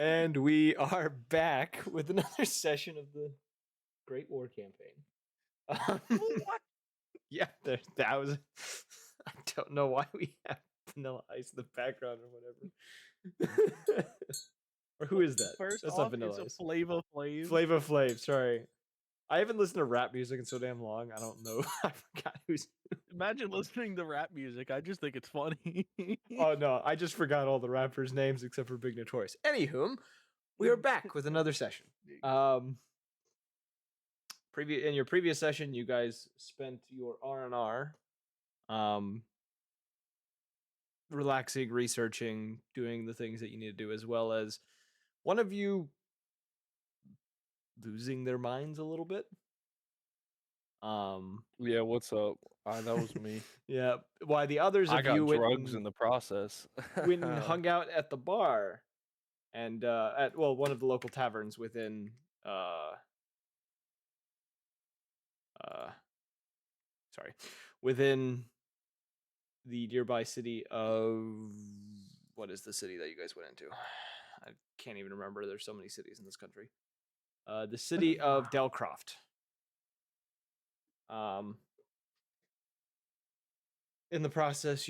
And we are back with another session of the Great War Campaign. What? Yeah, that was. I don't know why we have Vanilla Ice in the background or whatever. Or who is that? First That's off, not Vanilla it's Ice. a Flava Flav. Flava Flav. Sorry, I haven't listened to rap music in so damn long. I don't know. I forgot who's. Imagine listening to rap music. I just think it's funny. Oh no, I just forgot all the rappers' names except for Big Notorious. Anywho, we are back with another session. In your previous session, you guys spent your R&R, relaxing, researching, doing the things that you need to do, as well as one of you losing their minds a little bit. Yeah, what's up? That was me. Yeah, why the others I of got you drugs in the process. went and hung out at the bar, and at one of the local taverns within within the nearby city of, what is the city that you guys went into? I can't even remember. There's so many cities in this country. The city of Delcroft. In the process,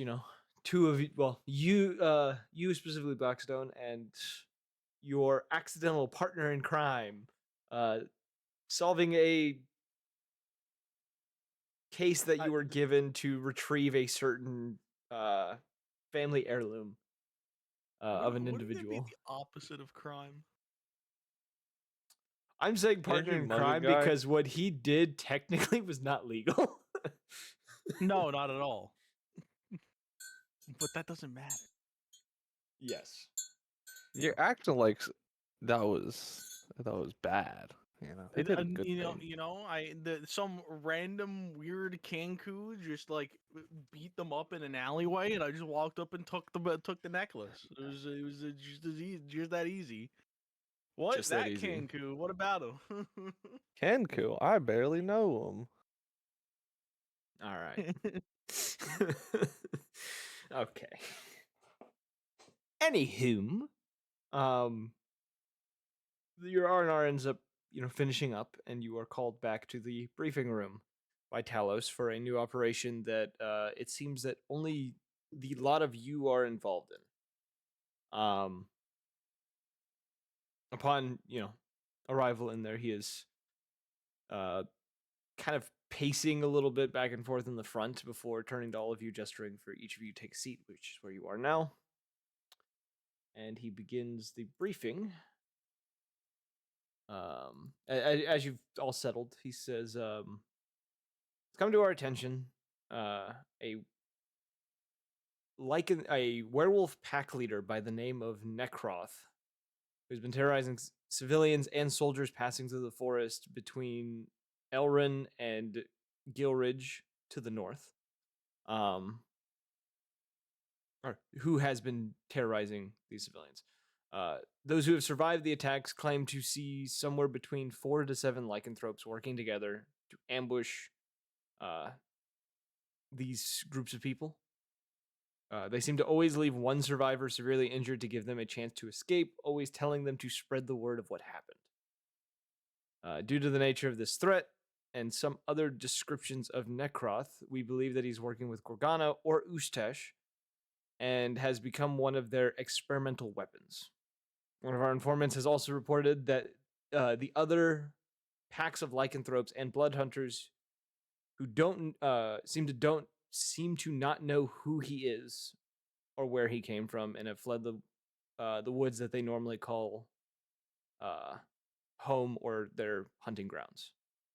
two of you, you specifically, Blackstone, and your accidental partner in crime, solving a case that you were given to retrieve a certain family heirloom of an individual. Wouldn't it be the opposite of crime? I'm saying partner in crime because what he did technically was not legal. No, not at all. But that doesn't matter. Yes. You're acting like that was bad. They did a good thing. Some random weird Kanku just like beat them up in an alleyway, and I just walked up and took the necklace. It was just that easy. What? Just that easy. Kanku? What about him? Kanku? I barely know him. All right. Okay. Anywho, your R&R ends up, finishing up, and you are called back to the briefing room by Talos for a new operation that it seems that only the lot of you are involved in. Upon, arrival in there, he is kind of pacing a little bit back and forth in the front before turning to all of you, gesturing for each of you to take a seat, which is where you are now. And he begins the briefing. As you've all settled, he says, it's come to our attention, a werewolf pack leader by the name of Nekroth, who's been terrorizing civilians and soldiers passing through the forest between Elrin and Gilridge to the north. Or who has been terrorizing these civilians. Those who have survived the attacks claim to see somewhere between 4 to 7 lycanthropes working together to ambush these groups of people. They seem to always leave one survivor severely injured to give them a chance to escape, always telling them to spread the word of what happened. Due to the nature of this threat and some other descriptions of Nekroth, we believe that he's working with Gorgana or Ustesh and has become one of their experimental weapons. One of our informants has also reported that the other packs of lycanthropes and blood hunters who seem to not know who he is or where he came from and have fled the woods that they normally call home or their hunting grounds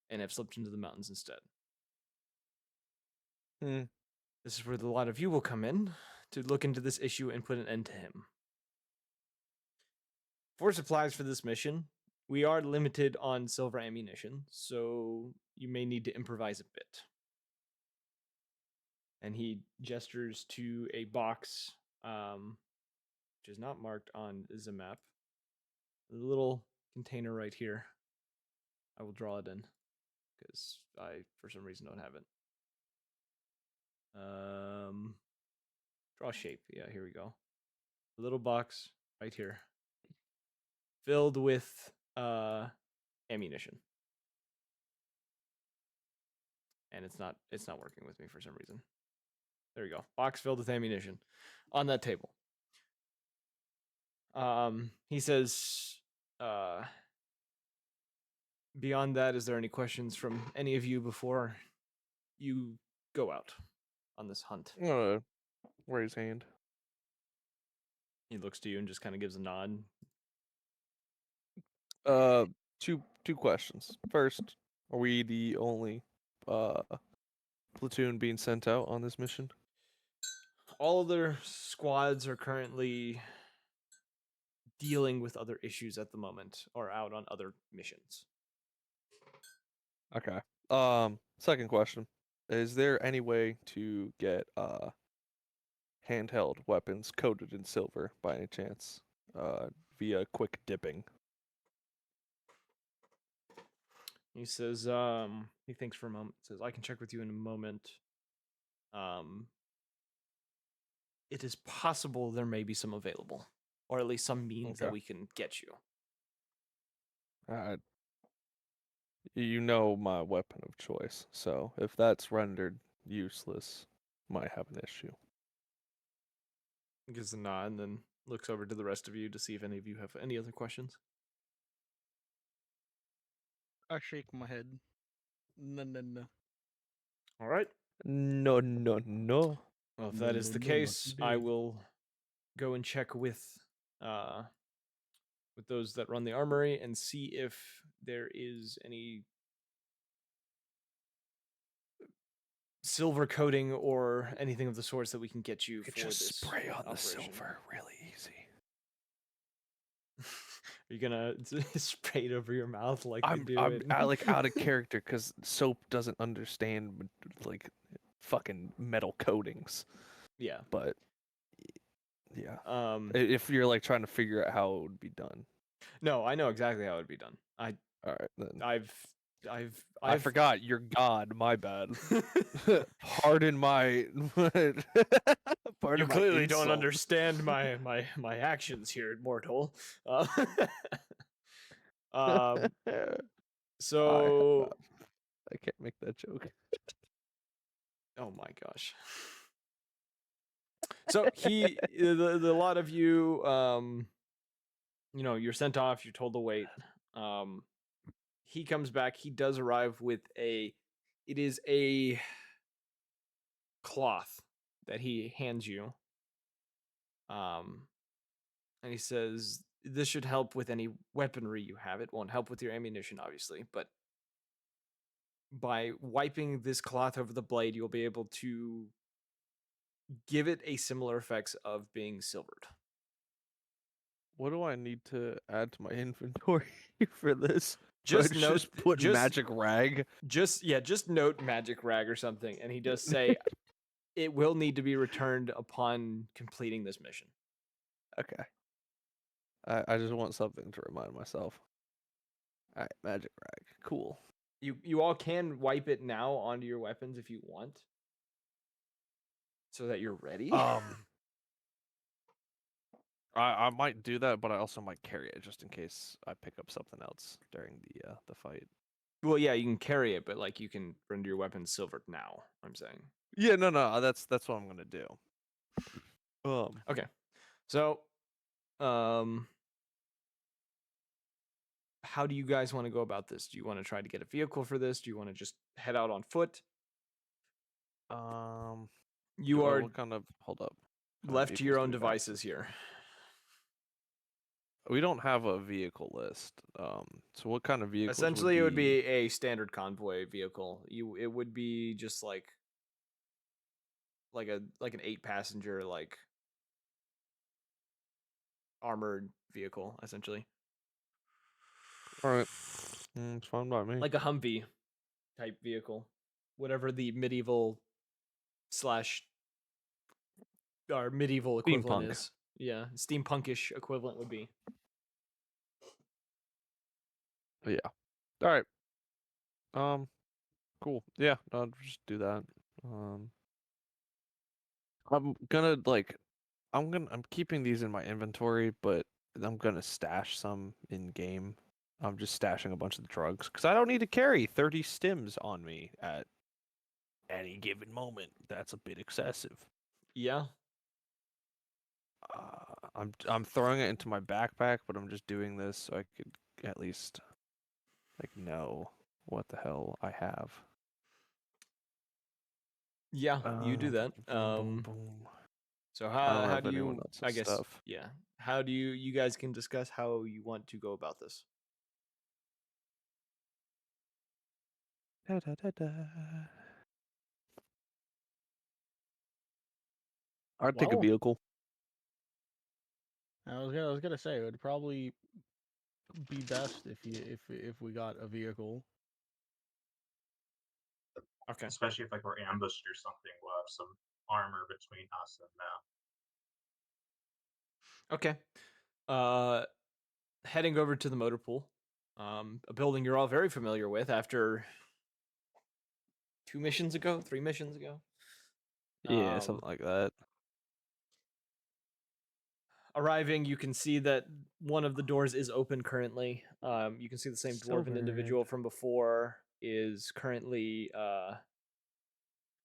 and have slipped into the mountains instead. This is where the lot of you will come in to look into this issue and put an end to him. For supplies for this mission, we are limited on silver ammunition, so you may need to improvise a bit. And he gestures to a box, which is not marked on the map. The little container right here. I will draw it in, because I, for some reason, don't have it. Draw shape. Yeah, here we go. A little box right here. filled with ammunition. And it's not working with me for some reason. There you go. Box filled with ammunition on that table. He says, beyond that, is there any questions from any of you before you go out on this hunt? I'm gonna raise hand. He looks to you and just kind of gives a nod. Two questions. First, are we the only platoon being sent out on this mission? All other squads are currently dealing with other issues at the moment or out on other missions. Okay. Second question. Is there any way to get handheld weapons coated in silver by any chance? Via quick dipping. He says, he thinks for a moment, says, I can check with you in a moment. It is possible there may be some available, or at least some means that Okay. we can get you. You know my weapon of choice, so if that's rendered useless, might have an issue. He gives a nod and then looks over to the rest of you to see if any of you have any other questions. I shake my head. No. All right. No, no, no. Well, if No, that is no, the no, not case, I today. will go and check with those that run the armory and see if there is any silver coating or anything of the sorts that we can get you You could for just this spray on the operation. silver really easy. Are you gonna spray it over your mouth like they I'm do? like out of character because soap doesn't understand like fucking metal coatings. Yeah. But yeah, Um. if you're like trying to figure out how it would be done. No, I know exactly how it would be done. All right then. I forgot you're God. My bad. Pardon my. Pardon You my clearly don't insult. understand my actions here, mortal. Um. So. I can't make that joke. Oh my gosh. So the lot of you, you're sent off. You're told to wait. He comes back. He does arrive with it is a cloth that he hands you. And he says, this should help with any weaponry you have. It won't help with your ammunition, obviously, but by wiping this cloth over the blade, you'll be able to give it a similar effects of being silvered. What do I need to add to my inventory for this? Just Do I note, just put magic rag. Just note magic rag or something, and he does say it will need to be returned upon completing this mission. Okay. I just want something to remind myself. All right, magic rag. Cool. You all can wipe it now onto your weapons if you want, so that you're ready. I might do that, but I also might carry it just in case I pick up something else during the fight. Well, yeah, you can carry it, but like you can render your weapons silvered now. I'm saying. Yeah, no, that's what I'm gonna do. Okay, so, how do you guys want to go about this? Do you want to try to get a vehicle for this? Do you want to just head out on foot? You are what kind of hold up? What kind of left to your vehicles own do we have? devices here. We don't have a vehicle list. So what kind of vehicles? Essentially, it would be a standard convoy vehicle. It would be just like an 8-passenger armored vehicle, essentially. All right. It's fine by me. Like a Humvee type vehicle, whatever the medieval / or medieval equivalent Steampunk. is. Yeah, steampunkish equivalent would be. Yeah. All right. Cool. Yeah, I'll just do that. I'm keeping these in my inventory, but I'm gonna stash some in game. I'm just stashing a bunch of the drugs because I don't need to carry 30 stims on me at any given moment. That's a bit excessive. Yeah. I'm throwing it into my backpack, but I'm just doing this so I could at least like know what the hell I have. Yeah, you do that. Boom, boom, boom. So I don't how have do anyone you? else's I guess stuff. yeah. How do you guys can discuss how you want to go about this? Da, da, da, da. I'd take a Well, vehicle. I was gonna say it would probably be best if we got a vehicle. Okay. Especially if like we're ambushed or something, we'll have some armor between us and them. Okay. Heading over to the motor pool, a building you're all very familiar with after 3 missions ago. Yeah, something like that. Arriving, you can see that one of the doors is open currently. You can see the same dwarven Silver. individual from before is currently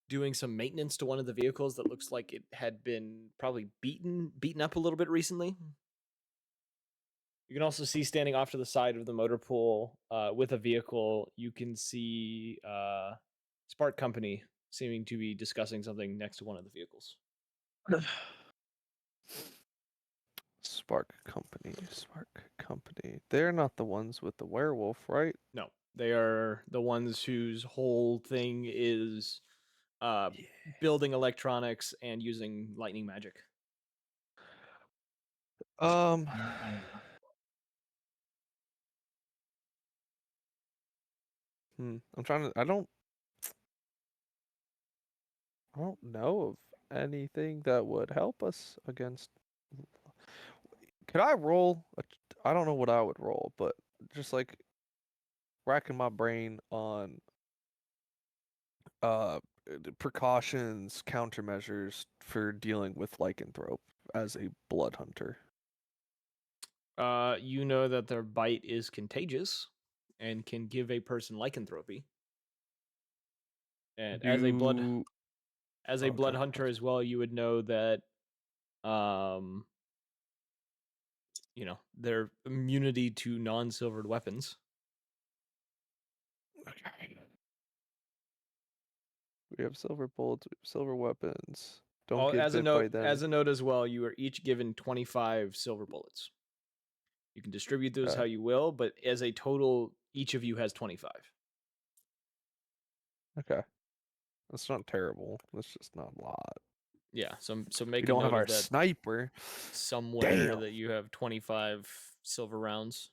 doing some maintenance to one of the vehicles that looks like it had been probably beaten up a little bit recently. You can also see standing off to the side of the motor pool with a vehicle, you can see Spark Company seeming to be discussing something next to one of the vehicles. Spark Company. They're not the ones with the werewolf, right? No, they are the ones whose whole thing is building electronics and using lightning magic. Um, I'm trying to. I don't know of anything that would help us against. Could I roll? I don't know what I would roll, but just like racking my brain on precautions, countermeasures for dealing with lycanthrope as a blood hunter. You know that their bite is contagious and can give a person lycanthropy. And as a blood Okay, hunter as well, you would know that their immunity to non-silvered weapons. okay. We have silver bullets, we have silver weapons. Don't get As a bit note, by them. as a note as well, you are each given 25 silver bullets. You can distribute those how you will, but as a total, each of you has 25. Okay. That's not terrible. That's just not a lot. Yeah, so We make a don't have note our of that sniper. somewhere Damn. that you have 25 silver rounds.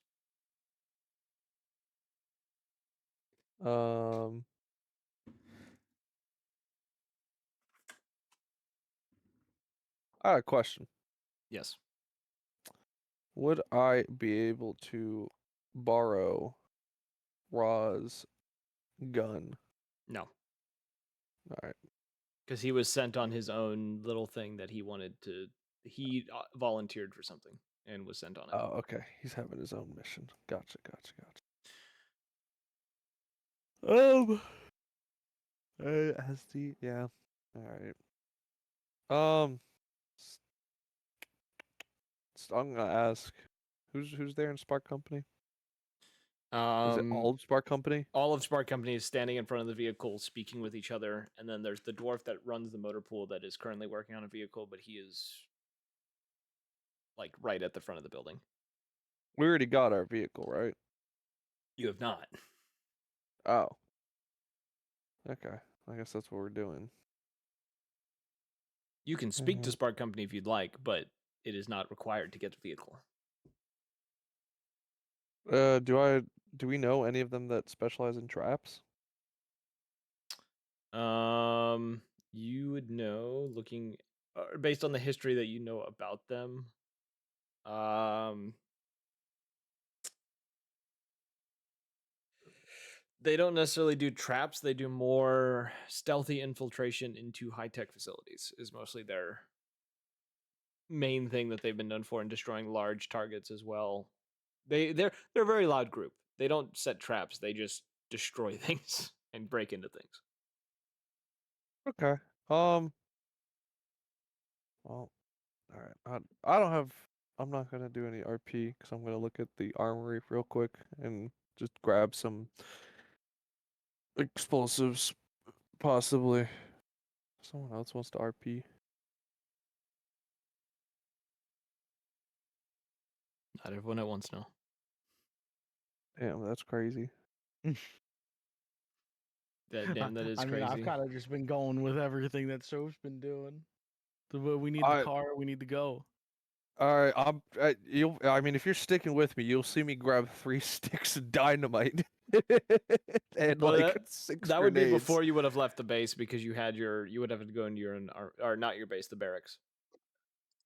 I have a question. Yes. Would I be able to borrow Ra's gun? No. All right. Because he was sent on his own little thing that he wanted to. He volunteered for something and was sent on it. Oh, okay. He's having his own mission. Gotcha. SD, yeah. All right. I'm gonna ask, who's there in Spark Company? Is it all of Spark Company? All of Spark Company is standing in front of the vehicle, speaking with each other, and then there's the dwarf that runs the motor pool that is currently working on a vehicle, but he is like right at the front of the building. We already got our vehicle, right? You have not. Oh. Okay. I guess that's what we're doing. You can speak to Spark Company if you'd like, but it is not required to get a vehicle. Do we know any of them that specialize in traps? You would know looking based on the history that you know about them. They don't necessarily do traps. They do more stealthy infiltration into high-tech facilities is mostly their main thing that they've been known for in destroying large targets as well. They're a very loud group. They don't set traps. They just destroy things and break into things. Okay. Well, all right. I don't have. I'm not gonna do any RP because I'm gonna look at the armory real quick and just grab some explosives, possibly. Someone else wants to RP. Not everyone at once now. Damn, that's crazy. That is I mean, I've crazy. kind of just been going with everything that Soph's been doing. We need I- the car. We need to go. All right, I mean, if you're sticking with me, you'll see me grab 3 sticks of dynamite and Well, like 6 that would be grenades. before you would have left the base because you would have to go into your own or not your base, the barracks.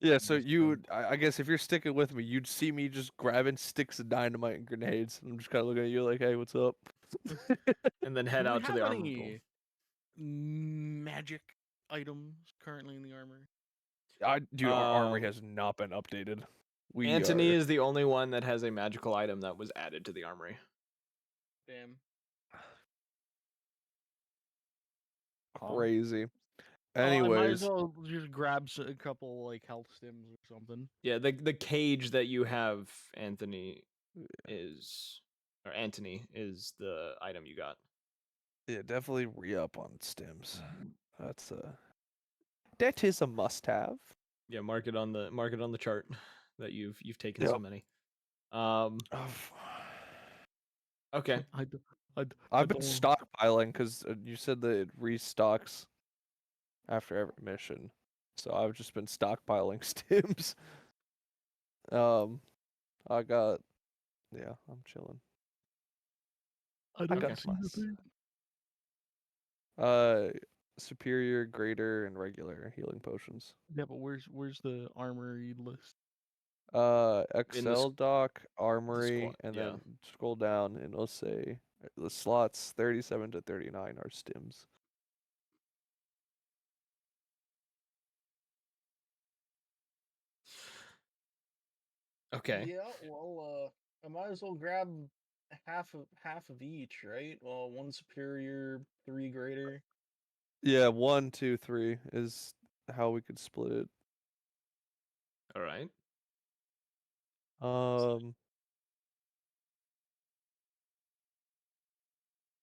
Yeah, so That's you, true. I guess if you're sticking with me, you'd see me just grabbing sticks of dynamite and grenades. And I'm just kind of looking at you like, hey, what's up? And then head Do we out to the have armor pool. any magic items currently in the armor? Dude, our armory Um, has not been updated. We Antony are is the only one that has a magical item that was added to the armory. Damn. crazy. I might as Anyways, well just grab a couple like health stims or something. Yeah, the cage that you have, Antony, is the item you got. yeah, definitely re-up on stims. That is a must-have. Yeah, mark it on the chart that you've taken Yep. so many. Okay. I've been stockpiling because you said that it restocks after every mission, so I've just been stockpiling stims. I got, yeah, I'm chilling. I got don't see the less. thing. Superior, greater, and regular healing potions. Yeah, but where's the armory list? Excel doc, armory, squad, and yeah. then scroll down, and it'll say the slots 37 to 39 are stims. Okay. Yeah, well, I might as well grab half of each, right? Well, 1 superior, 3 greater. Yeah, 1, 2, 3 is how we could split it. All right. I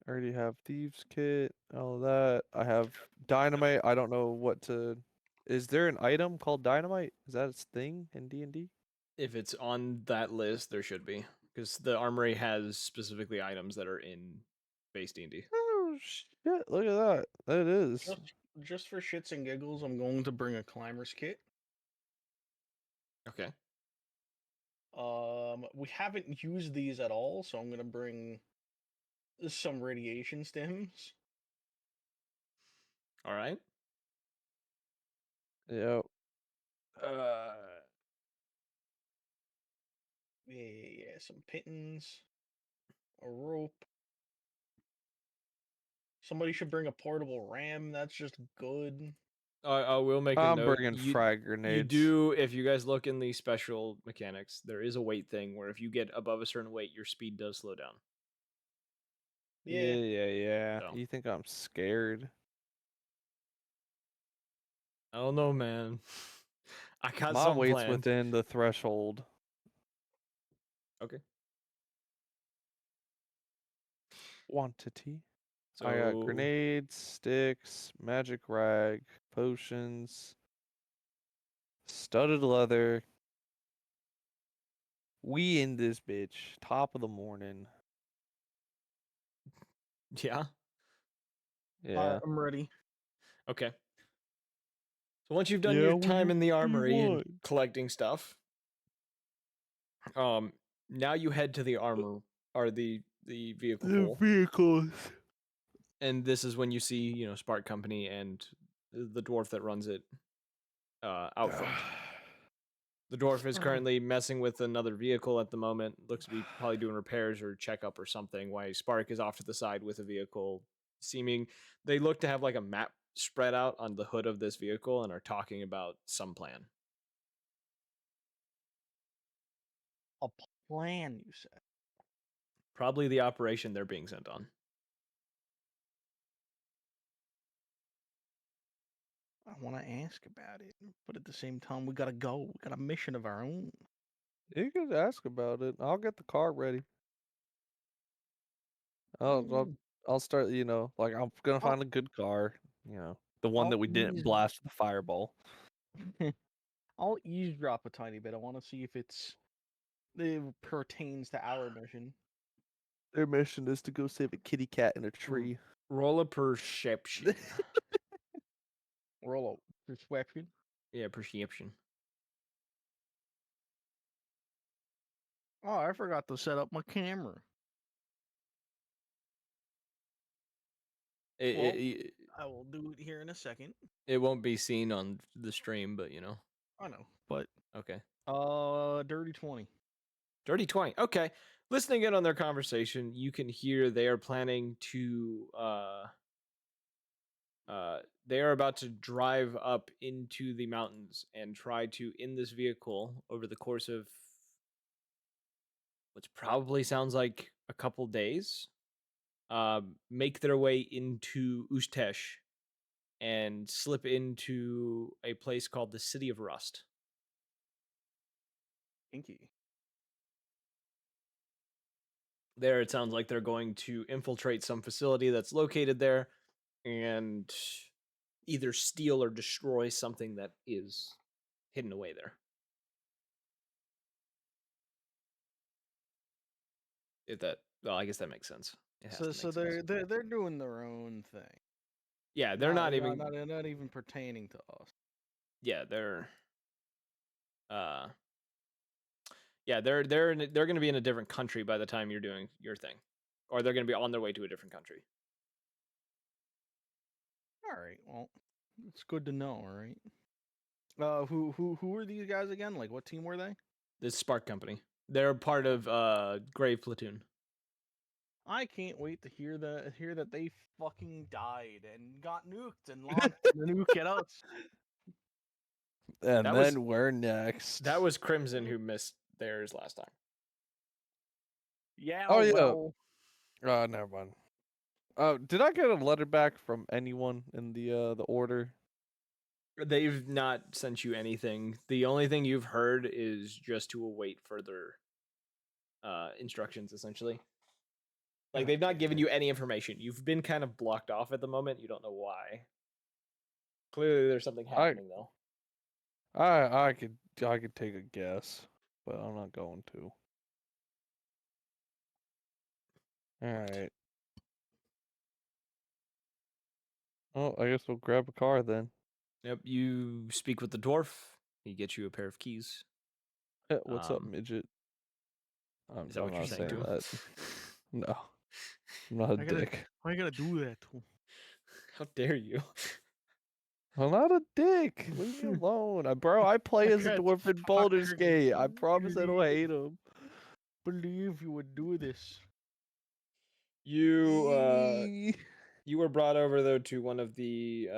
already have thieves kit, all of that. I have dynamite. I don't know what to. Is there an item called dynamite? Is that its thing in D&D? If it's on that list, there should be, because the armory has specifically items that are in base D&D. Oh shit! Look at that. That is. Just for shits and giggles, I'm going to bring a climber's kit. Okay. We haven't used these at all, so I'm gonna bring some radiation stims. All right. Yep. Yeah, some pittons, a rope. Somebody should bring a portable ram. That's just good. I will make a I'm note. bringing You frag grenades. do, if you guys look in the special mechanics, there is a weight thing where if you get above a certain weight, your speed does slow down. Yeah. So. You think I'm scared? I don't know, man. I got My some weight's planned. within the threshold. Okay. Quantity. So I got grenades, sticks, magic rag, potions, studded leather. We in this bitch. Top of the morning. yeah. Yeah. I'm ready. Okay. So once you've done your time in the armory and what? collecting stuff, now you head to the armor or the vehicle pool. Vehicles. And this is when you see, Spark Company and the dwarf that runs it out front. The dwarf is currently messing with another vehicle at the moment. Looks to be probably doing repairs or checkup or something, while Spark is off to the side with a vehicle. They look to have like a map spread out on the hood of this vehicle and are talking about some plan. A plan, you said. Probably the operation they're being sent on. I want to ask about it, but at the same time, we gotta go. We got a mission of our own. You can ask about it. I'll get the car ready. I'll start. Like I'm gonna find a good car. The one I'll that we didn't ease- blast with the fireball. I'll eavesdrop a tiny bit. I want to see if it pertains to our mission. Their mission is to go save a kitty cat in a tree. Roll a perception. Roll a perception. Yeah, perception. Oh, I forgot to set up my camera. It, Well, it, I will do it here in a second. it won't be seen on the stream, but I know, but Okay. dirty 20. Dirty 20. Okay. Listening in on their conversation, you can hear they are planning to they are about to drive up into the mountains and try to, in this vehicle, over the course of which probably sounds like a couple days, make their way into Ustesh and slip into a place called the City of Rust. Inky. There, it sounds like they're going to infiltrate some facility that's located there and either steal or destroy something that is hidden away there. Well, I guess that makes sense. It has to make So sense. they're doing their own thing. Yeah, they're not even. not even pertaining to us. Yeah, they're. Yeah, they're going to be in a different country by the time you're doing your thing, or they're going to be on their way to a different country. All right. Well, it's good to know. All right. Who are these guys again? Like, what team were they? This Spark Company. They're part of Grave Platoon. I can't wait to hear that they fucking died and got nuked and launched the nuke at us. And That then was- we're next. That was Crimson who missed theirs last time. Yeah. Oh, yeah. Well, Never mind. Did I get a letter back from anyone in the order? They've not sent you anything. The only thing you've heard is just to await further instructions, essentially. Like, they've not given you any information. You've been kind of blocked off at the moment. You don't know why. Clearly, there's something happening, though. I could take a guess, but I'm not going to. All right. Oh, I guess we'll grab a car then. Yep, you speak with the dwarf. He gets you a pair of keys. What's up, midget? Is that what you're not saying to him? that. No, I'm not a dick. why you gotta do that to him? How dare you? I'm not a dick. Leave me alone. I play as a That dwarf in Baldur's fucker Gate. I promise I don't hate him. Believe you would do this. You were brought over, though, to one of the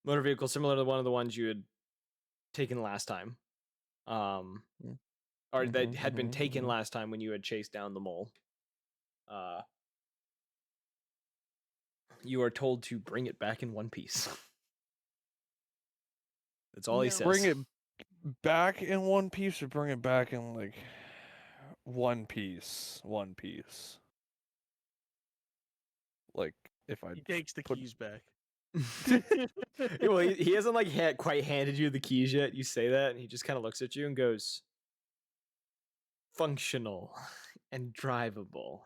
motor vehicles similar to one of the ones you had taken last time. Or that had been taken last time when you had chased down the mole. You are told to bring it back in one piece. That's all he says. Bring it back in one piece, or bring it back in like one piece. One piece. Like if I He takes the keys back. Well, he hasn't like quite handed you the keys yet. You say that, and he just kind of looks at you and goes, "Functional and drivable."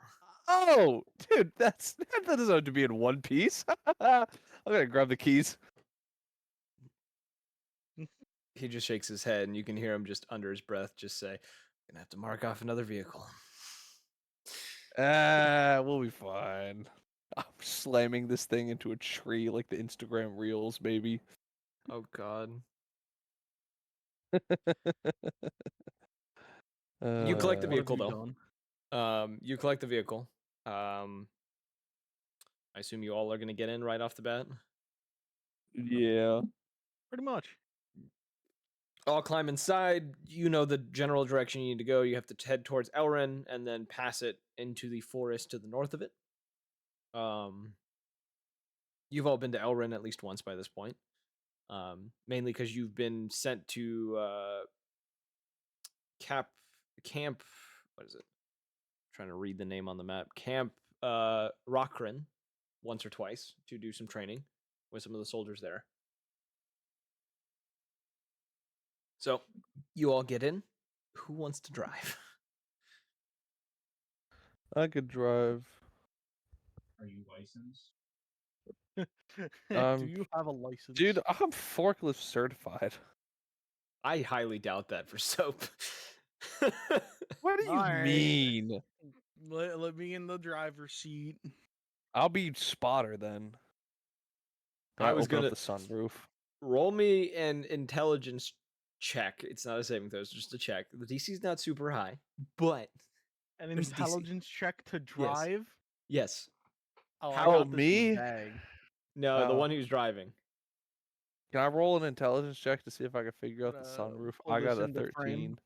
Oh, dude, that doesn't have to be in one piece. I'm gonna grab the keys. He just shakes his head, and you can hear him just under his breath just say, "Gonna have to mark off another vehicle." We'll be fine. I'm slamming this thing into a tree like the Instagram reels, baby. Oh God. You collect the What have vehicle, you though. done? You collect the vehicle. I assume you all are gonna get in right off the bat. Yeah. Pretty much. All climb inside. You know the general direction you need to go. You have to head towards Elrin and then pass it into the forest to the north of it. You've all been to Elrin at least once by this point. Mainly because you've been sent to camp. What is it? I'm trying to read the name on the map. Camp Rockrin once or twice to do some training with some of the soldiers there. So you all get in. Who wants to drive? I could drive. Are you licensed? Do you have a license? Dude, I'm forklift certified. I highly doubt that for soap. What do you Alright. mean? Let me in the driver's seat. I'll be spotter then. I was open gonna up the sunroof. roll me an intelligence check. It's not a saving throw, it's just a check. The DC's not super high, but An There's DC. intelligence check to drive? yes. Oh, How- I Oh, got this me? in bag. No, the Oh. one who's driving. Can I roll an intelligence check to see if I can figure out the sunroof? pull I got this a into 13. frame.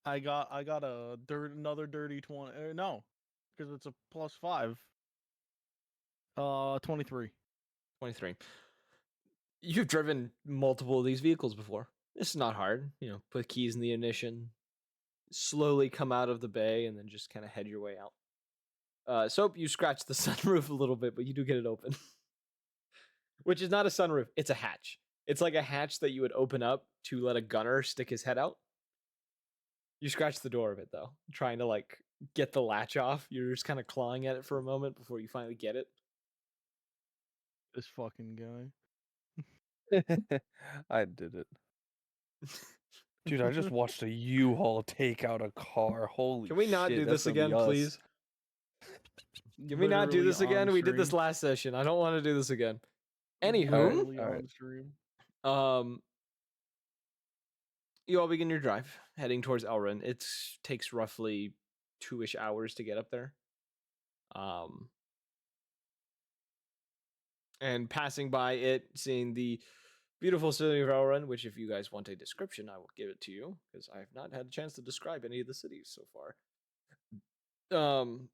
I got another dirty 20. No, because it's a +5. 23. 23. You've driven multiple of these vehicles before. It's not hard. Put keys in the ignition, slowly come out of the bay, and then just kind of head your way out. Soap, you scratch the sunroof a little bit, but you do get it open. Which is not a sunroof, it's a hatch. It's like a hatch that you would open up to let a gunner stick his head out. You scratch the door of it, though, trying to, get the latch off. You're just kind of clawing at it for a moment before you finally get it. This fucking guy. I did it. Dude, I just watched a U-Haul take out a car. Holy shit. Can we not do that's this gonna be again, us. please? Can we not do Literally this again? on We did this stream. last session. I don't want to do this again. Anywho, Literally Alright. on stream. You all begin your drive, heading towards Elrin. It takes roughly 2-ish hours to get up there. And passing by it, seeing the beautiful city of Elrin, which if you guys want a description, I will give it to you, because I have not had a chance to describe any of the cities so far.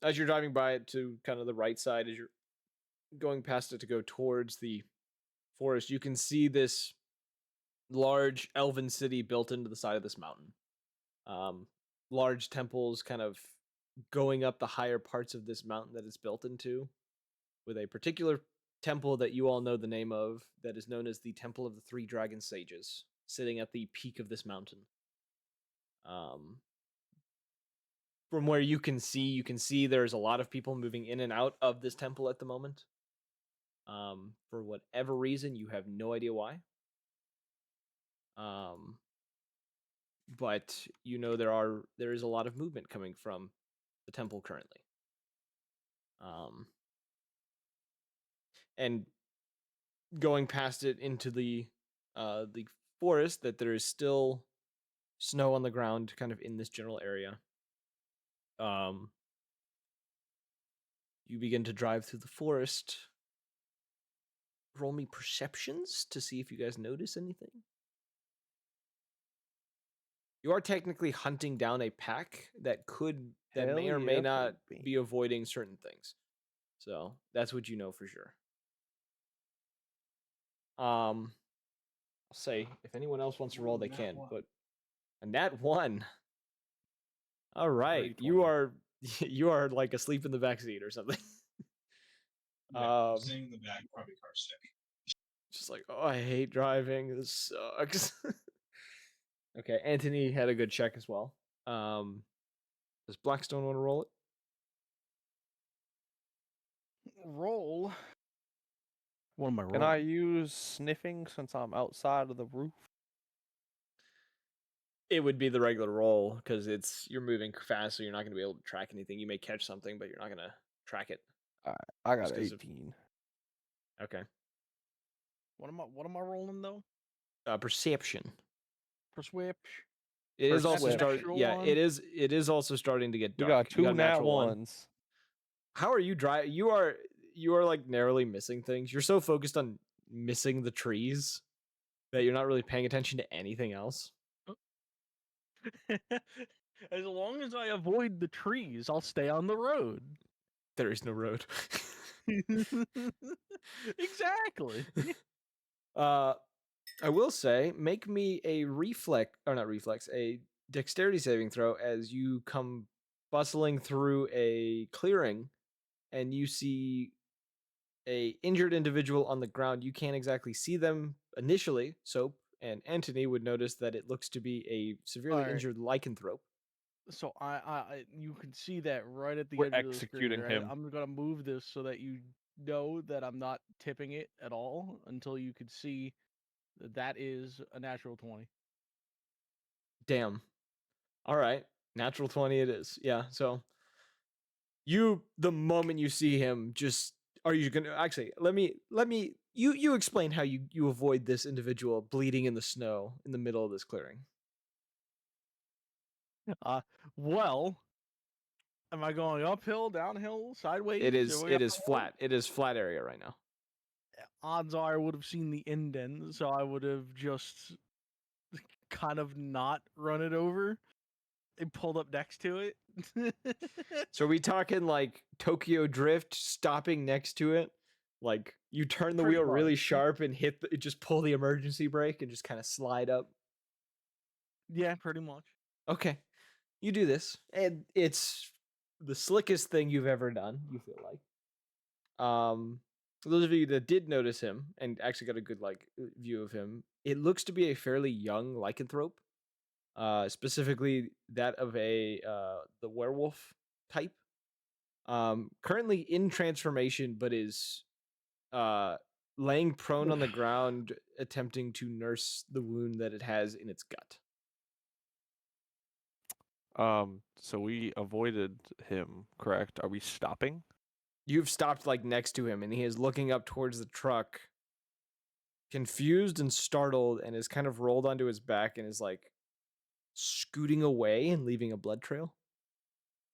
As you're driving by it to kind of the right side, as you're going past it to go towards the forest, you can see this large elven city built into the side of this mountain. Large temples kind of going up the higher parts of this mountain that it's built into, with a particular temple that you all know the name of that is known as the Temple of the Three Dragon Sages, sitting at the peak of this mountain. From where you can see there's a lot of people moving in and out of this temple at the moment. For whatever reason, you have no idea why. But there is a lot of movement coming from the temple currently. And going past it into the forest, that there is still snow on the ground kind of in this general area. You begin to drive through the forest. Roll me perceptions to see if you guys notice anything. You are technically hunting down a pack that may or may not be avoiding certain things. So that's what you know for sure. I'll say if anyone else wants to roll, they can. But a nat 1. All right, you are like asleep in the backseat or something. I'm sitting in the back, probably car sick. Just like, oh, I hate driving. This sucks. Okay, Anthony had a good check as well. Does Blackstone want to roll it? Roll. What am I rolling? Can I use sniffing since I'm outside of the roof? It would be the regular roll because you're moving fast, so you're not going to be able to track anything. You may catch something, but you're not going to track it. I got Just 'cause of- 18. Okay. What am I rolling though? Perception. Persuasion. It is also Perception. starting. Yeah, one? it is. It is also starting to get We dark. got 2 a nat natural one. ones. How are you driving? You are like narrowly missing things. You're so focused on missing the trees that you're not really paying attention to anything else. As long as I avoid the trees, I'll stay on the road. There is no road. Exactly. I will say, make me a a dexterity saving throw as you come bustling through a clearing and you see a injured individual on the ground. You can't exactly see them initially. Soap and Antony would notice that it looks to be a severely Alright. injured lycanthrope. So you can see that right at the We're edge of the executing screen, right? him. I'm gonna move this so that you know that I'm not tipping it at all until you can see that that is a natural 20. Damn. All right. Natural 20 it is. Yeah. So the moment you see him, just are you gonna actually let me you explain how you avoid this individual bleeding in the snow in the middle of this clearing. Well, am I going uphill, downhill, sideways? It is Are we on the road? flat. It is flat area right now. Odds are I would have seen the indent, so I would have just kind of not run it over and pulled up next to it. So are we talking like Tokyo Drift, stopping next to it? Like you turn the Pretty wheel really much. sharp and just pull the emergency brake and just kind of slide up. Yeah, pretty much. Okay. You do this, and it's the slickest thing you've ever done, you feel like. For those of you that did notice him and actually got a good view of him, it looks to be a fairly young lycanthrope. Specifically that of the werewolf type. Currently in transformation, but is laying prone on the ground, attempting to nurse the wound that it has in its gut. So we avoided him, correct? Are we stopping? You've stopped like next to him, and he is looking up towards the truck, confused and startled, and is kind of rolled onto his back and is like scooting away and leaving a blood trail.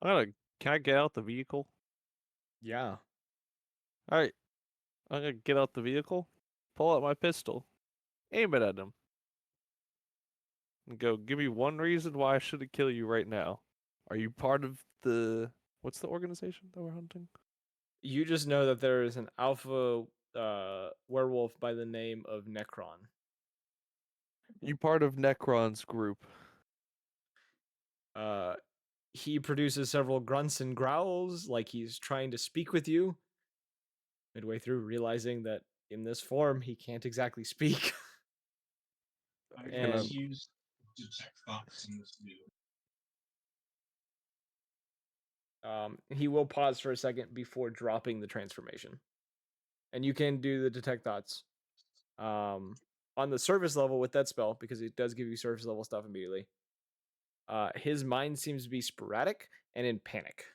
Can I get out the vehicle? Yeah. All right. I'm gonna get out the vehicle, pull out my pistol, aim it at him, and go, give me one reason why I shouldn't kill you right now. Are you part of what's the organization that we're hunting? You just know that there is an alpha werewolf by the name of Necron. You part of Necron's group. He produces several grunts and growls like he's trying to speak with you. Midway through, realizing that in this form, he can't exactly speak. I And- just use detect thoughts in this view. He will pause for a second before dropping the transformation. And you can do the detect thoughts. On the surface level with that spell, because it does give you surface level stuff immediately. His mind seems to be sporadic and in panic.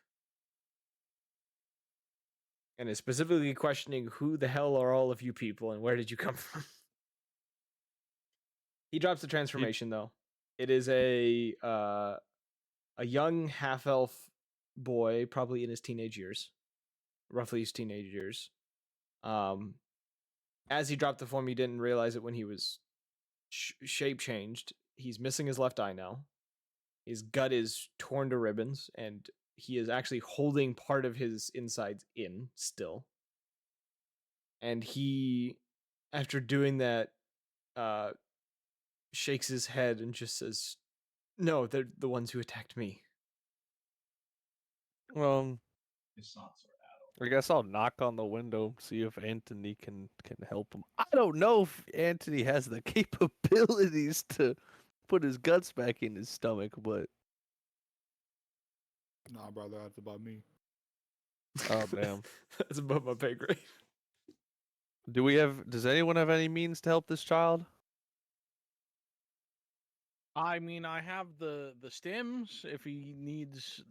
And is specifically questioning who the hell are all of you people and where did you come from? He drops the transformation though. It is a young half-elf boy, probably in his teenage years. Roughly his teenage years. As he dropped the form, he didn't realize it when he was shape changed. He's missing his left eye now. His gut is torn to ribbons, and he is actually holding part of his insides in still. And he, after doing that, shakes his head and just says, "No, they're the ones who attacked me." His thoughts are I guess I'll knock on the window, see if Anthony can help him. I don't know if Anthony has the capabilities to put his guts back in his stomach, but Nah, brother, that's about me. oh damn. That's above my pay grade. Does anyone have any means to help this child? I mean, I have the stims if he needs,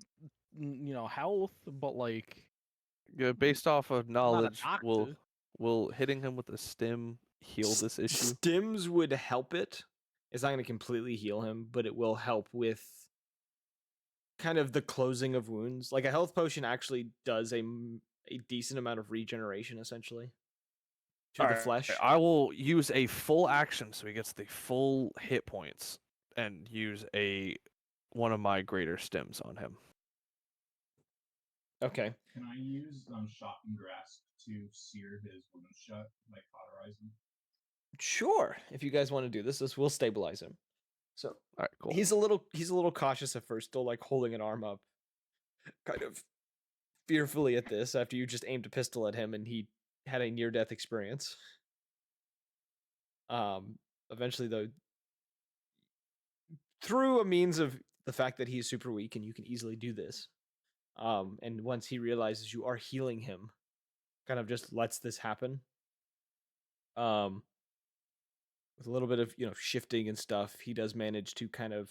health, but like Yeah, based off of I'm not a knowledge, doctor. will hitting him with a stim heal this issue? Stims would help it. It's not going to completely heal him, but it will help with kind of the closing of wounds. Like a health potion actually does a decent amount of regeneration, essentially. to the Alright, flesh. I will use a full action so he gets the full hit points and use one of my greater stims on him. Okay. Can I use shot and grasp to sear his wound shut, like cauterize him? Sure. If you guys want to do this will stabilize him. So Alright, cool. he's a little cautious at first, still like holding an arm up, kind of fearfully at this after you just aimed a pistol at him and he had a near death experience. Eventually though, through a means of the fact that he's super weak and you can easily do this. And once he realizes you are healing him, kind of just lets this happen. With a little bit of, shifting and stuff, he does manage to kind of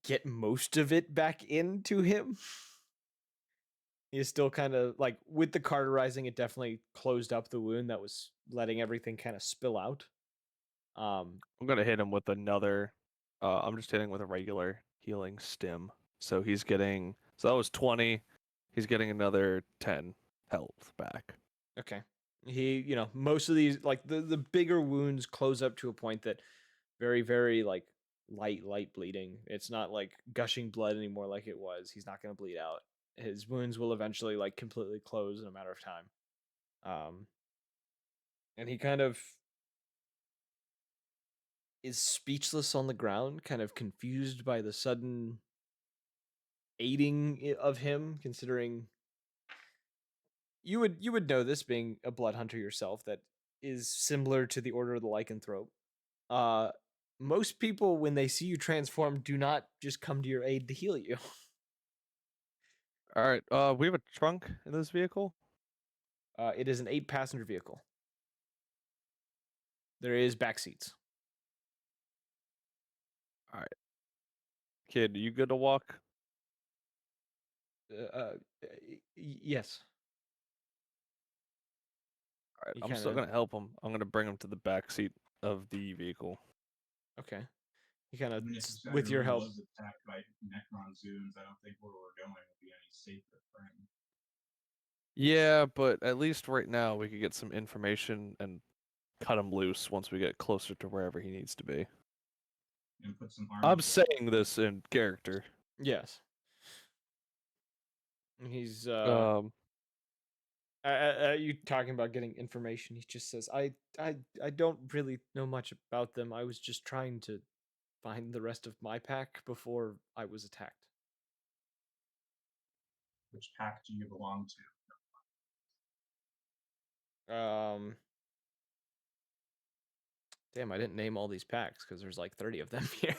get most of it back into him. He is still kind of like with the cauterizing, it definitely closed up the wound that was letting everything kind of spill out. I'm gonna hit him with another. I'm just hitting with a regular healing stim. So he's getting. So that was 20. He's getting another 10 health back. Okay. He, most of these, like the bigger wounds close up to a point that very, very like light bleeding. It's not like gushing blood anymore like it was. He's not going to bleed out. His wounds will eventually like completely close in a matter of time. And he kind of is speechless on the ground, kind of confused by the sudden aiding of him, considering you would know this being a blood hunter yourself, that is similar to the Order of the Lycanthrope. Most people, when they see you transform, do not just come to your aid to heal you. All right. We have a trunk in this vehicle. It is an 8-passenger vehicle. There is back seats. All right. Kid, are you good to walk? Yes. All right. He I'm still kinda- gonna help him. I'm gonna bring him to the back seat of the vehicle. Okay. He kind I of, mean, if you said with it your really help. was attacked by Necron Zoons, I don't think where we're going would be any safer for him. Yeah, but at least right now we could get some information and cut him loose once we get closer to wherever he needs to be. And put some I'm saying this in character. Yes. He's you talking about getting information. He just says, I don't really know much about them. I was just trying to find the rest of my pack before I was attacked. Which pack do you belong to? Damn, I didn't name all these packs because there's like 30 of them here.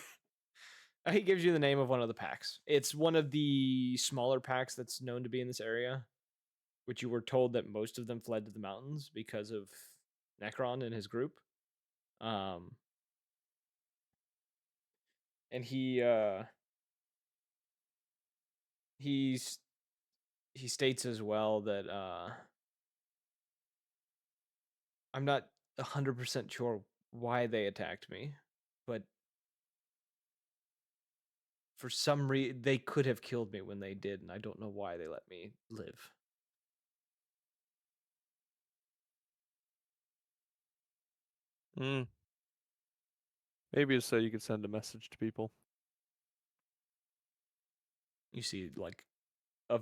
He gives you the name of one of the packs. It's one of the smaller packs that's known to be in this area, which you were told that most of them fled to the mountains because of Necron and his group. And he states as well that I'm not 100% sure why they attacked me, but for some reason they could have killed me when they did, and I don't know why they let me live. Maybe it's so you could send a message to people. You see like a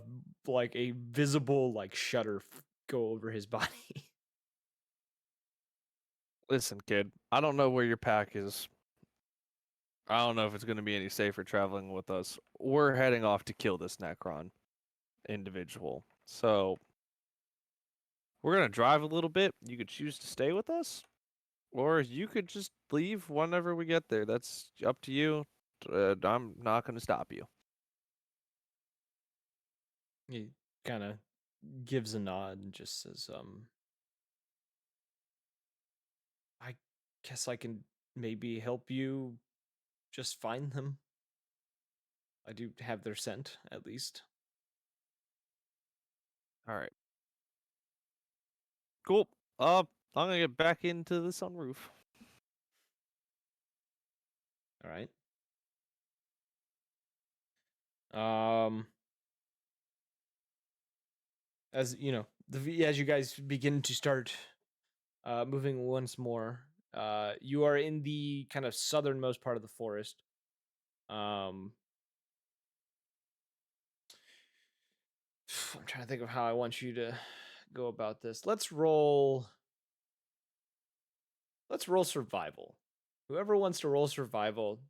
visible like shudder go over his body. Listen, kid, I don't know where your pack is. I don't know if it's going to be any safer traveling with us. We're heading off to kill this Necron individual. So we're going to drive a little bit. You could choose to stay with us, or you could just leave whenever we get there. That's up to you. I'm not going to stop you. He kind of gives a nod and just says, I guess I can maybe help you just find them. I do have their scent, at least. All right. Cool. I'm going to get back into the sunroof. All right. As as you guys begin to start moving once more, you are in the kind of southernmost part of the forest. I'm trying to think of how I want you to go about this. Let's roll survival. Whoever wants to roll survival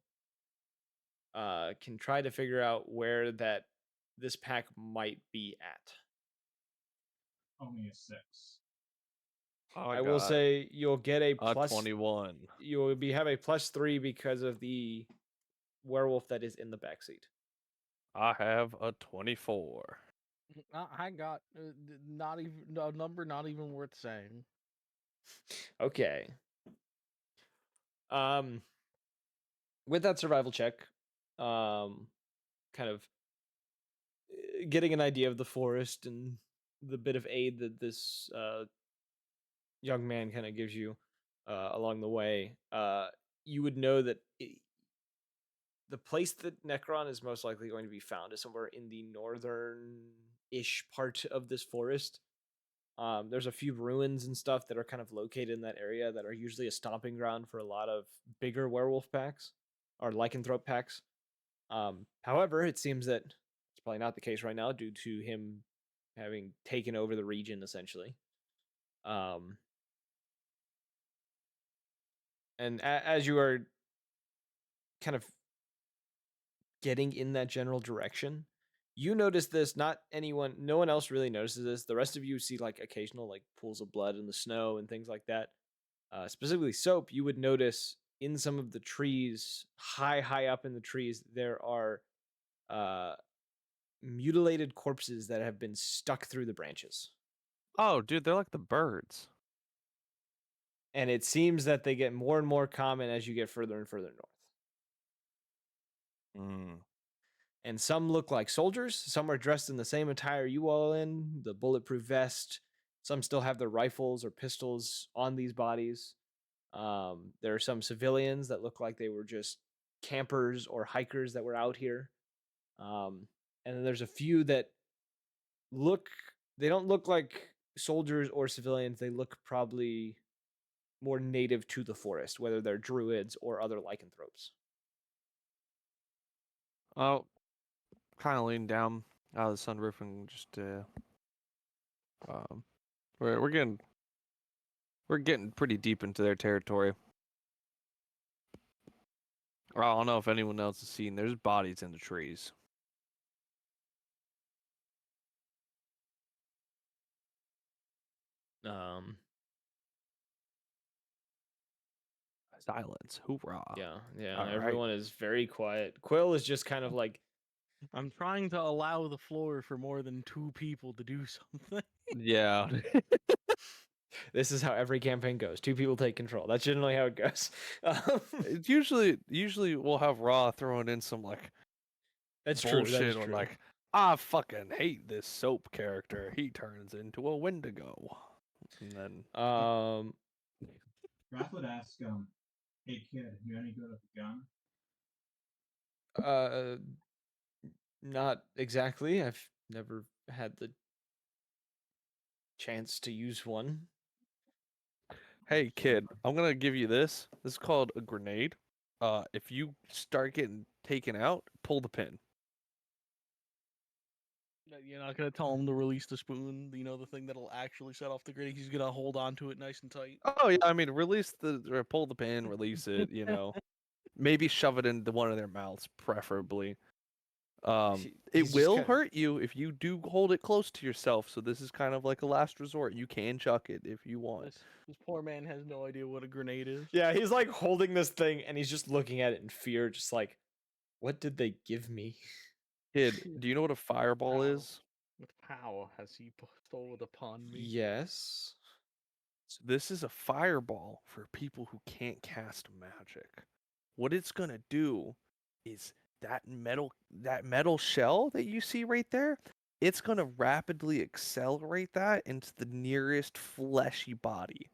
can try to figure out where this pack might be at. Only a 6. I will say you'll get a plus 21. You'll have a +3 because of the werewolf that is in the backseat. I have a 24. I got not even a number not even worth saying. Okay. With that survival check, kind of getting an idea of the forest and the bit of aid that this young man kind of gives you along the way, you would know that the place that Necron is most likely going to be found is somewhere in the northern-ish part of this forest. There's a few ruins and stuff that are kind of located in that area that are usually a stomping ground for a lot of bigger werewolf packs or lycanthrope packs. However, it seems that it's probably not the case right now due to him having taken over the region essentially. And as you are kind of getting in that general direction, you notice this. No one else really notices this. The rest of you see like occasional like pools of blood in the snow and things like that. Specifically soap, you would notice in some of the trees, high up in the trees, there are mutilated corpses that have been stuck through the branches. Oh, dude, they're like the birds. And it seems that they get more and more common as you get further and further north. Mm. And some look like soldiers. Some are dressed in the same attire you all in, the bulletproof vest. Some still have their rifles or pistols on these bodies. There are some civilians that look like they were just campers or hikers that were out here. And then there's a few that they don't look like soldiers or civilians. They look probably more native to the forest, whether they're druids or other lycanthropes. I'll kind of lean down out of the sunroof and just we're getting pretty deep into their territory. I don't know if anyone else has seen. There's bodies in the trees. Silence. Hoorah. Yeah. All right. Everyone is very quiet. Quill is just kind of like, I'm trying to allow the floor for more than 2 people to do something. Yeah. this is how every campaign goes. 2 people take control. That's generally how it goes. It's usually we'll have Raw throwing in some like That's true. bullshit That is or true. like I fucking hate this soap character. He turns into a Wendigo. And then Wrath would ask, hey kid, you any good at the gun? Not exactly. I've never had the chance to use one. hey kid, I'm gonna give you this. This is called a grenade. If you start getting taken out, pull the pin. You're not gonna tell him to release the spoon, the thing that'll actually set off the grenade. He's gonna hold on to it nice and tight. Oh yeah, I mean or pull the pin, release it, Maybe shove it into one of their mouths, preferably. He's It just will kinda- hurt you if you do hold it close to yourself, so this is kind of like a last resort. You can chuck it if you want. This poor man has no idea what a grenade is. Yeah, he's like holding this thing and he's just looking at it in fear, just like, what did they give me? Kid, do you know what a fireball Wow. is? What power has he bestowed upon me? Yes. So this is a fireball for people who can't cast magic. What it's gonna do is that metal shell that you see right there, it's gonna rapidly accelerate that into the nearest fleshy body.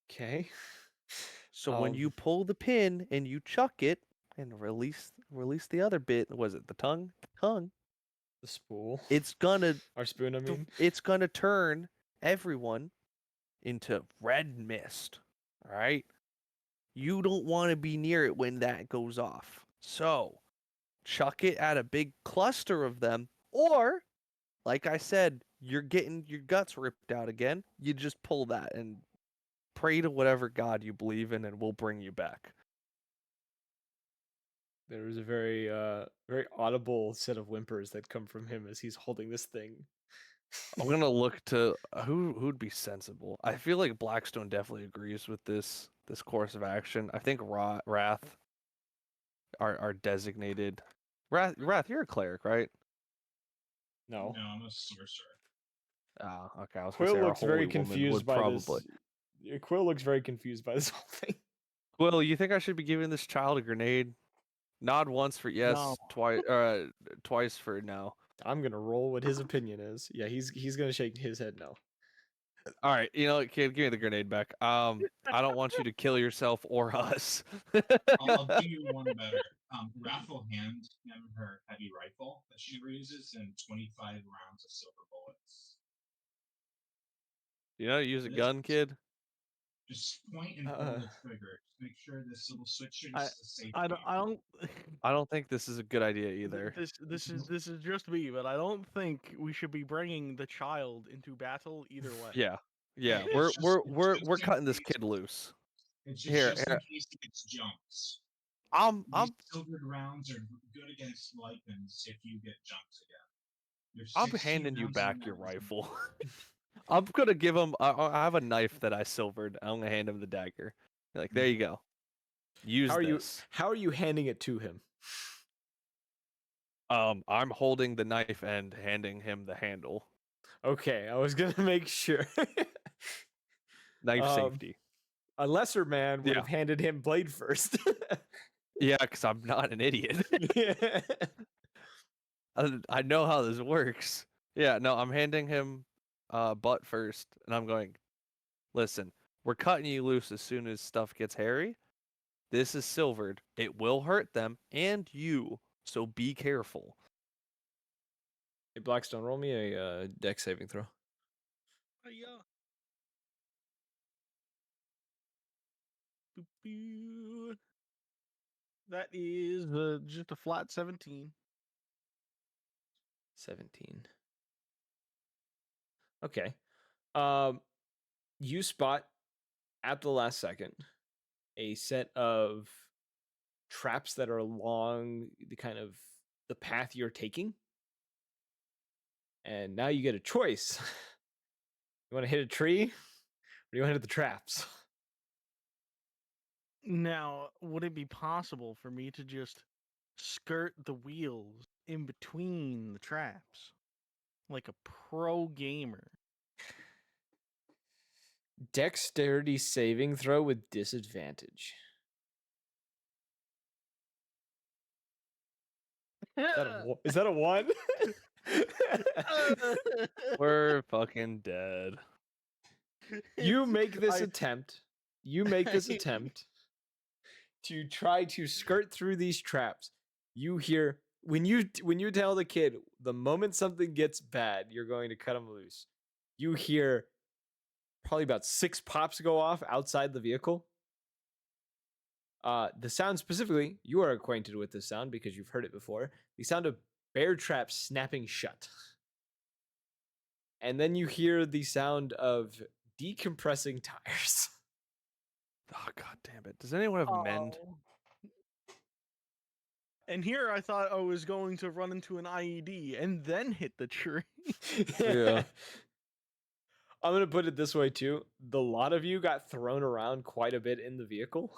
Okay. So when you pull the pin and you chuck it, and release the other bit. Was it the tongue? The tongue. The spool. It's gonna Our spoon, I mean. it's gonna turn everyone into red mist. All right. You don't want to be near it when that goes off. So chuck it at a big cluster of them, or like I said, you're getting your guts ripped out again. You just pull that and pray to whatever god you believe in, and we'll bring you back. There was a very very audible set of whimpers that come from him as he's holding this thing. I'm gonna look to who'd be sensible. I feel like Blackstone definitely agrees with this course of action. I think Wrath, our designated Wrath, you're a cleric, right? No. No, I'm a sorcerer. Ah, okay. I was gonna Quill say our looks very holy woman confused would by probably. this. Quill looks very confused by this whole thing. Quill, you think I should be giving this child a grenade? Nod once for yes, No. twice for no. I'm gonna roll what his opinion is. Yeah, he's gonna shake his head no. All right, you know what, kid, give me the grenade back. I don't want you to kill yourself or us. I'll do you one better. Wrath will hand him her heavy rifle that she reuses and 25 rounds of silver bullets. You know, use a gun, kid. Just point and pull the trigger. Just make sure this little switcher is safe. I don't. I don't think this is a good idea either. This is just me, but I don't think we should be bringing the child into battle either way. Yeah, It's we're just- we're it's we're just we're in cutting this case- kid loose. It's Here, just in case he gets jumps. I'm These silvered rounds are good against lichens if you get jumps again. There's I'm 16 handing you rounds in back the your magazine. rifle. I'm gonna give him. I have a knife that I silvered. I'm gonna hand him the dagger. Like, there you go. Use How are this. how are you handing it to him? I'm holding the knife and handing him the handle. Okay, I was gonna make sure. Knife safety. A lesser man would Yeah. have handed him blade first. Yeah, because I'm not an idiot. Yeah. I know how this works. Yeah, no, I'm handing him butt first, and I'm going, listen, we're cutting you loose as soon as stuff gets hairy. This is silvered. It will hurt them and you, so be careful. Hey, Blackstone, roll me a dex saving throw. Yeah. Boop, boo. That is just a flat 17. 17. Okay. You spot at the last second a set of traps that are along the kind of the path you're taking. And now you get a choice. You want to hit a tree or do you want to hit the traps? Now, would it be possible for me to just skirt the wheels in between the traps? Like a pro gamer. Dexterity saving throw with disadvantage. Is that a one? We're fucking dead. You make this I- attempt. You make this attempt to try to skirt through these traps. You hear when you tell the kid the moment something gets bad, you're going to cut him loose. You hear probably about 6 pops go off outside the vehicle. The sound specifically, you are acquainted with this sound because you've heard it before. The sound of bear traps snapping shut. And then you hear the sound of decompressing tires. Oh, god damn it. Does anyone have mend? Oh. And here I thought I was going to run into an IED and then hit the tree. Yeah. I'm going to put it this way too. The lot of you got thrown around quite a bit in the vehicle.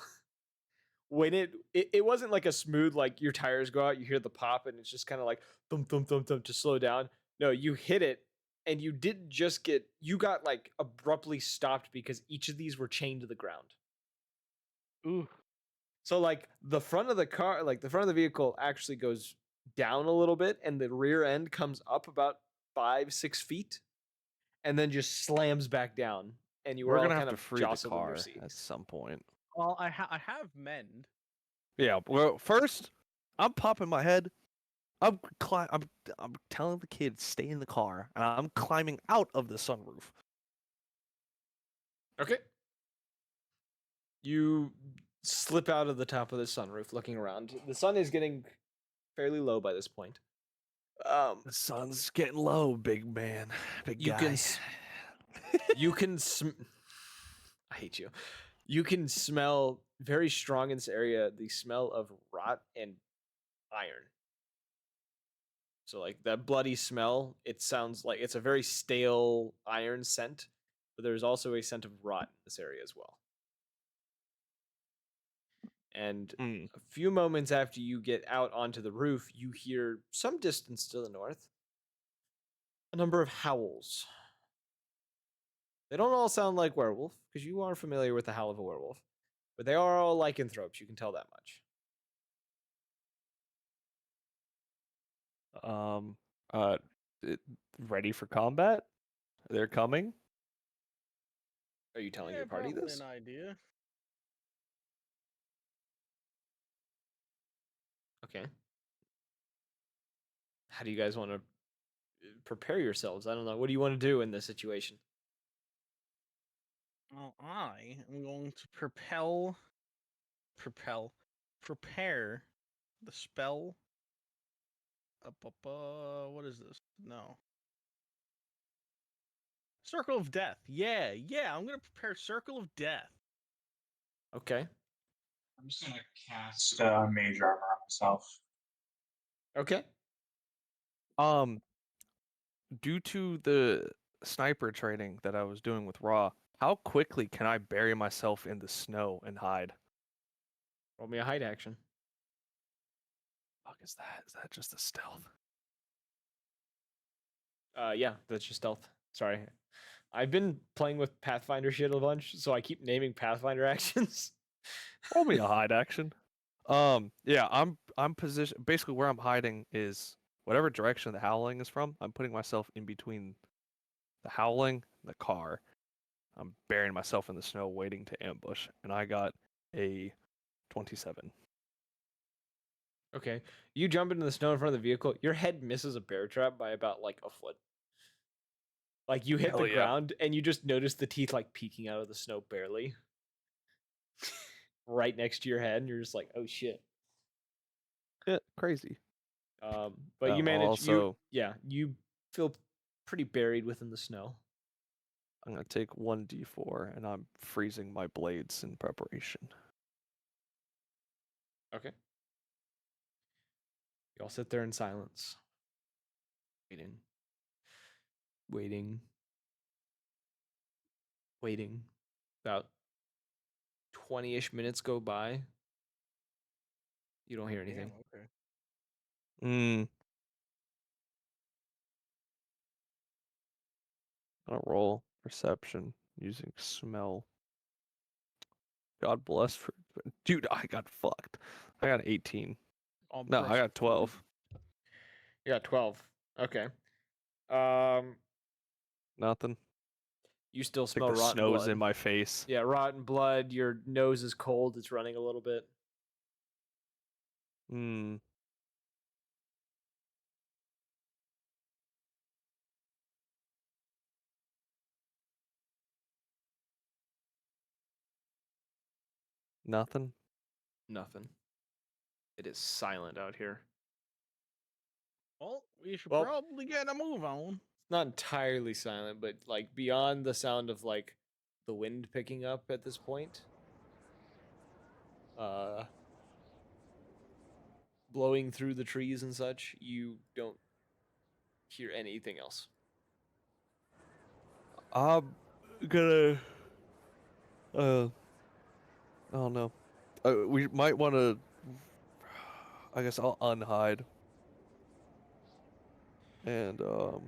When it wasn't like a smooth, like your tires go out, you hear the pop and it's just kind of like thump, thump, thump, thump to slow down. No, you hit it and you didn't just you got like abruptly stopped because each of these were chained to the ground. Ooh. So like the front of the car, like the front of the vehicle actually goes down a little bit and the rear end comes up about 5-6 feet and then just slams back down. And you were We're all gonna kind have to of free the jostled in your car seats. at some point. Well, I have mend. Yeah. Well, first, I'm popping my head. I'm telling the kids stay in the car, and I'm climbing out of the sunroof. Okay. You slip out of the top of the sunroof, looking around. The sun is getting fairly low by this point. The sun's getting low, big man, big You guy. can you can I hate you. You can smell very strong in this area the smell of rot and iron. So like that bloody smell, it sounds like it's a very stale iron scent, but there's also a scent of rot in this area as well. And Mm. a few moments after you get out onto the roof, you hear some distance to the north a number of howls. They don't all sound like werewolf, because you are familiar with the howl of a werewolf, but they are all lycanthropes, you can tell that much. Um. Uh. Ready for combat? They're coming. Are you telling Yeah, your party probably this? an idea. Okay. How do you guys want to prepare yourselves? I don't know. What do you want to do in this situation? Well, I am going to prepare the spell. What is this? No. Circle of Death. Yeah, I'm gonna prepare Circle of Death. Okay. I'm just gonna cast Mage Armor on myself. Okay. Due to the sniper training that I was doing with Raw, how quickly can I bury myself in the snow and hide? Roll me a hide action. Fuck is that? Is that just a stealth? Yeah, that's your stealth. Sorry. I've been playing with Pathfinder shit a bunch, so I keep naming Pathfinder actions. Roll me a hide action. Yeah, I'm positioned. Basically, where I'm hiding is whatever direction the howling is from. I'm putting myself in between the howling and the car. I'm burying myself in the snow, waiting to ambush, and I got a 27. Okay. You jump into the snow in front of the vehicle. Your head misses a bear trap by about like a foot. Like you hit Hell the yeah. ground and you just notice the teeth like peeking out of the snow barely. Right next to your head, and you're just like, oh shit. Yeah, crazy. But you manage also, you feel pretty buried within the snow. I'm gonna take 1d4, and I'm freezing my blades in preparation. Okay. You all sit there in silence. Waiting. Waiting. Waiting. About 20-ish minutes go by. You don't hear anything. Damn, okay. I'm gonna roll perception using smell. God bless for dude. I got fucked. I got 18. All No, I blessed got 12. You got 12. Okay. Um, Nothing. you still It's like smell the rotten snow's blood. in my face. Yeah, rotten blood. Your nose is cold. It's running a little bit. Hmm. Nothing. Nothing. It is silent out here. Well, we should Well- probably get a move on. It's not entirely silent, but like beyond the sound of like the wind picking up at this point. Blowing through the trees and such, you don't hear anything else. I'm gonna. I don't know. We might want to. I guess I'll unhide. And I'll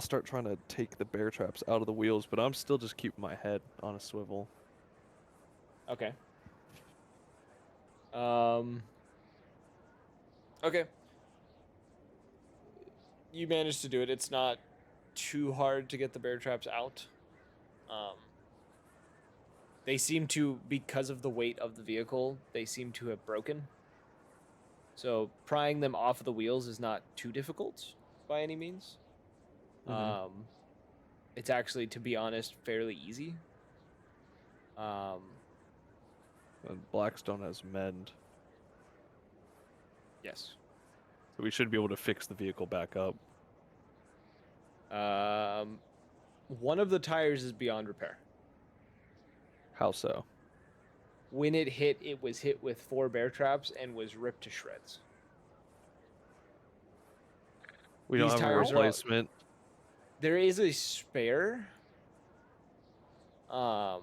start trying to take the bear traps out of the wheels, but I'm still just keeping my head on a swivel. Okay. Okay. You managed to do it. It's not too hard to get the bear traps out. They seem to, because of the weight of the vehicle, they seem to have broken. So prying them off of the wheels is not too difficult by any means. It's actually, to be honest, fairly easy. And Blackstone has mend, Yes. so we should be able to fix the vehicle back up. One of the tires is beyond repair. How so? When it was hit with 4 bear traps and was ripped to shreds. We don't These have a tires are- replacement. There is a spare, but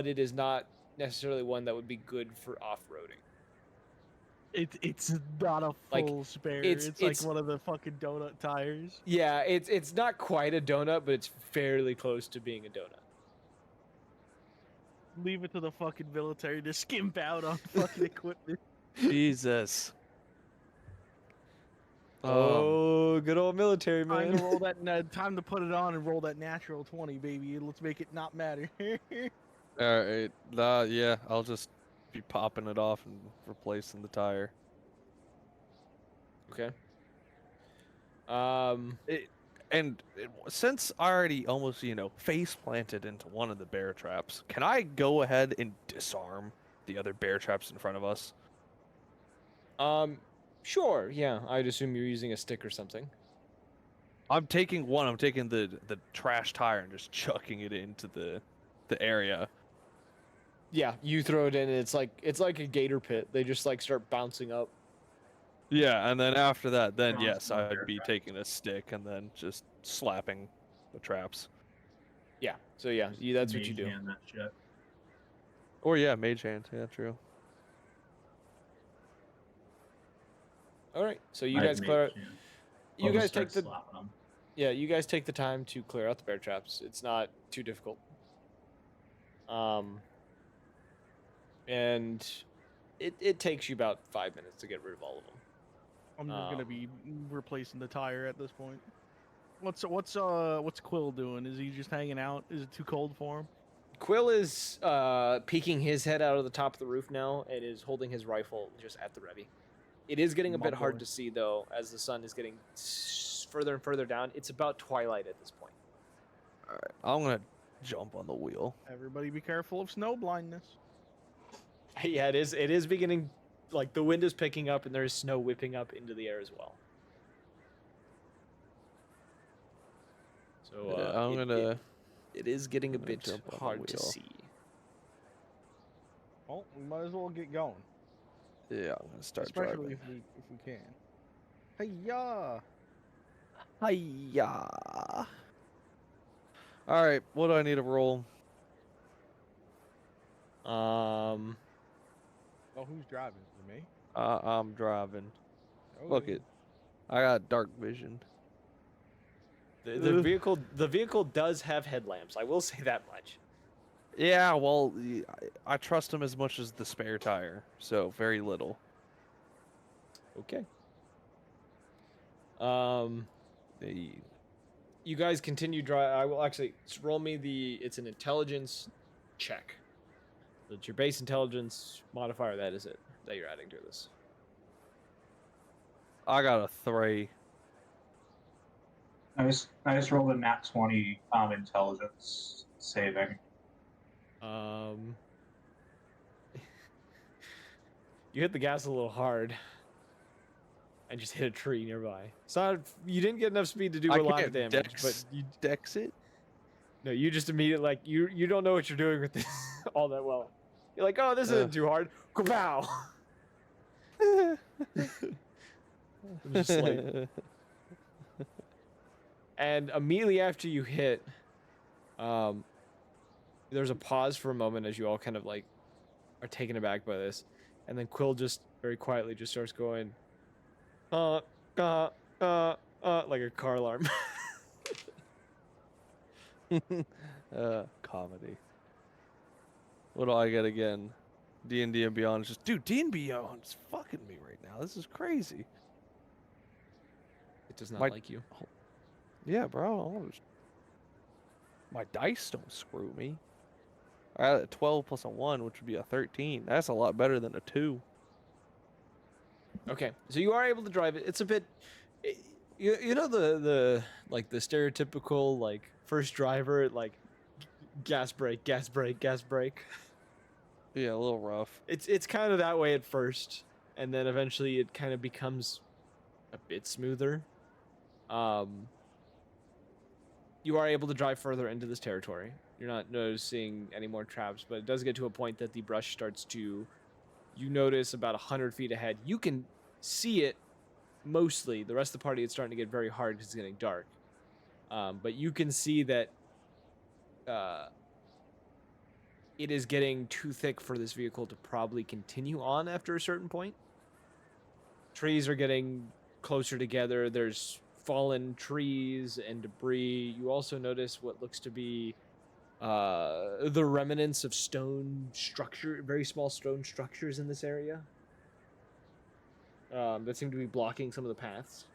it is not necessarily one that would be good for off-roading. It's not a Like, full spare. it's- It's like it's- one of the fucking donut tires. Yeah, it's not quite a donut, but it's fairly close to being a donut. Leave it to the fucking military to skimp out on fucking equipment. Jesus. Oh, good old military Time man. to roll that. Time to put it on and roll that natural 20, baby. Let's make it not matter. All right. Yeah, I'll just be popping it off and replacing the tire. Okay. Since I already almost, face planted into one of the bear traps, can I go ahead and disarm the other bear traps in front of us? Sure. Yeah, I'd assume you're using a stick or something. I'm taking the trash tire and just chucking it into the area. Yeah, you throw it in, and it's like a gator pit. They just like start bouncing up. Yeah, and then after that, then Bronze yes, bear I'd be traps. taking a stick and then just slapping the traps. Yeah. So yeah, that's what you Mage do. hand that shit. Or yeah, mage hand. Yeah, true. All right. So you I'd guys mage clear. hand. You I'll guys just take start the. slapping 'em. Yeah, you guys take the time to clear out the bear traps. It's not too difficult. And it takes you about 5 minutes to get rid of all of them. I'm just gonna be replacing the tire at this point. What's Quill doing? Is he just hanging out? Is it too cold for him? Quill is peeking his head out of the top of the roof now and is holding his rifle just at the ready. It is getting a My bit hard boy. to see though, as the sun is getting further and further down. It's about twilight at this point. All right, I'm gonna jump on the wheel. Everybody be careful of snow blindness. Yeah, it is. It is beginning. Like the wind is picking up, and there is snow whipping up into the air as well. So Yeah, I'm gonna. It is getting a gonna bit jump on the hard to wheel. see. Well, we might as well get going. Yeah, I'm gonna start Especially driving. if we can. Hey-ya! Hiya. All right, what do I need to roll? Oh, who's driving? Is it me? I'm driving. Oh, Look yeah. it, I got dark vision. The vehicle does have headlamps. I will say that much. Yeah, well, I trust him as much as the spare tire, so very little. Okay. Hey, You guys continue drive. I will actually roll me it's an intelligence check. It's your base intelligence modifier. That is it. That you're adding to this. I got a 3. I just rolled a nat 20 intelligence saving. You hit the gas a little hard. And just hit a tree nearby. So you didn't get enough speed to do I a lot of can't damage, but dex it. no, you just immediately like you don't know what you're doing with this all that well. You're like, oh, this isn't too hard. Kapow! Just like, and immediately after you hit, there's a pause for a moment as you all kind of like are taken aback by this, and then Quill just very quietly just starts going, like a car alarm. Comedy. What do I get again? D&D and Beyond is just, dude, D&D and Beyond is fucking me right now. This is crazy. It does not My- like you. Yeah, bro. My dice don't screw me. I had a 12 plus a 1, which would be a 13. That's a lot better than a 2. Okay, so you are able to drive it. It's a bit, you know the like the stereotypical like first driver like gas brake, gas brake, gas brake. Yeah, a little rough. It's kind of that way at first, and then eventually it kind of becomes a bit smoother. You are able to drive further into this territory. You're not noticing any more traps, but it does get to a point that the brush starts to. You notice about 100 feet ahead. You can see it mostly. The rest of the party, it's starting to get very hard because it's getting dark. But you can see that it is getting too thick for this vehicle to probably continue on after a certain point. Trees are getting closer together. There's fallen trees and debris. You also notice what looks to be the remnants of stone structure, very small stone structures in this area that seem to be blocking some of the paths.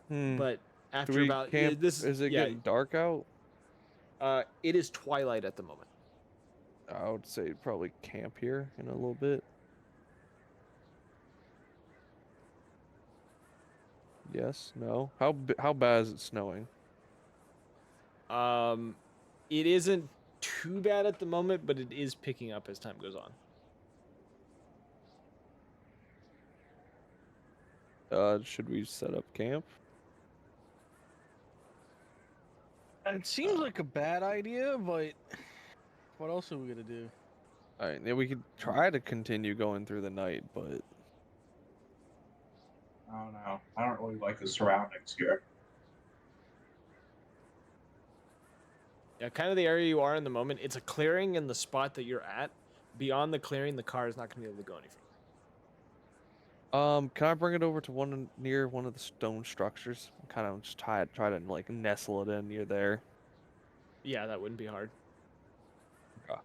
But Do after we about camp? this, Is it yeah, getting dark out? it is twilight at the moment. I would say probably camp here in a little bit. Yes, no. How bad is it snowing? It isn't too bad at the moment, but it is picking up as time goes on. Should we set up camp? It seems like a bad idea, but what else are we gonna do? All right, yeah, we could try to continue going through the night, but I don't know. I don't really like the surroundings here. Yeah, kind of the area you are in the moment. It's a clearing in the spot that you're at. Beyond the clearing, the car is not going to be able to go any further. can I bring it over to near one of the stone structures? Kind of just try to like nestle it in near there. Yeah, that wouldn't be hard. Okay.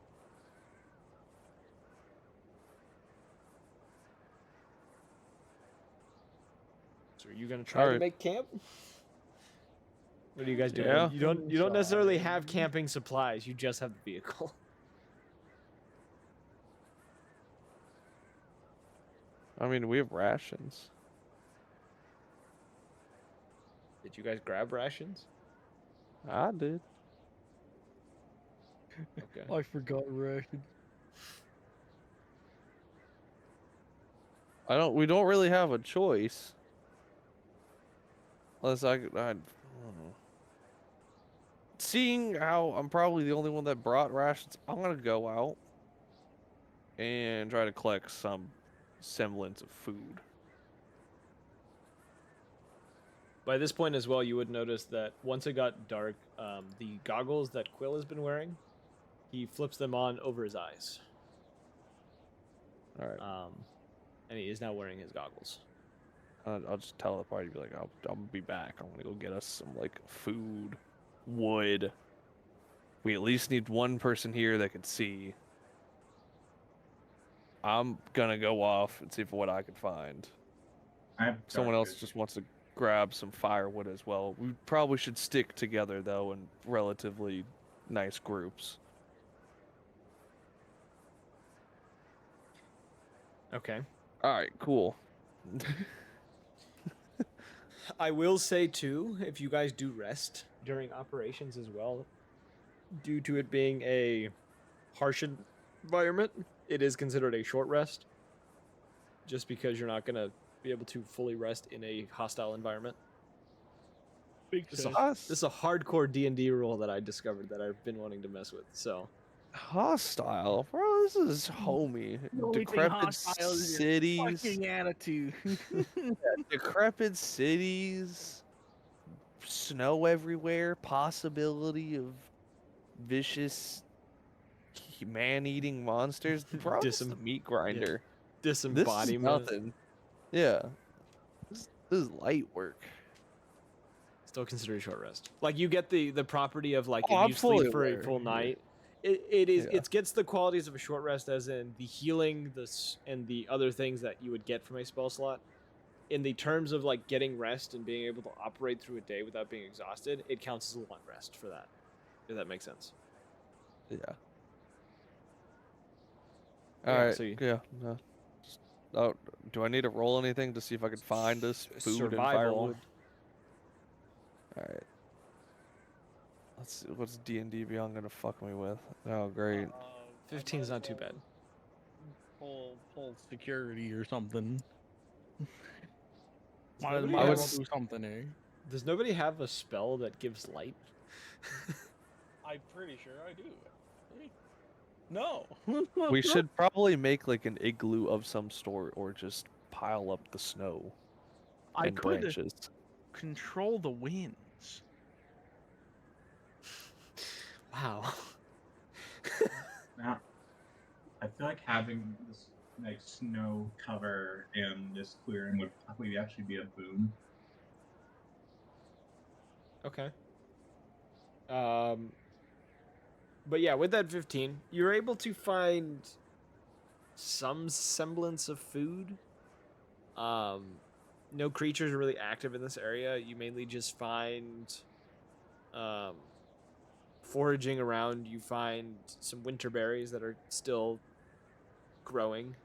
So are you going to try to Alright. make camp? What do you guys do? Yeah. You don't necessarily have camping supplies. You just have the vehicle. I mean, we have rations. Did you guys grab rations? I did. Okay. I forgot ration. We don't really have a choice. Unless I don't know. Seeing how I'm probably the only one that brought rations, I'm gonna go out and try to collect some semblance of food. By this point as well, you would notice that once it got dark, the goggles that Quill has been wearing, he flips them on over his eyes. All right. And he is now wearing his goggles. I'll just tell the party, be like, I'll be back. I'm gonna go get us some like food, wood. We at least need one person here that can see. I'm gonna go off and see what I can find. I have Someone dark else vision. just wants to grab some firewood as well. We probably should stick together though in relatively nice groups. Okay. All right, cool. I will say too, if you guys do rest during operations as well, due to it being a harsh environment, it is considered a short rest. Just because you're not gonna be able to fully rest in a hostile environment. This is a hardcore D&D rule that I discovered that I've been wanting to mess with. So Hostile, bro. This is homey. The only thing Decrepit hostile is your cities. fucking attitude. Decrepit cities. Snow everywhere. Possibility of vicious man-eating monsters. Bro, this is the meat grinder. This is disembodiment. nothing. Yeah. This is light work. Still considered a short rest. Like you get the property of like Oh, if I'm you fully sleep for a aware, full yeah. night. It is Yeah. it gets the qualities of a short rest as in the healing, and the other things that you would get from a spell slot. In the terms of like getting rest and being able to operate through a day without being exhausted, it counts as a long rest for that. If that makes sense. Yeah. Yeah, All right. so you- Yeah. No. Just, oh, do I need to roll anything to see if I can find this food and Survival. firewood? All right. Let's see. What's D&D Beyond gonna fuck me with? Oh, great. 15 is not too bad. Pull security or something. Might nobody as have- well do something, eh? Does nobody have a spell that gives light? I'm pretty sure I do. Actually. No. We should probably make like an igloo of some sort, or just pile up the snow I and could branches. control the winds. Wow. Now, I feel like having this like snow cover in this clearing would probably actually be a boon. Okay. But yeah, with that 15, you're able to find some semblance of food. No creatures are really active in this area. You mainly just find foraging around. You find some winter berries that are still growing.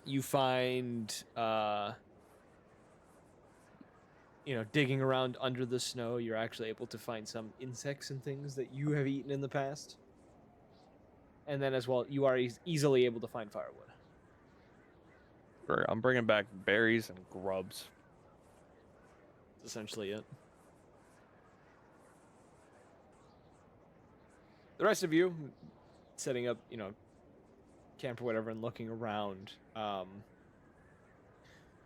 You find digging around under the snow, you're actually able to find some insects and things that you have eaten in the past. And then as well, you are easily able to find firewood. Or I'm bringing back berries and grubs. That's essentially it. The rest of you, setting up, camp or whatever and looking around,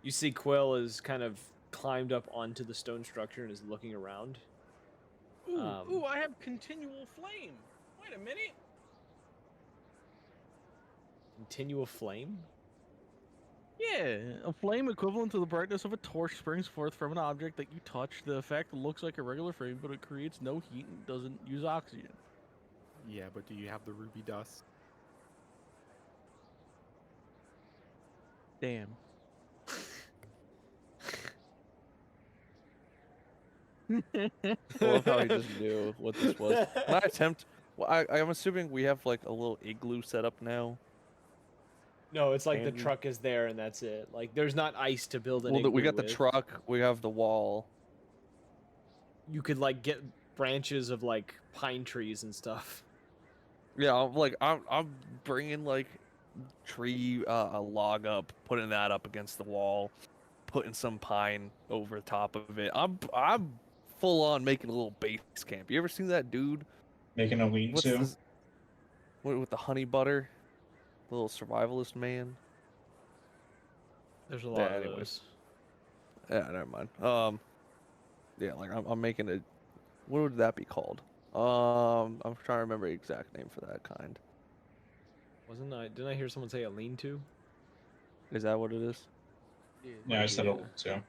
you see Quill is kind of climbed up onto the stone structure and is looking around. Ooh, I have continual flame. Wait a minute. Continual flame? Yeah, a flame equivalent to the brightness of a torch springs forth from an object that you touch. The effect looks like a regular flame, but it creates no heat and doesn't use oxygen. Yeah, but do you have the ruby dust? Damn. I love how he just knew what this was. Can I attempt? Well, I'm assuming we have like a little igloo set up now. No, it's like the Can we- truck is there and that's it. Like there's not ice to build an Well, we igloo got the with. truck. We have the wall. You could like get branches of like pine trees and stuff. Yeah, I'm bringing like tree a log up, putting that up against the wall, putting some pine over top of it. I'm full on making a little base camp. You ever seen that dude? Making a What's lean-to. this? With the honey butter, the little survivalist man. There's a lot Yeah, of anyways. those. Yeah, never mind. Yeah, like I'm making a. What would that be called? I'm trying to remember the exact name for that kind. Didn't I hear someone say a lean-to? Is that what it is? Yeah, I said a Yeah. lean-to.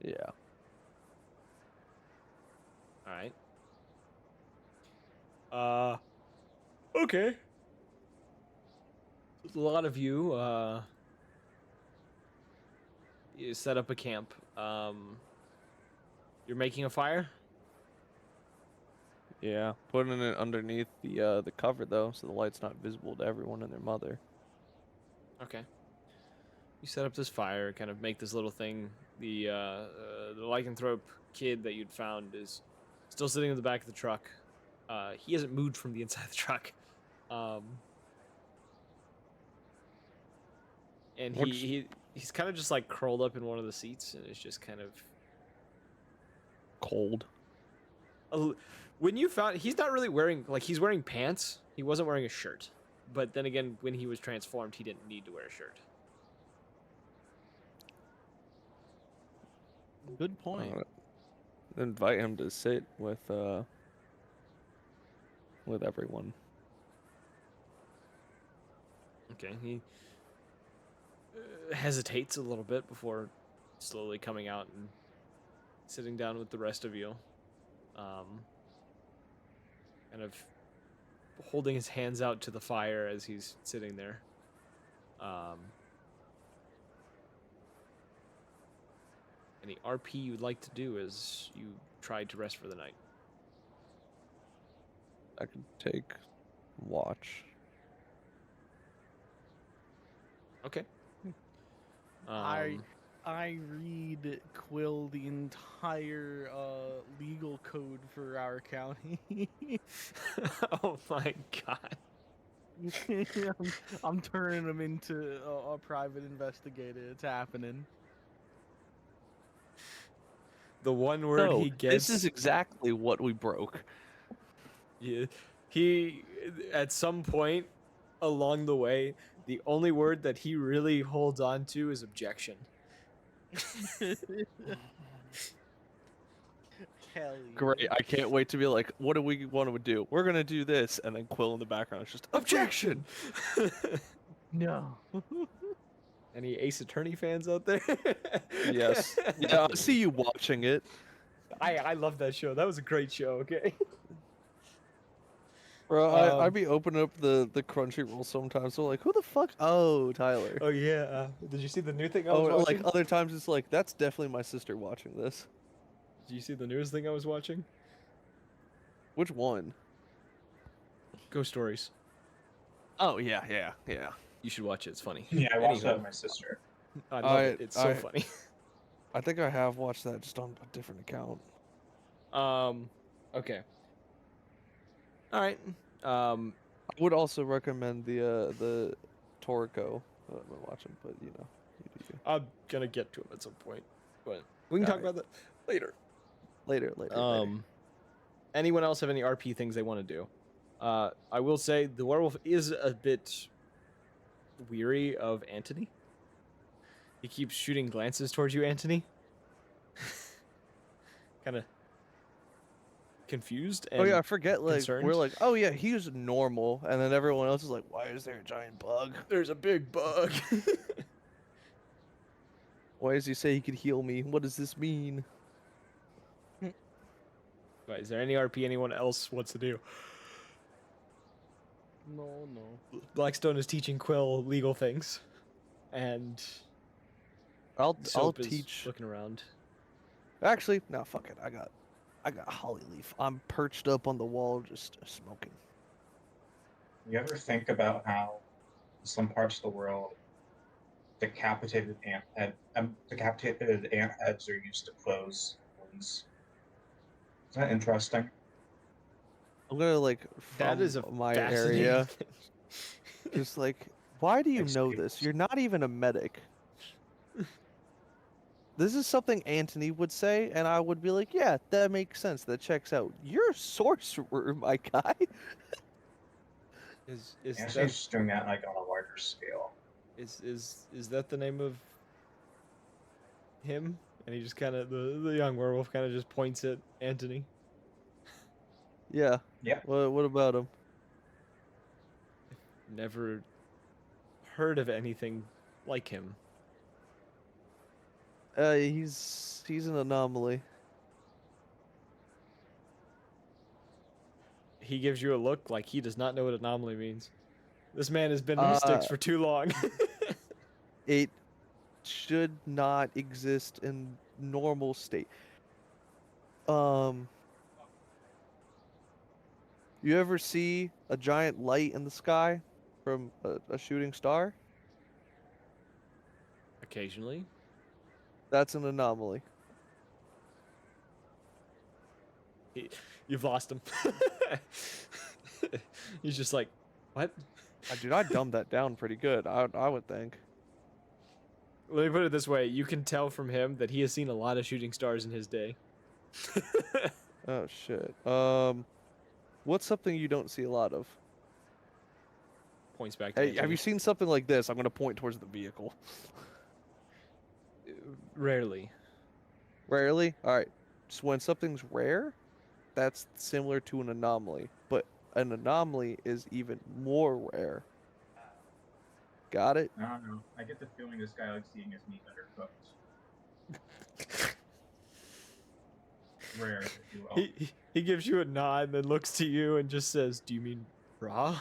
Yeah. All right. Okay. A lot of you you set up a camp. You're making a fire? Yeah, putting it underneath the cover though, so the light's not visible to everyone and their mother. Okay. You set up this fire, kind of make this little thing. The lycanthrope kid that you'd found is still sitting in the back of the truck. He hasn't moved from the inside of the truck. And What's- he's kind of just like curled up in one of the seats and is just kind of Cold. when you found he's not really wearing he's wearing pants. He wasn't wearing a shirt. But then again, when he was transformed, he didn't need to wear a shirt. Good point. Invite him to sit with everyone. Okay, he hesitates a little bit before slowly coming out and sitting down with the rest of you. Kind of holding his hands out to the fire as he's sitting there. Any RP you'd like to do as you tried to rest for the night? I can take watch. Okay. I read Quill the entire legal code for our county. Oh my god. I'm turning him into a private investigator. It's happening. The one word No, he gets. this is exactly what we broke. Yeah, he at some point along the way, the only word that he really holds on to is objection. Hell Great. yeah. I can't wait to be like, what do we want to do? We're gonna do this, and then Quill in the background is just objection. No. Any Ace Attorney fans out there? Yes. Yeah, I see you watching it. I love that show. That was a great show. Okay. Bro, I'd Um, be opening up the Crunchyroll sometimes. So like, who the fuck? Oh, Tyler. Oh yeah. Did you see the new thing I Oh, was watching? like other times it's like, that's definitely my sister watching this. Did you see the newest thing I was watching? Which one? Ghost Stories. Oh yeah, yeah, yeah. You should watch it. It's funny. Yeah, I watched Anywho, that with my sister. I love it. It's so I- funny. I think I have watched that just on a different account. Okay. All right. I would also recommend the Toriko that I've been watching, but you know, you do you. I'm gonna get to him at some point, but we can talk Alright. about that later. Later. Anyone else have any RP things they want to do? I will say the werewolf is a bit weary of Antony. He keeps shooting glances towards you, Antony. Kind of confused and Oh yeah, I forget. Like concerned. we're like, oh yeah, he's normal, and then everyone else is like, why is there a giant bug? There's a big bug. Why does he say he could heal me? What does this mean? Right, is there any RP anyone else wants to do? No. Blackstone is teaching Quill legal things, and I'll Soap is teach. looking around. Actually, no, fuck it. I got Holly Leaf. I'm perched up on the wall, just smoking. You ever think about how in some parts of the world decapitated ant heads are used to close wounds? Isn't that interesting? I'm gonna like That from is a my fascinating area, thing. just like, why do you Like know staples. this? You're not even a medic. This is something Antony would say, and I would be like, yeah, that makes sense. That checks out. You're a sorcerer, my guy. Is Anthony's that just doing that like on a larger scale. is that the name of him? And he just kind of the young werewolf kind of just points at Antony. Yeah. Yeah. What about him? Never heard of anything like him. He's an anomaly. He gives you a look like he does not know what anomaly means. This man has been in the sticks for too long. It should not exist in normal state. You ever see a giant light in the sky from a shooting star? Occasionally. That's an anomaly. You've lost him. He's just like, what? Dude, I dumbed that down pretty good. I would think. Let me put it this way. You can tell from him that he has seen a lot of shooting stars in his day. Oh shit. What's something you don't see a lot of? Points back to Hey, have Antony. you seen something like this? I'm gonna point towards the vehicle. Rarely. Rarely? Alright. So when something's rare, that's similar to an anomaly. But an anomaly is even more rare. Got it? I don't know. I get the feeling this guy likes eating his meat better cooked. Rare, if you will. He gives you a nod, then looks to you and just says, "Do you mean raw?"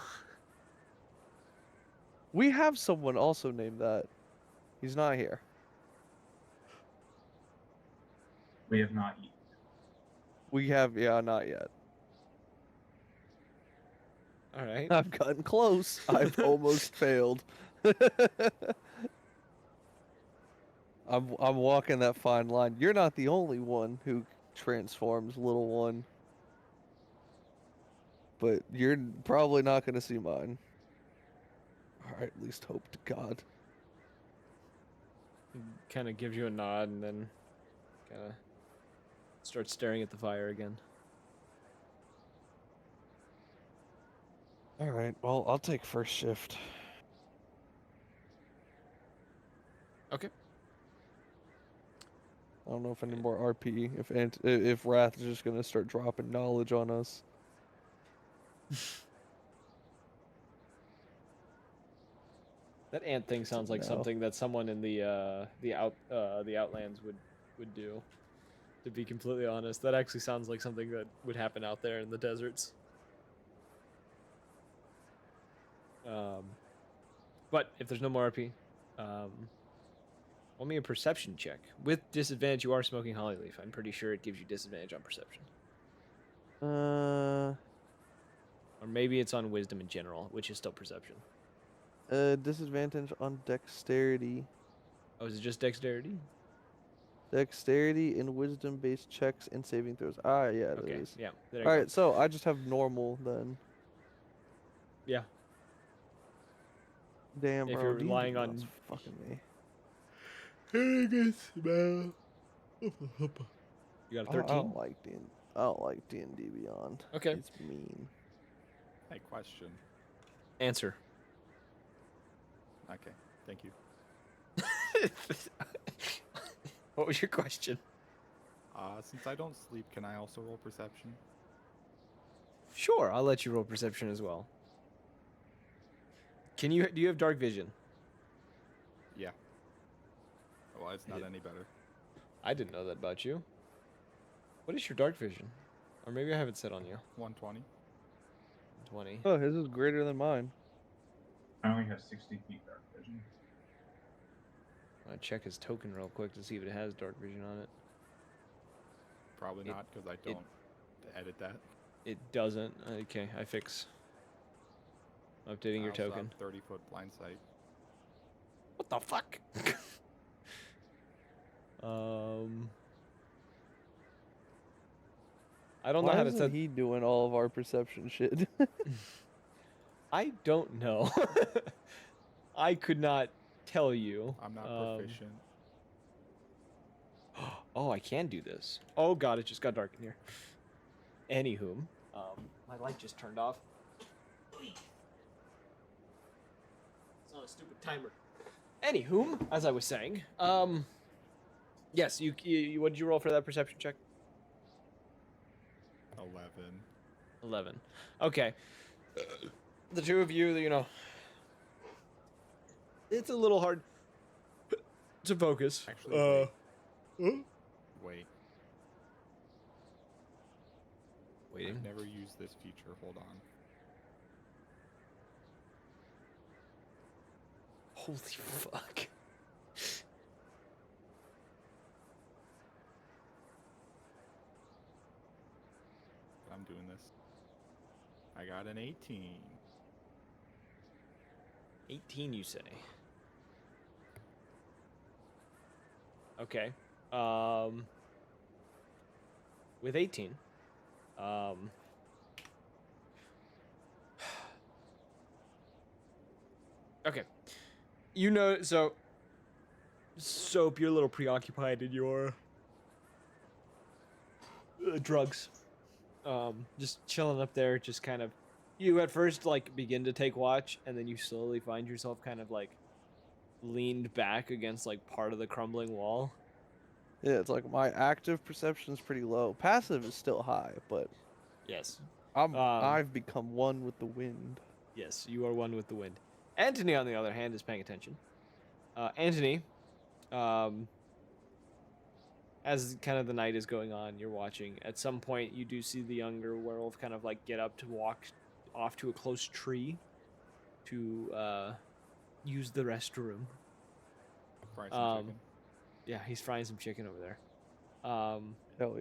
We have someone also named that. He's not here. We have not eaten. We have, yeah, not yet. All right. I've gotten close. I've almost failed. I'm walking that fine line. You're not the only one who transforms, little one. But you're probably not gonna see mine. All right, at least hope to God. Kind of gives you a nod and then kind of starts staring at the fire again. All right, well, I'll take first shift. Okay. I don't know if any more RP, if Wrath is just gonna start dropping knowledge on us. That ant thing sounds like No. something that someone in the Outlands would do. To be completely honest, that actually sounds like something that would happen out there in the deserts. But if there's no more RP, roll me a perception check. With disadvantage, you are smoking holly leaf. I'm pretty sure it gives you disadvantage on perception. Or maybe it's on wisdom in general, which is still perception. Disadvantage on dexterity. Oh, is it just dexterity? Dexterity and wisdom-based checks and saving throws. Ah, yeah, it Okay, is. yeah. There you All go. right, so I just have normal then. Yeah. Damn, If bro. you're D&D relying Beyond's on fucking me. you got a I 13? don't like D&D. I don't like D&D Beyond. Okay. It's mean. Hey, question. Answer. Okay, thank you. What was your question? Since I don't sleep, can I also roll perception? Sure, I'll let you roll perception as well. Do you have dark vision? Yeah. Well, it's not any better. I didn't know that about you. What is your dark vision? Or maybe I have it set on you. 120. 20. Oh, his is greater than mine. I only have 60 feet dark vision. I'll check his token real quick to see if it has dark vision on it. Probably not, because I don't edit that. It doesn't. Okay, I fix. Updating I your also have token. 30-foot blind sight. What the fuck? I don't know Why how to isn't set. he doing all of our perception shit? I don't know. I could not tell you. I'm not proficient. Oh, I can do this. Oh god, it just got dark in here. Anywho, my light just turned off. It's on a stupid timer. Anywho, as I was saying, yes, you what did you roll for that perception check? 11. 11. Okay. The two of you, you know, it's a little hard to focus. Actually, wait. Waiting. I've never used this feature. Hold on. Holy fuck. I'm doing this. I got an 18. 18, you say? Okay. With 18, okay. You know, so Soap, you're a little preoccupied in your drugs. Just chilling up there, just kind of. You at first like begin to take watch, and then you slowly find yourself kind of like leaned back against like part of the crumbling wall. Yeah, it's like my active perception is pretty low. Passive is still high, but Yes. I've become one with the wind. Yes, you are one with the wind. Anthony, on the other hand, is paying attention. Anthony, as kind of the night is going on, you're watching. At some point, you do see the younger werewolf kind of like get up to walk off to a close tree to use the restroom. Fry some chicken. Yeah, he's frying some chicken over there. Hell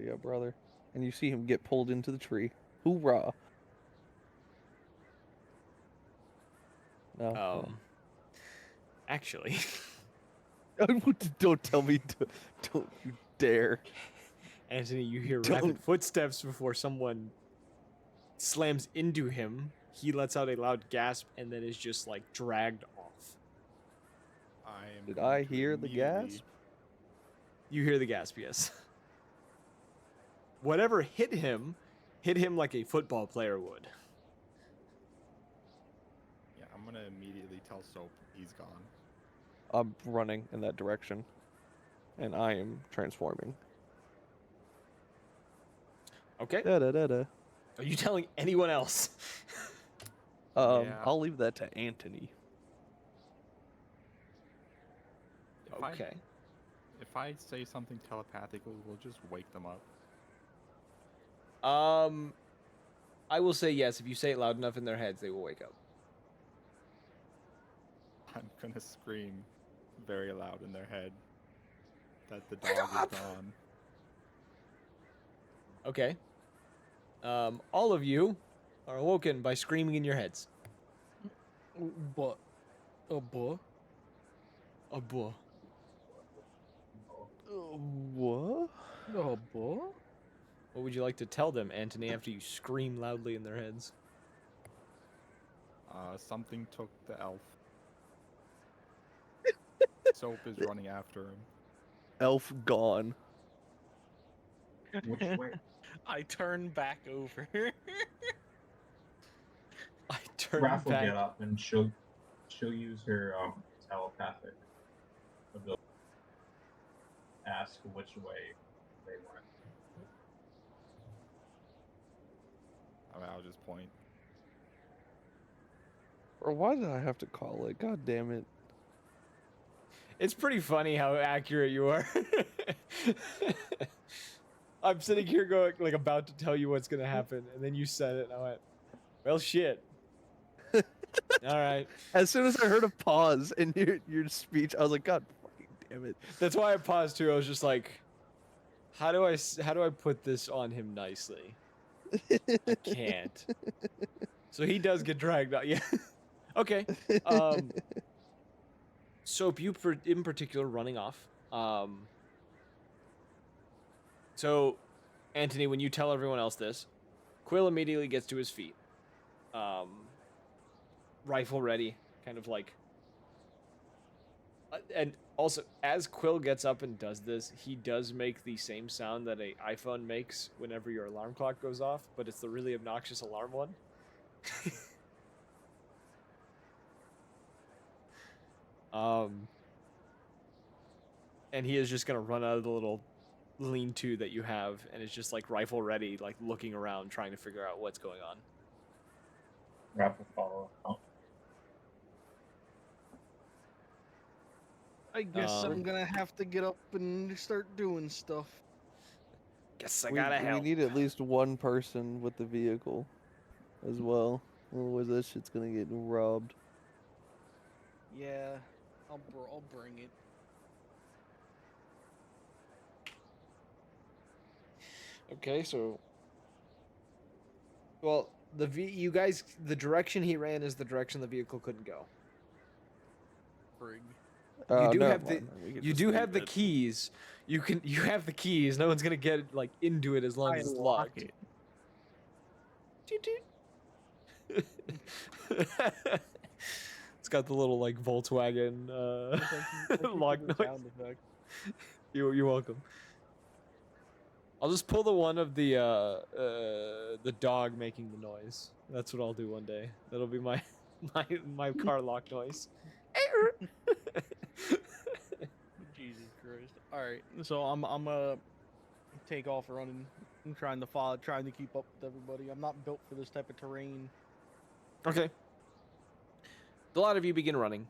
yeah, brother. and you see him get pulled into the tree. Hoorah! No. Actually, Don't tell me. Don't you dare. Anthony, you hear Don't- rapid footsteps before someone slams into him. He lets out a loud gasp and then is just like dragged off. Did going I to hear the immediately- gasp? You hear the gasp, yes. Whatever hit him like a football player would. Yeah, I'm gonna immediately tell Soap he's gone. I'm running in that direction, and I am transforming. Okay. Da da da da. Are you telling anyone else? Yeah. I'll leave that to Anthony. Okay. If I say something telepathically, we'll just wake them up. I will say yes. If you say it loud enough in their heads, they will wake up. I'm gonna scream very loud in their head that the Wake dog up! is gone. Okay. All of you are awoken by screaming in your heads. But, boy. Oh boy. What? Oh, boy. What would you like to tell them, Anthony, after you scream loudly in their heads? Something took the elf. Soap is running after him. Elf gone. Which way? I turn back over. I turn Raph will back. get up and she'll use her telepathic ability. Ask which way they went. I mean, I'll just point. Or why did I have to call it? God damn it. It's pretty funny how accurate you are. I'm sitting here going, like, about to tell you what's gonna happen, and then you said it, and I went, well, shit. All right. As soon as I heard a pause in your speech, I was like, God fucking damn it. That's why I paused too. I was just like, how do I put this on him nicely? I can't. So he does get dragged out. Yeah. Okay. Soap, you in particular running off. So, Anthony, when you tell everyone else this, Quill immediately gets to his feet. Rifle ready, kind of like. And also, as Quill gets up and does this, he does make the same sound that a iPhone makes whenever your alarm clock goes off, but it's the really obnoxious alarm one. And he is just gonna run out of the little lean-to that you have, and is just like rifle ready, like looking around, trying to figure out what's going on. Raph will follow him. I guess I'm gonna have to get up and start doing stuff. Guess I we, gotta we help. need at least one person with the vehicle as well. Otherwise that shit's gonna get robbed. Yeah, I'll bring it. Okay, so. Well, you guys, the direction he ran is the direction the vehicle couldn't go. Frig. You do never have the mind, then we can you just do have leave the it. keys. You have the keys. No one's gonna get like into it as long I as it's lock locked. it. Toot toot. It's got the little like Volkswagen lock noise. You're welcome. I'll just pull the one of the dog making the noise. That's what I'll do one day. That'll be my my car lock noise. Jesus Christ! All right, so I'm take off running. I'm trying to keep up with everybody. I'm not built for this type of terrain. Okay. A lot of you begin running,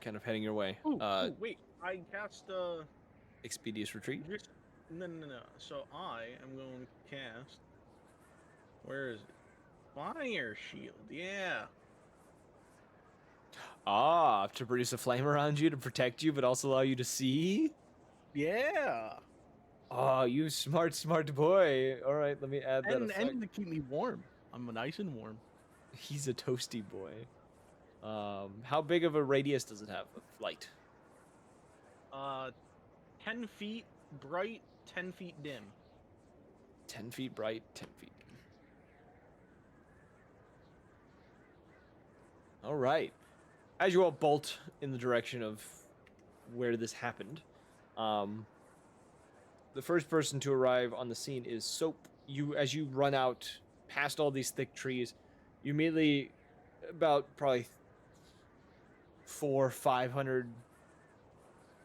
kind of heading your way. Ooh, wait! I cast Expeditious retreat. No. So I am going to cast. Where is it? Fire shield. Yeah. Ah, to produce a flame around you to protect you, but also allow you to see. Yeah. Oh, you smart boy. All right, let me add that And effect. to keep me warm. I'm nice and warm. He's a toasty boy. How big of a radius does it have of light? 10 feet bright, 10 feet dim. 10 feet bright, 10 feet. All right. As you all bolt in the direction of where this happened, the first person to arrive on the scene is Soap. As you run out past all these thick trees, you immediately, about probably 500.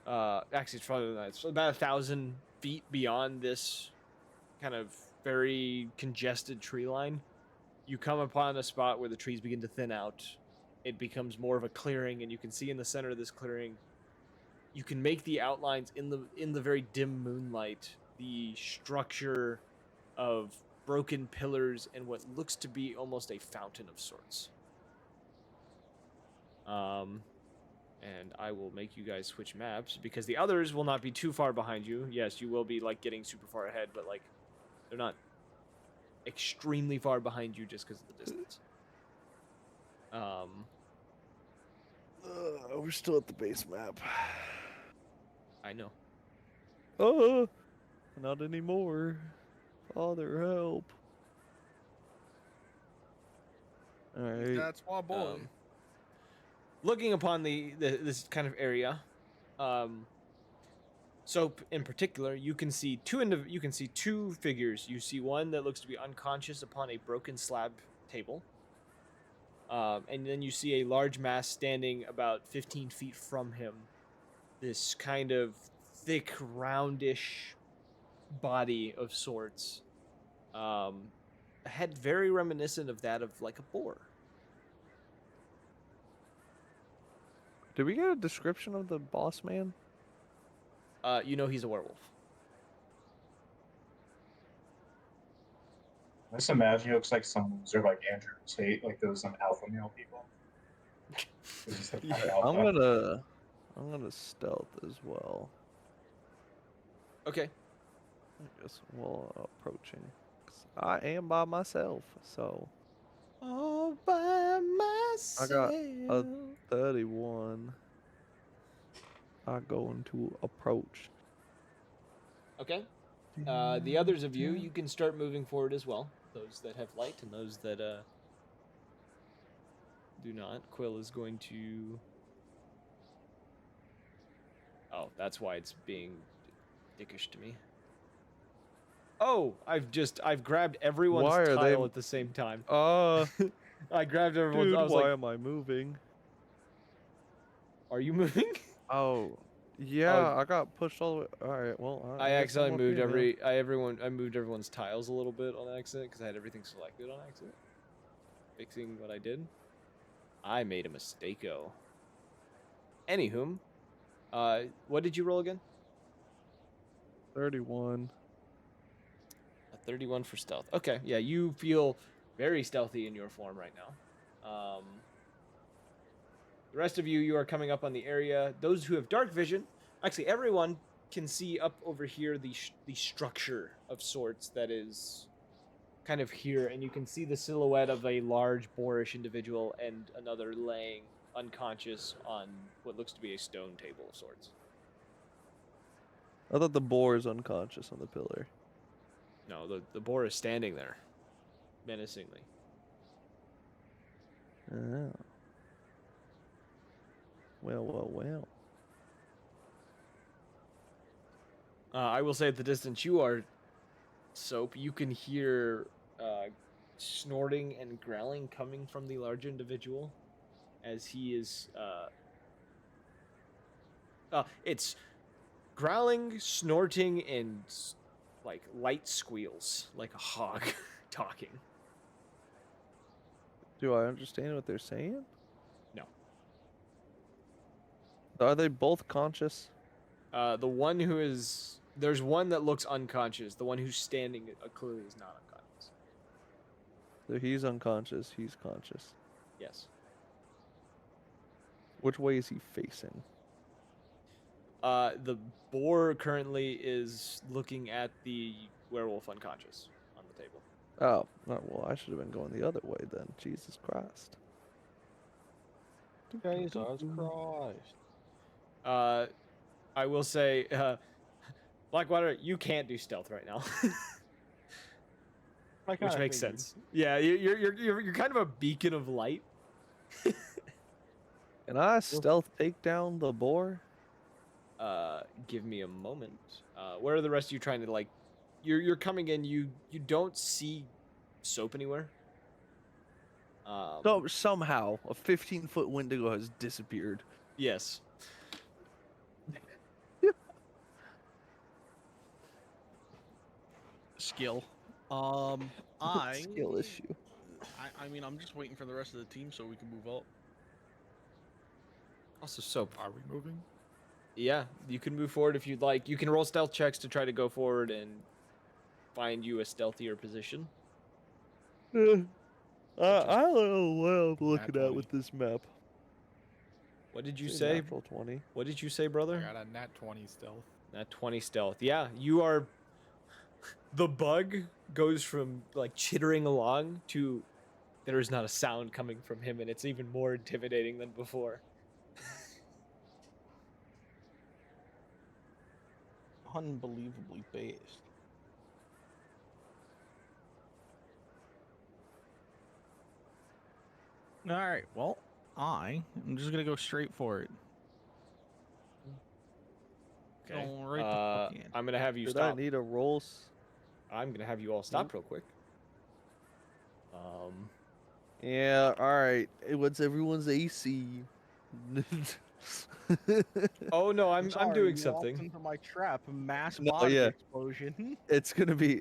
Actually, it's probably not. It's about 1,000 feet beyond this kind of very congested tree line. You come upon a spot where the trees begin to thin out. It becomes more of a clearing, and you can see in the center of this clearing, you can make the outlines in the very dim moonlight, the structure of broken pillars and what looks to be almost a fountain of sorts. And I will make you guys switch maps because the others will not be too far behind you. Yes, you will be like getting super far ahead, but like they're not extremely far behind you just because of the distance. We're still at the base map. I know. Oh, not anymore. Father, help. All right. That's my boy. Looking upon this kind of area, Soap in particular, you can see two figures. You see one that looks to be unconscious upon a broken slab table, and then you see a large mass standing about 15 feet from him. This kind of thick, roundish body of sorts, a head very reminiscent of that of like a boar. Did we get a description of the boss man? You know he's a werewolf. I just imagine he looks like some loser like Andrew Tate, like those alpha male people. He's just like Yeah. alpha. I'm gonna stealth as well. Okay. I guess while approaching. 'Cause I am by myself, so All by I myself. got a 31. I go into approach. Okay. The others of you can start moving forward as well. Those that have light and those that do not. Quill is going to. Oh, that's why it's being dickish to me. Oh, I've grabbed everyone's Why are they- tile at the same time. I grabbed everyone's. Dude, I was why like, am I moving? "Are you moving?" Oh, yeah, I got pushed all the way. All right, well, I guess I'm accidentally up moved here now. I moved everyone's tiles a little bit on accident because I had everything selected on accident. Fixing what I did. I made a mistake-o. Anywhom, what did you roll again? 31. A 31 for stealth. Okay, yeah, you feel very stealthy in your form right now. The rest of you are coming up on the area. Those who have dark vision, actually, everyone can see up over here the structure of sorts that is kind of here, and you can see the silhouette of a large boorish individual and another laying unconscious on what looks to be a stone table of sorts. I thought the boar is unconscious on the pillar. No, the boar is standing there, menacingly. Oh. Well. I will say at the distance you are, Soap, you can hear snorting and growling coming from the large individual as he is it's growling, snorting, and like light squeals like a hog talking. Do I understand what they're saying? No. Are they both conscious? The one who is there's one that looks unconscious. The one who's standing clearly is not unconscious. So he's unconscious, he's conscious. Yes. Which way is he facing? The boar currently is looking at the werewolf unconscious on the table. Oh, well, I should have been going the other way then. Jesus Christ. Jesus Christ. I will say, Blackwater, you can't do stealth right now, I which kinda makes figured. sense. Yeah, you're kind of a beacon of light. Can I stealth take down the boar? Give me a moment. Where are the rest of you trying to like? You're coming in. You don't see soap anywhere. So somehow a 15-foot Wendigo has disappeared. Yes. Skill. I Skill issue. I mean, I'm just waiting for the rest of the team so we can move up. Also soap. Are we moving? Yeah, you can move forward if you'd like. You can roll stealth checks to try to go forward and find you a stealthier position. I don't know what I'm looking at 20. with this map. What did you Say say? natural 20. What did you say, I brother? got a nat 20 stealth. Nat 20 stealth. Yeah, you are. The bug goes from like chittering along to there is not a sound coming from him, and it's even more intimidating than before. Unbelievably based. All right. Well, I'm just gonna go straight for it. Okay. Going right the fuck in. I'm gonna have you Did stop. I need a roll? I'm gonna have you all stop real quick. Yeah, alright. What's everyone's AC? Oh no, I'm Sorry, doing you walked something. into my trap. Mass No, body yeah. explosion. It's gonna be.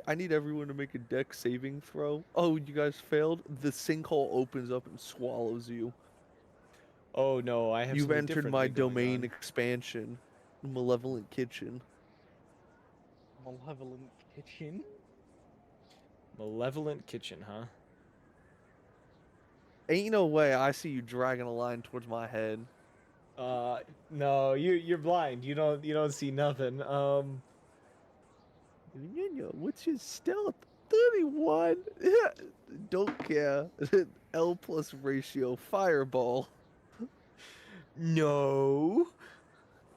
I need everyone to make a deck saving throw. Oh, you guys failed? The sinkhole opens up and swallows you. Oh no, I have. You've something entered differently my going domain on. expansion. Malevolent Kitchen. Malevolent kitchen. Malevolent kitchen, huh? Ain't no way I see you dragging a line towards my head. No, you're blind. You don't see nothing. What's your stealth? 31. Don't care. L plus ratio fireball. No.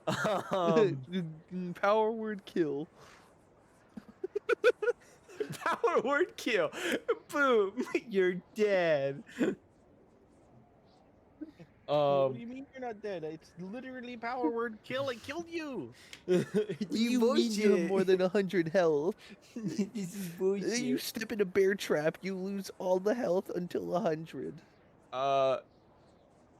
Power word kill. Power word kill. Boom. You're dead. What do you mean you're not dead? It's literally power word kill. It killed you. You mean you have more than 100 health. This is You bullshit. step in a bear trap, you lose all the health until 100.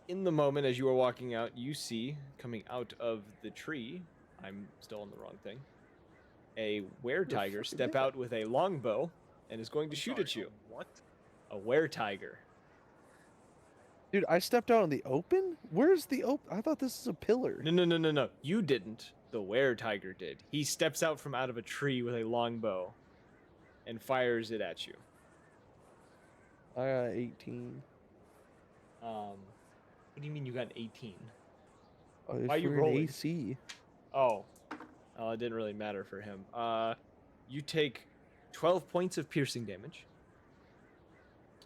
In the moment as you are walking out, you see coming out of the tree. I'm still on the wrong thing. A were-tiger step out with a longbow and is going to shoot at you. What? A were-tiger. Dude, I stepped out in the open? Where's the open? I thought this was a pillar. No. You didn't. The were-tiger did. He steps out from out of a tree with a longbow and fires it at you. I got 18. What do you mean you got 18? Oh, Why are you we're in rolling? AC. Oh, it didn't really matter for him. You take 12 points of piercing damage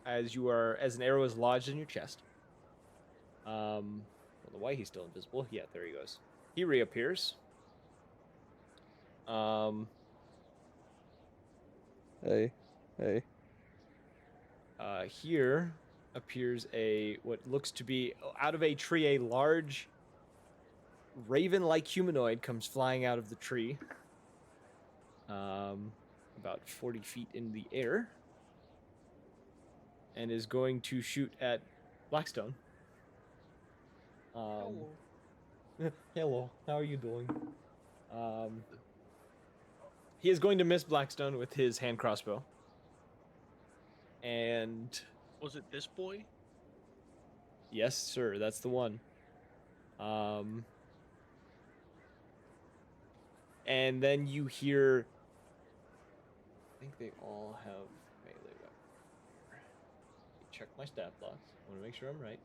as an arrow is lodged in your chest. I don't know why he's still invisible. Yeah, there he goes. He reappears. Hey. Here appears what looks to be out of a tree. A large raven-like humanoid comes flying out of the tree. About 40 feet in the air. And is going to shoot at Blackstone. Hello. Hello, how are you doing? He is going to miss Blackstone with his hand crossbow. And Was it this boy? yes, sir, that's the one. And then you hear, I think they all have melee weapons. Check my stat blocks. I want to make sure I'm right.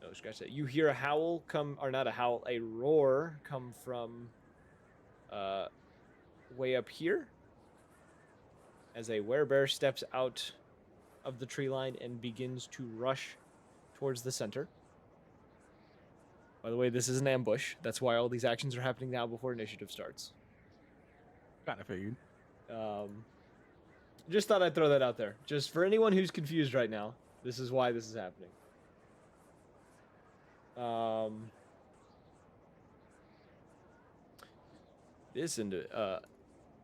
No, scratch that. You hear a howl come, or not a howl, a roar come from way up here as a werebear steps out of the tree line and begins to rush towards the center. By the way, this is an ambush. That's why all these actions are happening now before initiative starts. Kind of figured. Just thought I'd throw that out there. Just for anyone who's confused right now, this is why this is happening. This and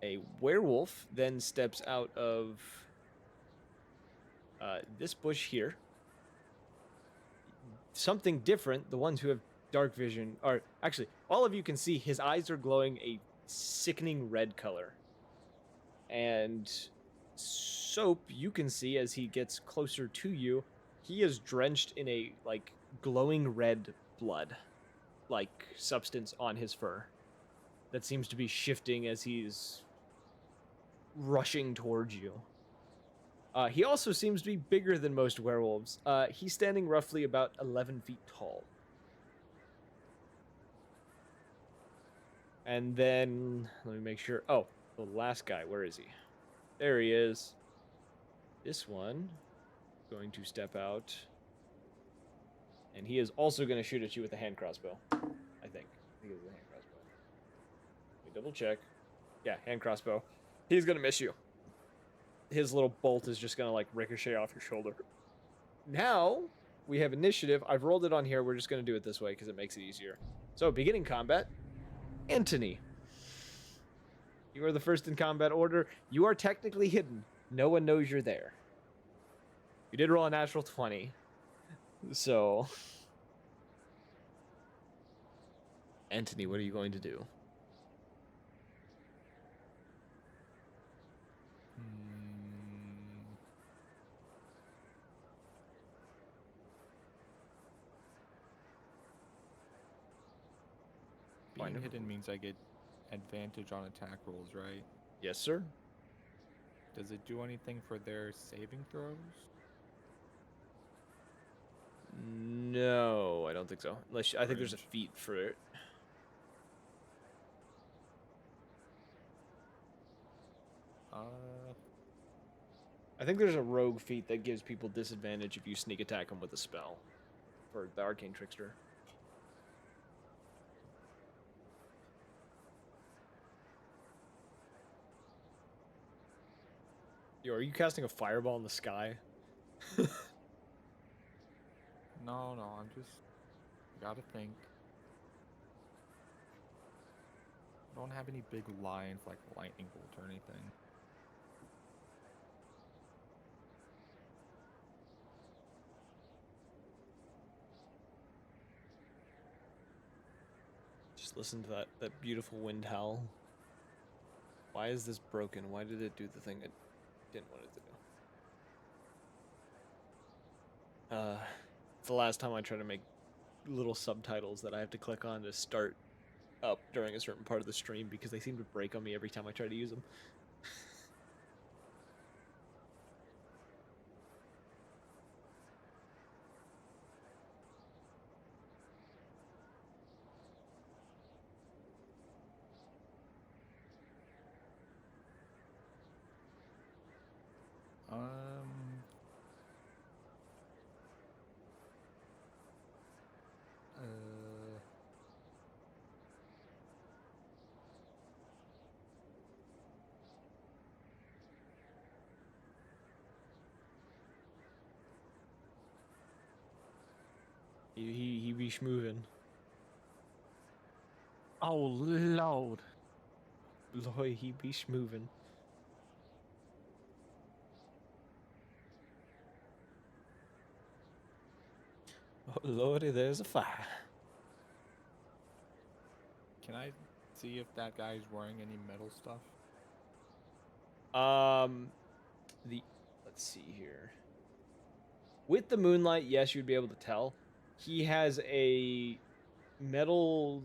a werewolf then steps out of this bush here. Something different. The ones who have dark vision are actually, all of you can see his eyes are glowing a sickening red color. And Soap, you can see as he gets closer to you, he is drenched in a like glowing red blood like substance on his fur that seems to be shifting as he's rushing towards you. He also seems to be bigger than most werewolves. He's standing roughly about 11 feet tall. And then, let me make sure. Oh, the last guy, where is he? There he is. This one going to step out. And he is also going to shoot at you with a hand crossbow. I think it was a hand crossbow. Let me double check. Yeah, hand crossbow. He's going to miss you. His little bolt is just going to like ricochet off your shoulder. Now we have initiative. I've rolled it on here. We're just going to do it this way because it makes it easier. So beginning combat. Anthony. You are the first in combat order. You are technically hidden. No one knows you're there. You did roll a natural 20. So, Anthony, what are you going to do? Being hidden means I get advantage on attack rolls, right? Yes, sir. Does it do anything for their saving throws? No, I don't think so. Unless I think there's a feat for it. I think there's a rogue feat that gives people disadvantage if you sneak attack them with a spell for the Arcane Trickster. Yo, are you casting a fireball in the sky? No, I'm just gotta think. Don't have any big lines like lightning bolt or anything. Just listen to that beautiful wind howl. Why is this broken? Why did it do the thing it didn't want it to do? It's the last time I try to make little subtitles that I have to click on to start up during a certain part of the stream because they seem to break on me every time I try to use them. He be schmovin'. Oh, Lord. Lord, he be schmovin'. Oh, Lordy, there's a fire. Can I see if that guy's wearing any metal stuff? Let's see here. With the moonlight, yes, you'd be able to tell. He has a metal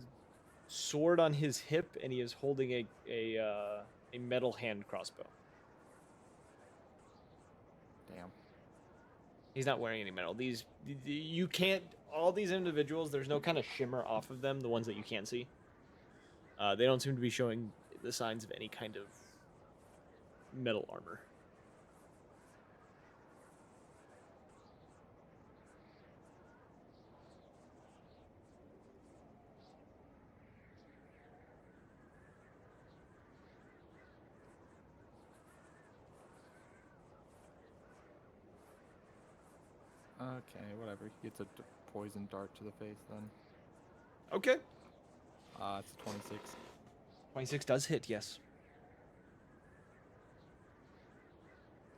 sword on his hip, and he is holding a metal hand crossbow. Damn. He's not wearing any metal. You can't. all these individuals, there's no kind of shimmer off of them, the ones that you can't see. They don't seem to be showing the signs of any kind of metal armor. Okay, whatever. He gets a poison dart to the face then. Okay. It's a 26. 26 does hit, yes.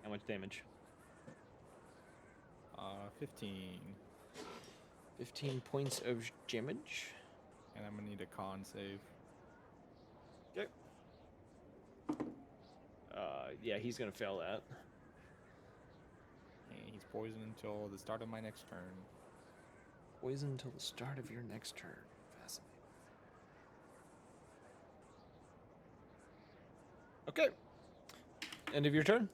How much damage? 15. 15 points of damage. And I'm gonna need a con save. Okay. Yeah, he's gonna fail that. And he's poisoned until the start of my next turn. Poison until the start of your next turn. Fascinating. Okay. End of your turn.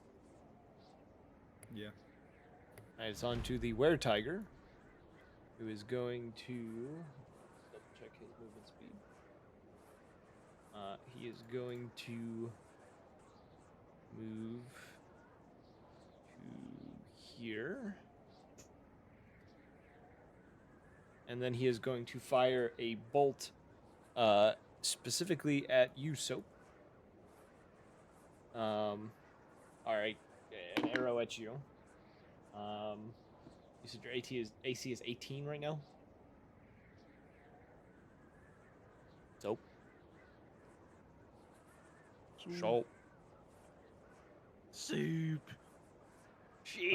Yeah. Alright, it's on to the were-tiger, who is going to double check his movement speed. He is going to move to here. And then he is going to fire a bolt specifically at you, Soap. Alright, an arrow at you. You said your AC is 18 right now? Soap. Soap. Soup.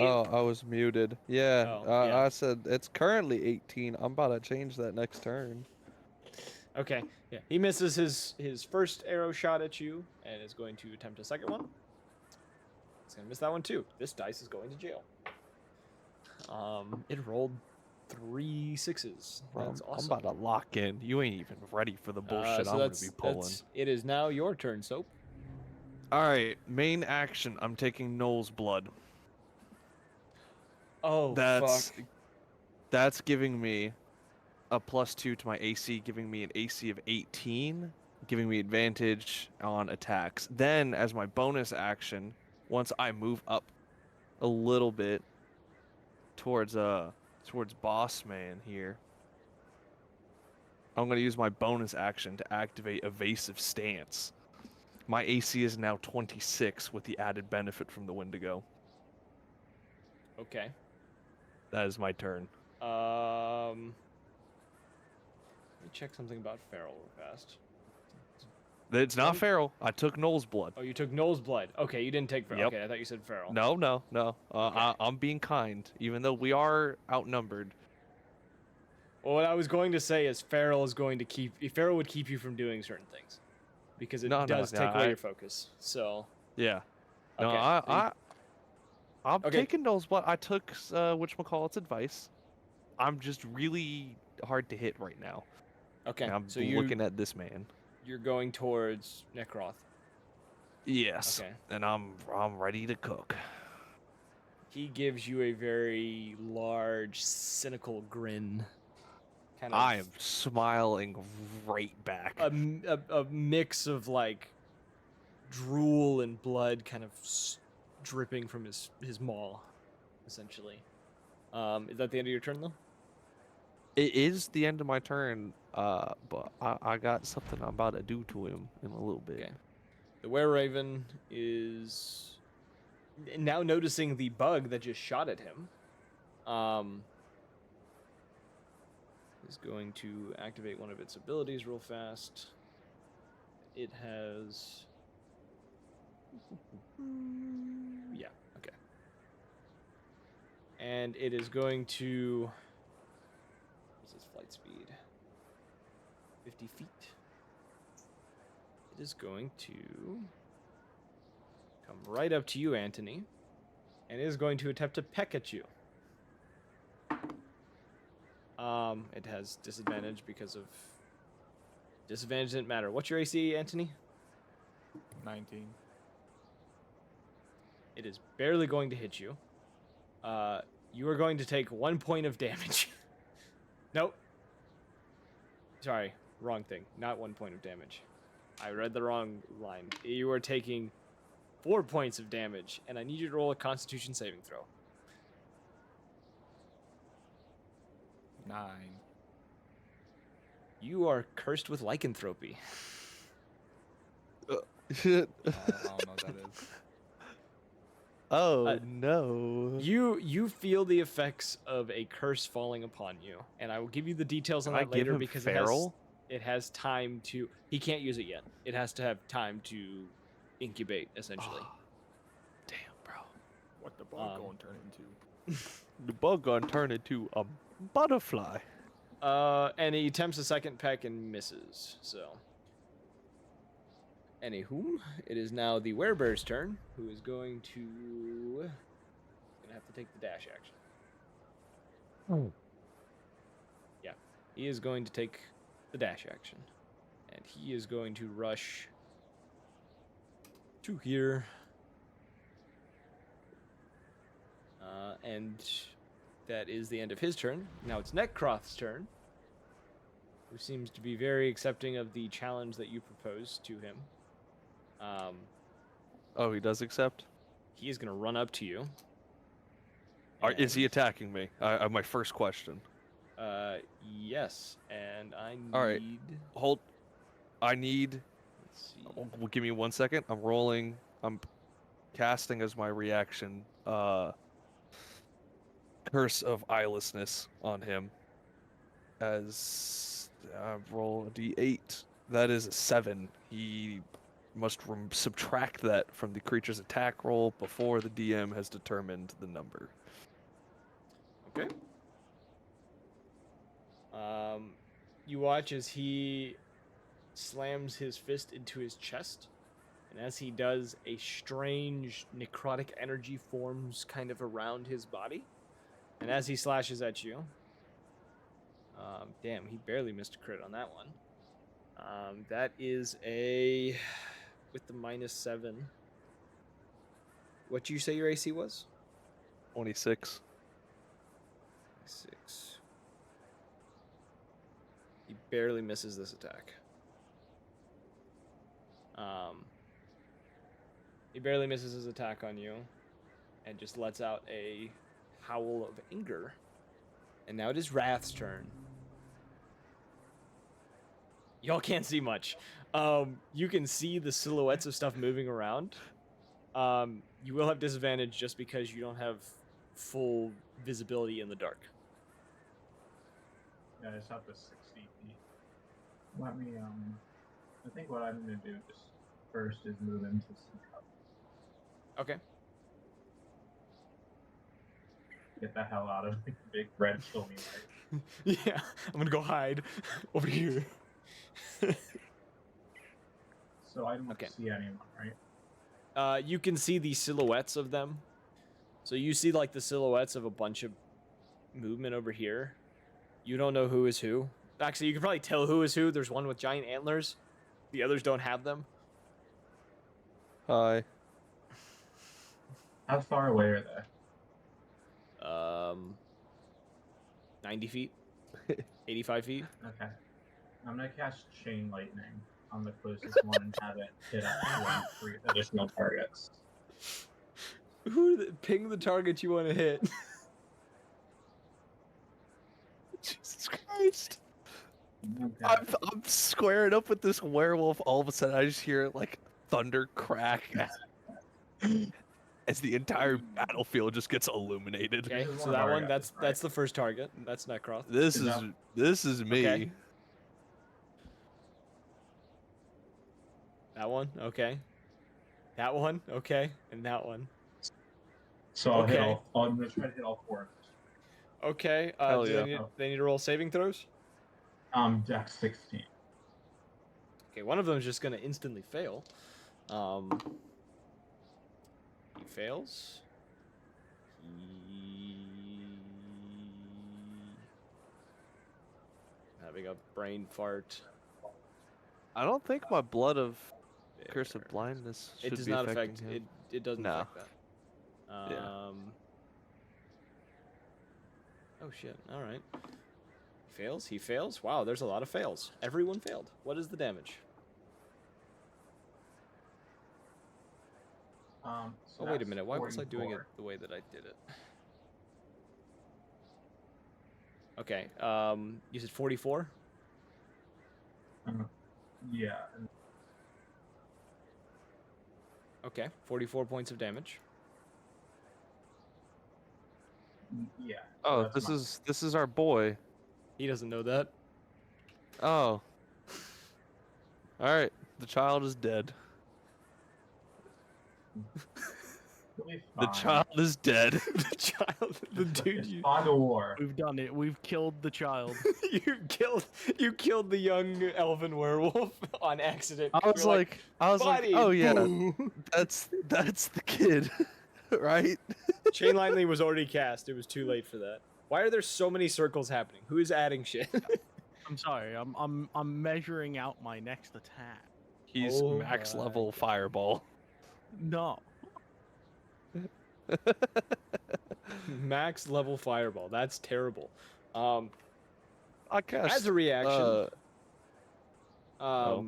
Oh, I was muted. Yeah, Oh, yeah. I said it's currently 18. I'm about to change that next turn. Okay, yeah. He misses his first arrow shot at you and is going to attempt a second one. He's gonna miss that one too. This dice is going to jail. It rolled 3 6s. That's I'm awesome. about to lock in. You ain't even ready for the bullshit So I'm gonna be pulling. It is now your turn, Soap. All right, main action. I'm taking Noel's blood. Oh, fuck. That's giving me a +2 to my AC, giving me an AC of 18, giving me advantage on attacks. Then, as my bonus action, once I move up a little bit towards Boss Man here, I'm gonna use my bonus action to activate Evasive Stance. My AC is now 26 with the added benefit from the Wendigo. Okay. That is my turn. Let me check something about Feral real fast. It's not Twenty- feral. I took Noel's blood. Oh, you took Noel's blood. Okay, you didn't take Feral. Yep. Okay, I thought you said Feral. No. Okay. I'm being kind, even though we are outnumbered. Well, what I was going to say is Feral would keep you from doing certain things. Because it does take away your focus. So Yeah. No, okay. I'm Okay. taking Noel's blood. I took whatchamacallit's advice. I'm just really hard to hit right now. Okay. And I'm So looking at this man. you're going towards Necroth. Yes. Okay. And I'm ready to cook. He gives you a very large, cynical grin. Kind of I am smiling right back. a mix of like drool and blood kind of dripping from his maw, essentially. Is that the end of your turn though? It is the end of my turn, but I got something I'm about to do to him in a little bit. Okay. The Were-Raven is now noticing the bug that just shot at him. Is going to activate one of its abilities real fast. It has... Yeah, okay. And it is going to... What's its flight speed? 50 feet. It is going to come right up to you, Anthony, and it is going to attempt to peck at you. It has disadvantage because of... Disadvantage didn't matter. What's your AC, Anthony? 19. It is barely going to hit you. You are going to take 1 point of damage. Nope. Sorry, wrong thing. Not 1 point of damage. I read the wrong line. You are taking 4 points of damage, and I need you to roll a Constitution saving throw. 9. You are cursed with lycanthropy. Shit. I don't know what that is. Oh no. You feel the effects of a curse falling upon you, and I will give you the details on Can I that give later him because feral? it has time to. He can't use it yet. It has to have time to incubate, essentially. Oh, damn, bro. What the bug Um, going to turn into? The bug gonna turn into a butterfly. And he attempts a second peck and misses. So, anywho, it is now the werebear's turn, who is going to gonna have to take the dash action. Yeah, he is going to take the dash action, and he is going to rush to here. And that is the end of his turn. Now it's Neckcroth's turn, who seems to be very accepting of the challenge that you proposed to him. Oh, he does accept? He is going to run up to you. Is he and, attacking me? My first question. Yes, and I need... All right. Hold. I need. Let's see. Well, give me 1 second. I'm rolling. I'm casting as my reaction. Curse of eyelessness on him. As roll a d8. That is a 7. He must subtract that from the creature's attack roll before the DM has determined the number. Okay. You watch as he slams his fist into his chest, and as he does, a strange necrotic energy forms kind of around his body. And as he slashes at you, damn, he barely missed a crit on that one. That is a, with the -7. What did you say your AC was? 26. 6. He barely misses this attack. He barely misses his attack on you, and just lets out a howl of anger. And now it is Wrath's turn. Y'all can't see much. You can see the silhouettes of stuff moving around. You will have disadvantage just because you don't have full visibility in the dark. Yeah, it's up to 60 feet. Let me, I think what I'm gonna do just first is move into some cover. Okay. Get the hell out of the big red filmy light. Yeah, I'm gonna go hide over here. So I don't Okay. see anyone, right? You can see the silhouettes of them. So you see like the silhouettes of a bunch of movement over here. You don't know who is who. Actually, you can probably tell who is who. There's one with giant antlers. The others don't have them. Hi. How far away are they? 90 feet. 85 feet. Okay. I'm gonna cast Chain Lightning on the closest one and have it hit up to 3 additional targets. Ping the target you want to hit. Jesus Christ. Okay. I'm squaring up with this werewolf. All of a sudden, I just hear like thunder crack as the entire battlefield just gets illuminated. Okay, This is so one of that our one, guys, that's the first target. That's Necroth. This Is is that- this is me. Okay. That one, okay. That one, okay, and that one. So I'll hit Okay. all. I'm gonna try to hit all 4 of those. Okay. Hell Do yeah. they need to roll saving throws? Dex 16. Okay, one of them is just gonna instantly fail. He fails. He having a brain fart. I don't think my blood of curse of There. blindness should It does be not affecting affect him. it doesn't No. affect that. Yeah. Oh shit. All right. Fails. He fails. Wow, there's a lot of fails. Everyone failed. What is the damage? So Oh, wait a that's minute. Why was I doing it 44. the way that I did it? Okay. You said 44? Yeah. Okay. 44 points of damage. Yeah. so Oh, that's this is our boy. He doesn't know that. Oh. All right. The child is dead. It'll be The fine. child is dead. The child, the dude, It's you, fog of war. We've done it. We've killed the child. you killed the young elven werewolf on accident. I was You're like, "Buddy, oh yeah, boo." that's the kid, right? Chain Lightning was already cast. It was too late for that. Why are there so many circles happening? Who is adding shit? I'm sorry. I'm measuring out my next attack. He's Oh max my level God. fireball. No. Max level fireball. That's terrible. I cast As a reaction, oh.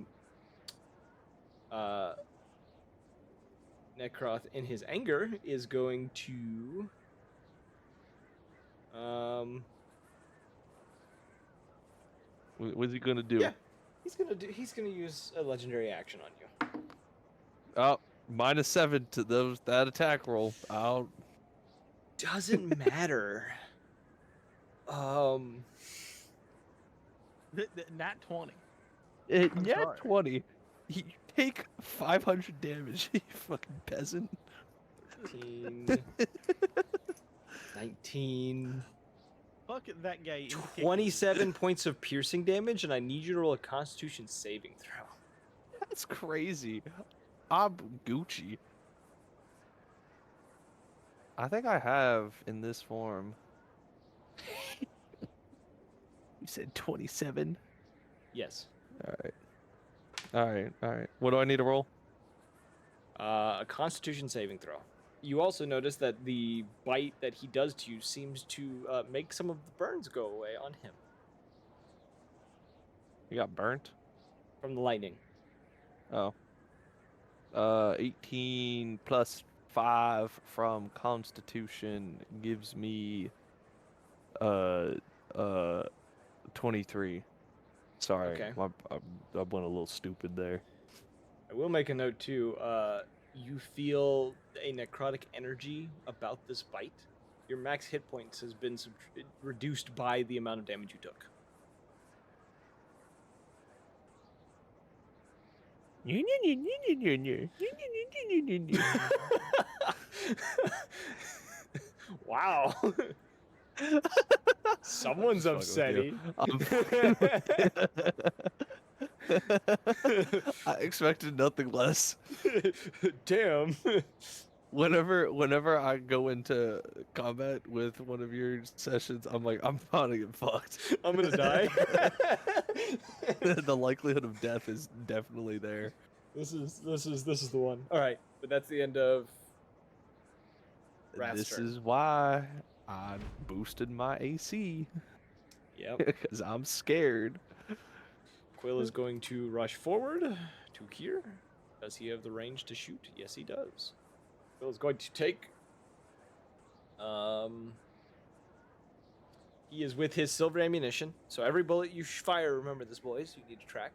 Necroth, in his anger, is going to What's he gonna do? Yeah. He's gonna use a legendary action on you. Oh, -7 to that attack roll. I'll Doesn't matter. Nat 20. I'm yeah, sorry. 20. You take 500 damage, you fucking peasant. 15, 19, Fuck it, that guy. 27 points of piercing damage, and I need you to roll a Constitution saving throw. That's crazy. I'm Gucci. I think I have in this form. You said 27? Yes. Alright. What do I need to roll? A Constitution saving throw. You also notice that the bite that he does to you seems to make some of the burns go away on him You got burnt? from the lightning. Oh. 18 plus 5 from Constitution gives me 23. Sorry, Okay. I went a little stupid there. I will make a note too. You feel a necrotic energy about this bite. Your max hit points has been reduced by the amount of damage you took. Wow. Someone's I'm just fucking I expected nothing less. Damn. Whenever I go into combat with one of your sessions, I'm like, I'm about to get fucked. I'm gonna die. The likelihood of death is definitely there. This is the one. All right, but that's the end of Rat's This turn. is why I boosted my AC. Yep. Because I'm scared. Quill is going to rush forward to here. Does he have the range to shoot? Yes, he does. Quill is going to take. He is with his silver ammunition. So every bullet you fire, remember this, boys, you need to track.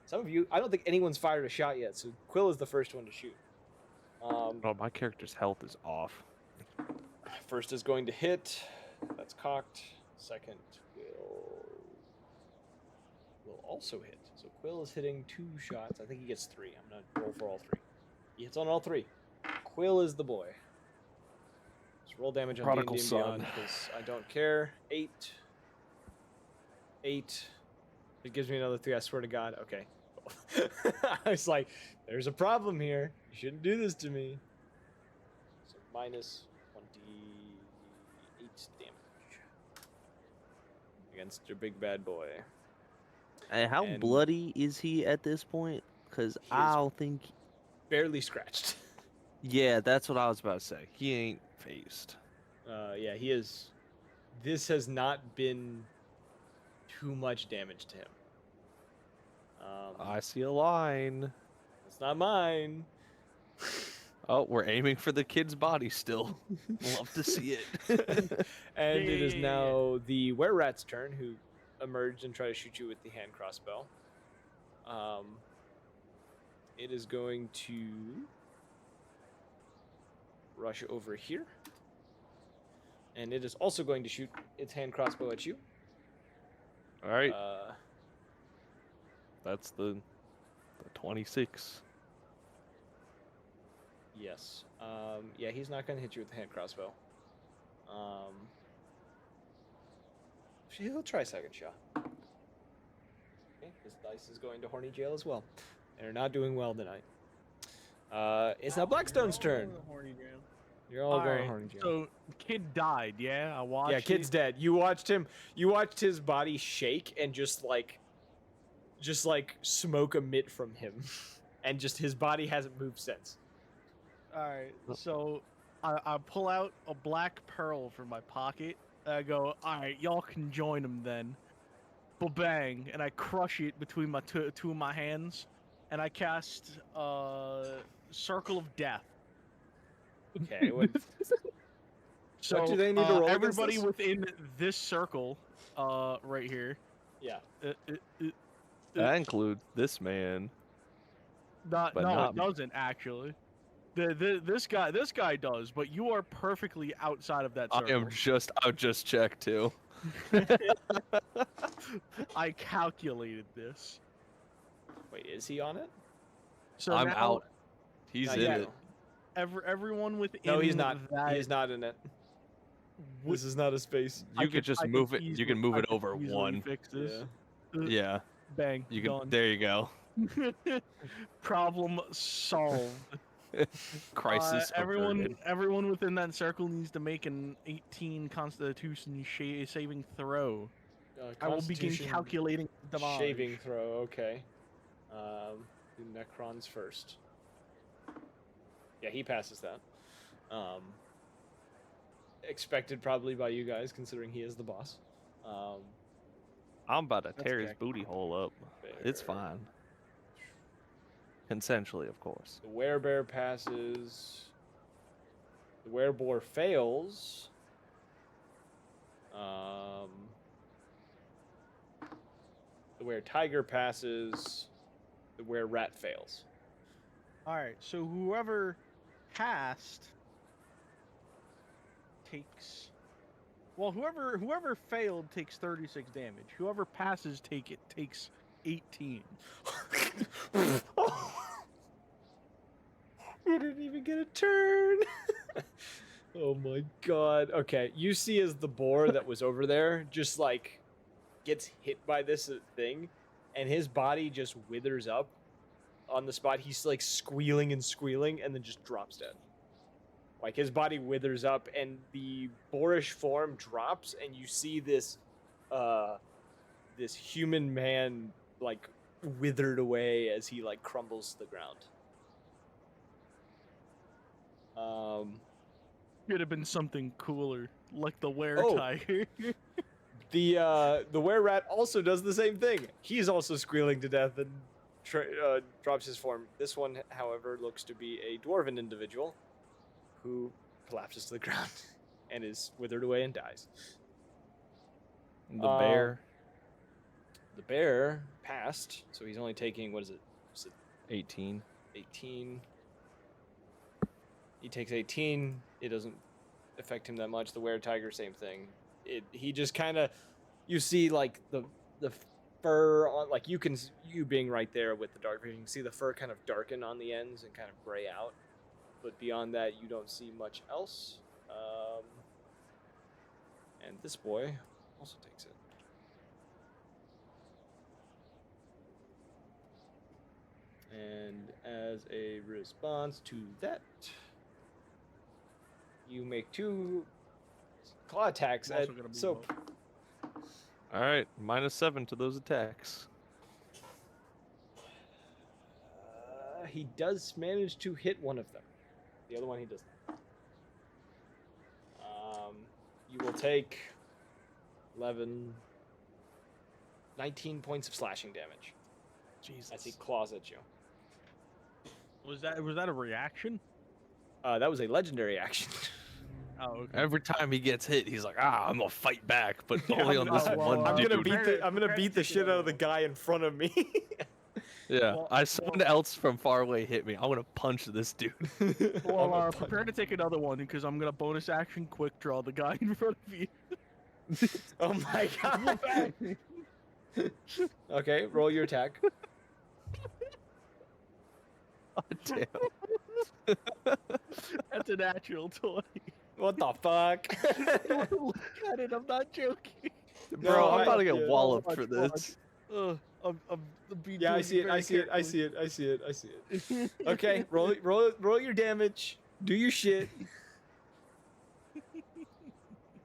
Some of you, I don't think anyone's fired a shot yet, so Quill is the first one to shoot. Oh, my character's health is off. First is going to hit. That's cocked. Second will also hit. So Quill is hitting 2 shots. I think he gets 3. I'm gonna roll for all 3. He hits on all 3. Quill is the boy. Just roll damage on Prodigal D&D and Beyond son. because I don't care. 8. It gives me another 3. I swear to God. Okay. I was like, there's a problem here. You shouldn't do this to me. So minus 28 damage against your big bad boy. And how And bloody is he at this point? Because He I is- don't think. Barely scratched. Yeah, that's what I was about About to say, he ain't phased. Yeah, he is. This has not been too much damage to him. I see a line. It's not mine. Oh, we're aiming for the kid's body still. Love to see it. And it is Yeah. now the were-rat's turn, who emerged and tried to shoot you with the hand crossbow. It is going to rush over here. And it is also going to shoot its hand crossbow at you. All right, that's the 26. Yes. Yeah, he's not going to hit you with the hand crossbow. He'll try second shot. Okay, his dice is going to horny jail as well. They're not doing well tonight. It's now Blackstone's turn. You're all going to Alright, horny jail. so kid died. Yeah, I watched. Yeah, kid's dead. You watched him. You watched his body shake and just like smoke emit from him, and just his body hasn't moved since. Alright, so I pull out a black pearl from my pocket. I go, alright, y'all can join him then. Ba-bang, and I crush it between my two of my hands, and I cast Circle of Death. Okay. What, So do they need to roll against everybody this? within this circle, right here. yeah. That includes this man. But But no, not it me. doesn't actually. This guy does, but you are perfectly outside of that circle. I just checked too. I calculated this. Wait, is he on it? So I'm now out. He's Not in yet. it. everyone within No, he's not. that He's not in it. would- This is not a space. I You could just I move it. You easily- can move I it could over easily one. Fix this. Yeah, Bang. you can. Done. There you go. Problem solved. Crisis averted. everyone within that circle needs to make an 18 Constitution saving throw. I will begin Constitution calculating damage. Shaving throw. Okay. Do Necrons first. Yeah, he passes that. Expected probably by you guys, considering he is the boss. I'm about to That's tear his okay. booty hole up. It's Fair. fine. Consensually, of course. The werebear passes. The werebore fails. The were-tiger passes. The were-rat fails. All right, so whoever passed takes. Well, whoever failed takes 36 damage. Whoever passes takes 18. You didn't even get a turn. Oh my god. Okay, you see as the boar that was over there just like gets hit by this thing, and his body just withers up on the spot. He's like squealing and squealing, and then just drops dead. Like his body withers up, and the boarish form drops, and you see this, this human man like withered away as he like crumbles to the ground. Could have been something cooler, like the Oh. were-tiger. The were-rat also does the same thing. He's also squealing to death and drops his form. This one, however, looks to be a dwarven individual who collapses to the ground and is withered away and dies. The bear, The bear passed, so he's only taking, what is it? 18. 18. He takes 18. It doesn't affect him that much. The were-tiger, same thing. He just kind of, you see like the fur on, like you being right there with the dark vision, you can see the fur kind of darken on the ends and kind of gray out. But beyond that, you don't see much else. And this boy also takes it. And as a response to that, you make 2 claw attacks I'm also at gonna move Soap. up. All right, -7 to those attacks. He does manage to hit one of them. The other one he does not. You will take 11, 19 points of slashing damage Jesus. as he claws at you. Was that a reaction? That was a legendary action. Oh, okay. Every time he gets hit, he's like, I'm gonna fight back, but Yeah, only I'm on this gonna- one I'm dude. gonna Prepare beat to the take shit out another of the one. guy in front of me. Yeah, Well, someone else from far away hit me. I'm gonna punch this dude. Well, I'm a prepare to take another one because I'm gonna bonus action quick draw the guy in front of you. Oh my god. Okay, roll your attack. Damn. That's a natural 20. What the fuck? Look at it, I'm not joking. Bro, I'm about to yeah. get walloped Watch, for watch. this. I'm being Yeah, I doing see it. very I see it. I carefully. see it. I see it. I see it. Okay, roll your damage. Do your shit.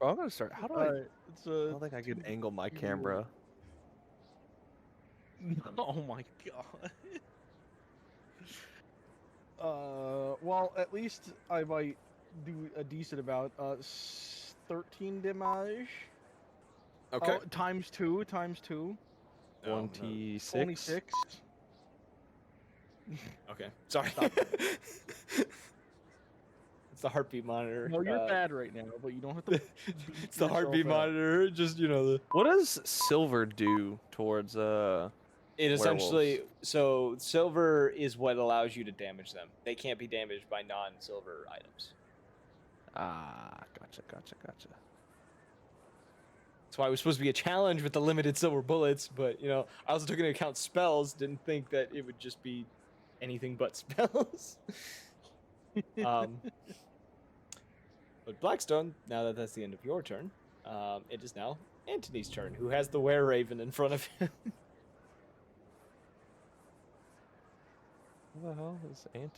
Bro, I'm gonna start. How do I? Alright, it's I don't think I can angle my camera. Oh my god. Well, at least I might do a decent amount. 13 damage. Okay. Oh, times 2, times 2. 26. 26. Okay. Sorry. It's the heartbeat monitor. No, you're bad right now, but you don't have to. It's the heartbeat yourself up. monitor. Just the. What does silver do towards It essentially werewolves? so silver is what allows you to damage them. They can't be damaged by non-silver items. Gotcha. That's why it was supposed to be a challenge with the limited silver bullets, but I also took into account spells. Didn't think that it would just be anything but spells. But Blackstone, now that that's the end of your turn, it is now Antony's turn, who has the were-raven in front of him. Who the hell is Antony?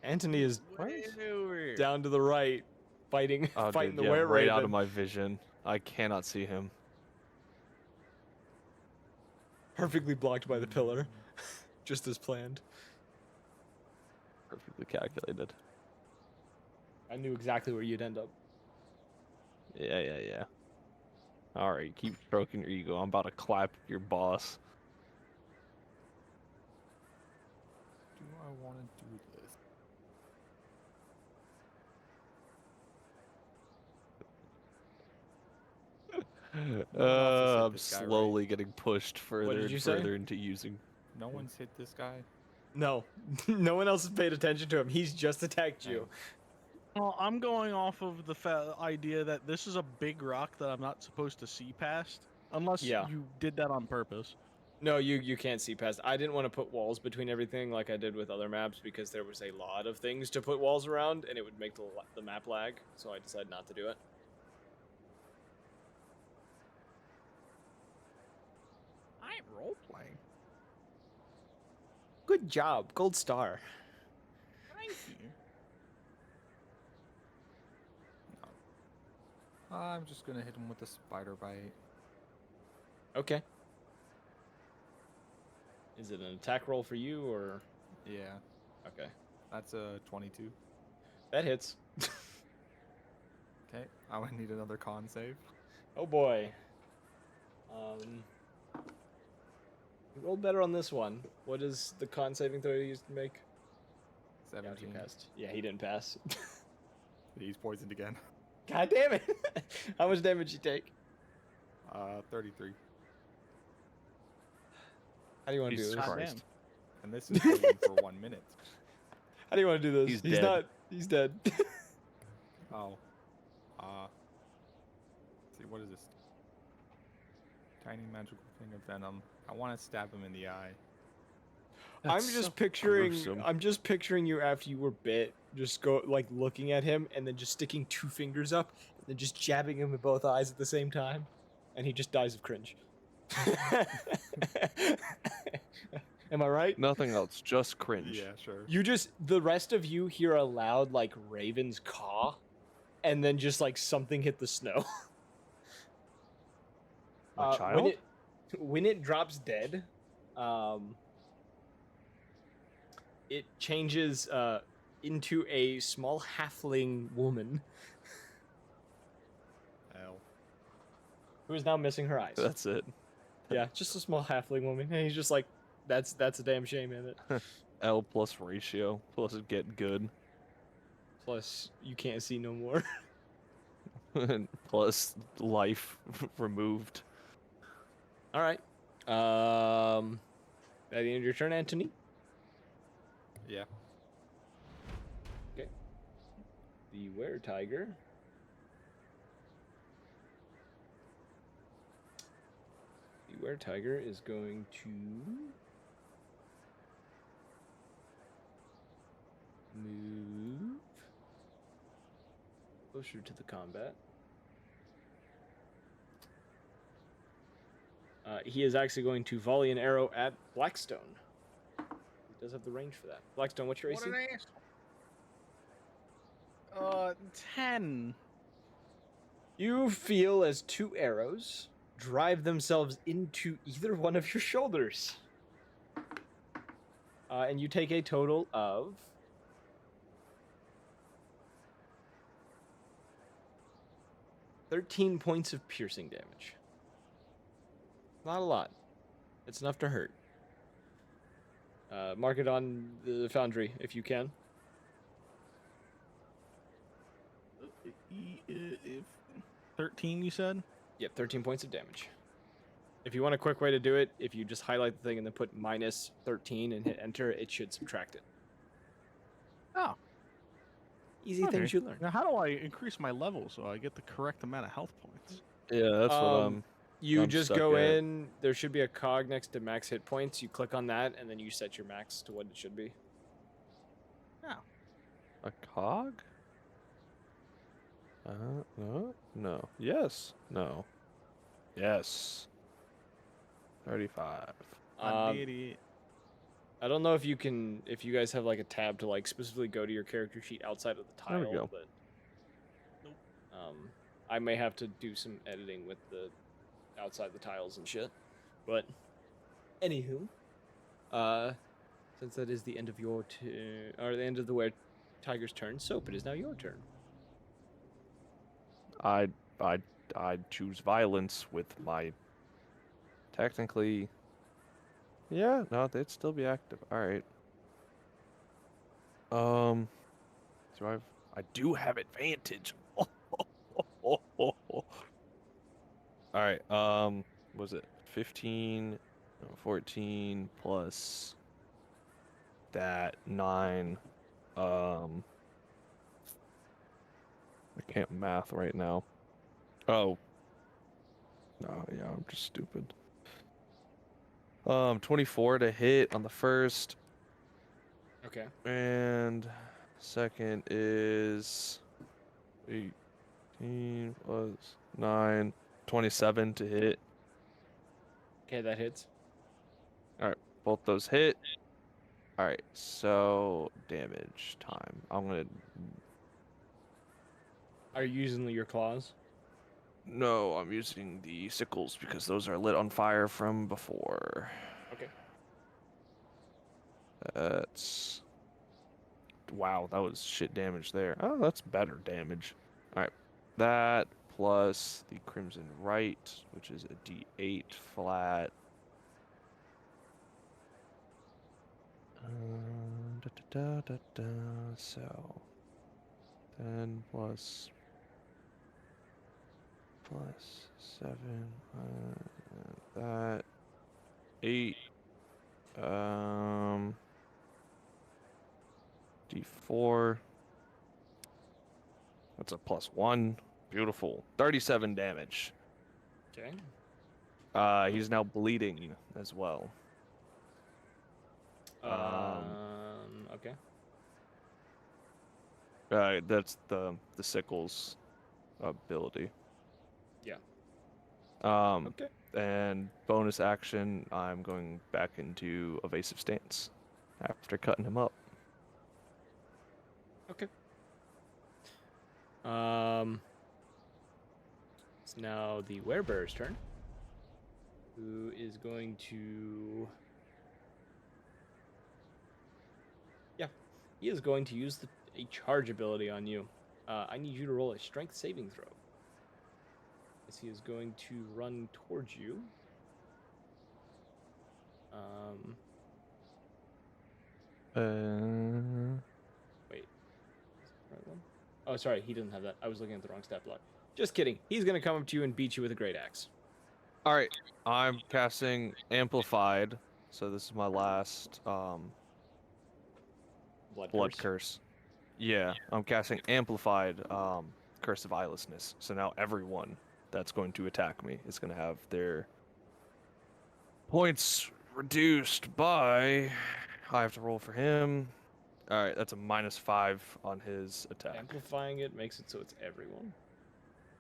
Antony is Where? down to the right, fighting Oh, fighting dude, the yeah, were-raven. right out of my vision. I cannot see him. Perfectly blocked by the pillar, just as planned. Perfectly calculated. I knew exactly where you'd end up. Yeah. All right, keep stroking your ego. I'm about to clap your boss. Do I want to do this? No one else has hit I'm this guy, right? slowly getting pushed further did and you say? further into using. No one's hit this guy. No, no one else has paid attention to him. He's just attacked you. Well, I'm going off of the idea that this is a big rock that I'm not supposed to see past, unless Yeah. you did that on purpose. No, you can't see past. I didn't want to put walls between everything like I did with other maps because there was a lot of things to put walls around and it would make the map lag. So I decided not to do it. I ain't role playing. Good job, gold star. Thank you. I'm just gonna hit him with a spider bite. Okay. Is it an attack roll for you or? Yeah, Okay, that's a 22. that hits. Okay, I would need another con save. Oh boy. You rolled better on this one. What is the con saving throw you used to make? Yeah, he 17. passed. Yeah, he didn't pass. He's poisoned again. God damn it! How much damage you take? 33. How do you want to do Jesus this? God Christ. damn. And this is poison for 1 minute. How do you want to do this? He's dead. not. He's dead. Oh. See, what is this? Tiny magical thing of venom. I want to stab him in the eye. I'm That's just so picturing. gruesome. I'm just picturing you after you were bit, just go like looking at him and then just sticking 2 fingers up and then just jabbing him in both eyes at the same time, and he just dies of cringe. Am I right? Nothing else, just cringe. Yeah, sure. You just the rest of you hear a loud like raven's caw, and then just like something hit the snow. A child? When it drops dead, it changes into a small halfling woman Hell. who is now missing her eyes. That's it. Yeah, just a small halfling woman. And he's just like, that's a damn shame, isn't it? L plus ratio plus get good Plus, you can't see no more. plus life removed. All right. At the end of your turn, Anthony. Yeah. Okay. The were-tiger. The were-tiger is going to move closer to the combat. He is actually going to volley an arrow at Blackstone. He does have the range for that. Blackstone, what's your AC? What an asshole. 10. You feel as 2 arrows drive themselves into either one of your shoulders. And you take a total of 13 points of piercing damage. Not a lot. It's enough to hurt. Mark it on the foundry if you can. If 13, you said? Yep, 13 points of damage. If you want a quick way to do it, if you just highlight the thing and then put minus 13 and hit enter, it should subtract it. Oh. Easy Okay. things you learn. Now, how do I increase my level so I get the correct amount of health points? Yeah, that's what You I'm just stuck go at. in, there should be a cog next to max hit points. You click on that, and then you set your max to what it should be. A cog? No, no. Yes, no. Yes. 35. I did it. I don't know if you guys have like a tab to like specifically go to your character sheet outside of the tile, There we go. but I may have to do some editing with the outside the tiles and shit. But anywho, since that is the end of your turn, or the end of the were-tiger's turn, Soap, it is now your turn. I'd choose violence with my. Technically. Yeah, no, they'd still be active. All right. I do have advantage. All right. Was it 15, 14 plus that 9? I can't math right now. Oh. No, yeah, I'm just stupid. 24 to hit on the first. Okay. And second is 18 plus 9, 27 to hit. Okay, that hits. Both those hit. All right, so damage time. Are you using your claws? No, I'm using the sickles because those are lit on fire from before. Okay. That's... Wow, that was shit damage there. Oh, that's better damage. All right, that plus the Crimson Right, which is a D8 flat. So 10 plus 7, that 8, D4. That's a +1. Beautiful. 37 damage. Okay. He's now bleeding as well. Okay. That's the sickles ability. Yeah. Okay. And bonus action, I'm going back into evasive stance after cutting him up. Okay. It's now the werebear's turn, who is going to... Yeah, he is going to use a charge ability on you. I need you to roll a strength saving throw. As he is going to run towards you. Wait. Is it the right one? Oh, sorry, he doesn't have that. I was looking at the wrong stat block. Just kidding. He's gonna come up to you and beat you with a great axe. All right, I'm casting Amplified, so this is my last blood curse. Yeah, I'm casting Amplified Curse of Eyelessness. So now everyone that's going to attack me is going to have their points reduced by. I have to roll for him. All right, that's a -5 on his attack. Amplifying it makes it so it's everyone.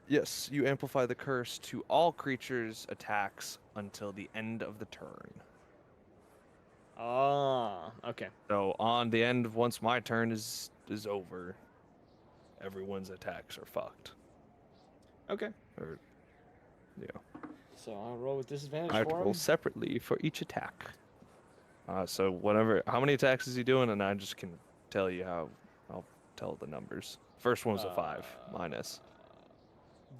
Yes, you amplify the curse to all creatures' attacks until the end of the turn. Ah, okay. So on the end, once my turn is over, everyone's attacks are fucked. Okay. Or, yeah. So I'll roll with disadvantage I have to for roll him. separately for each attack. So whatever, how many attacks is he doing, and I just can tell you how. I'll tell the numbers. First one was a 5 minus.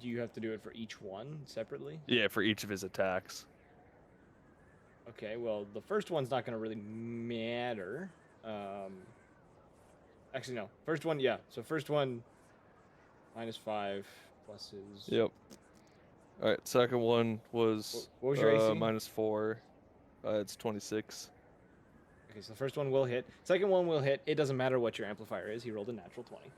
Do you have to do it for each one separately? Yeah, for each of his attacks. Okay, well, the first one's not going to really matter. Actually, no. First one, yeah. So first one, -5 plus his... Yep. All right. Second one was What was your AC? -4. It's 26. Okay, so the first one will hit. Second one will hit. It doesn't matter what your amplifier is. He rolled a natural 20.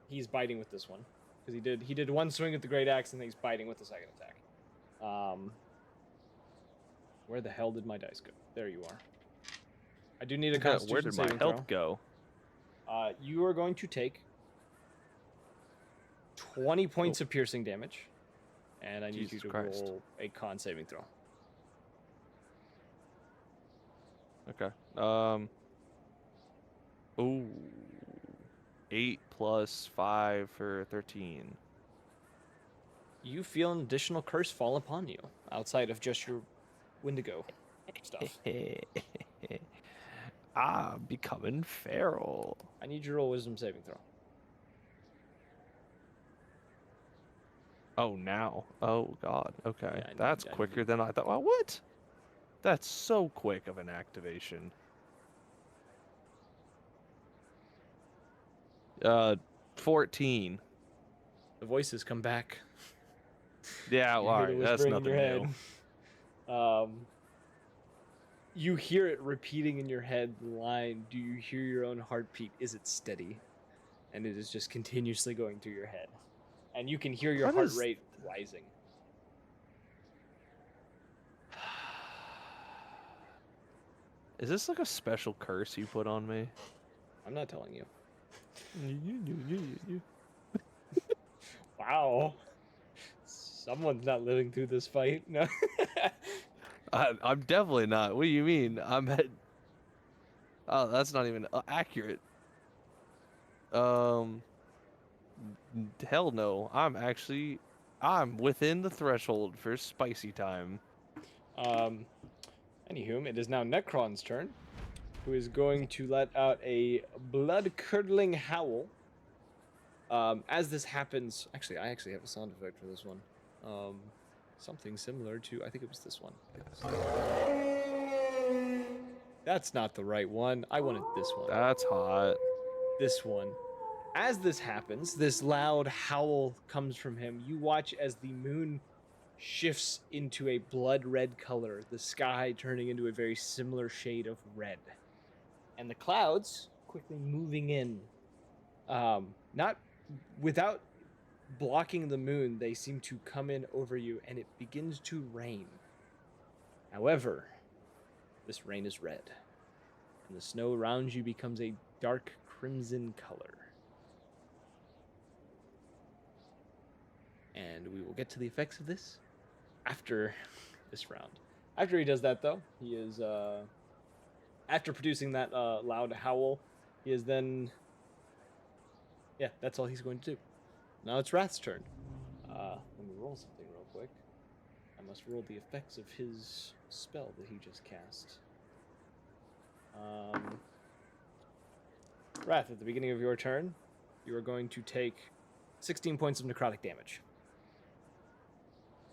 He's biting with this one because he did one swing at the great axe and then he's biting with the second attack. Where the hell did my dice go? There you are. I do need a Constitution Where did my saving health throw. go? You are going to take 20 points of piercing damage, and I need Jesus you to Christ. roll a con saving throw. Okay. Ooh. 8 plus 5 for 13. You feel an additional curse fall upon you outside of just your Wendigo stuff. I'm becoming feral. I need you to roll a wisdom saving throw. Oh, now. Oh, God. Okay. Yeah, I need- That's I need quicker you- than I thought. Well, what? That's so quick of an activation. 14. The voices come back. Yeah, You well, hear the alright, that's whispering in nothing your new. head. You hear it repeating in your head the line, do you hear your own heartbeat? Is it steady? And it is just continuously going through your head. And you can hear your What heart is- rate rising. Is this like a special curse you put on me? I'm not telling you. Wow. Someone's not living through this fight. No. I'm definitely not. What do you mean? I'm at. Oh, that's not even accurate. Hell no. I'm within the threshold for spicy time. Anywho, it is now Necron's turn, who is going to let out a blood-curdling howl. As this happens, I actually have a sound effect for this one. Something similar to, I think it was this one. That's not the right one. I wanted this one. That's hot. This one. As this happens, this loud howl comes from him. You watch as the moon shifts into a blood red color, the sky turning into a very similar shade of red. And the clouds quickly moving in. Not without blocking the moon, they seem to come in over you and it begins to rain. However, this rain is red, and the snow around you becomes a dark crimson color. And we will get to the effects of this after this round. After he does that, though, he is, after producing that loud howl, he is then, yeah, that's all he's going to do. Now it's Wrath's turn. Let me roll something real quick. I must roll the effects of his spell that he just cast. Wrath, at the beginning of your turn, you are going to take 16 points of necrotic damage.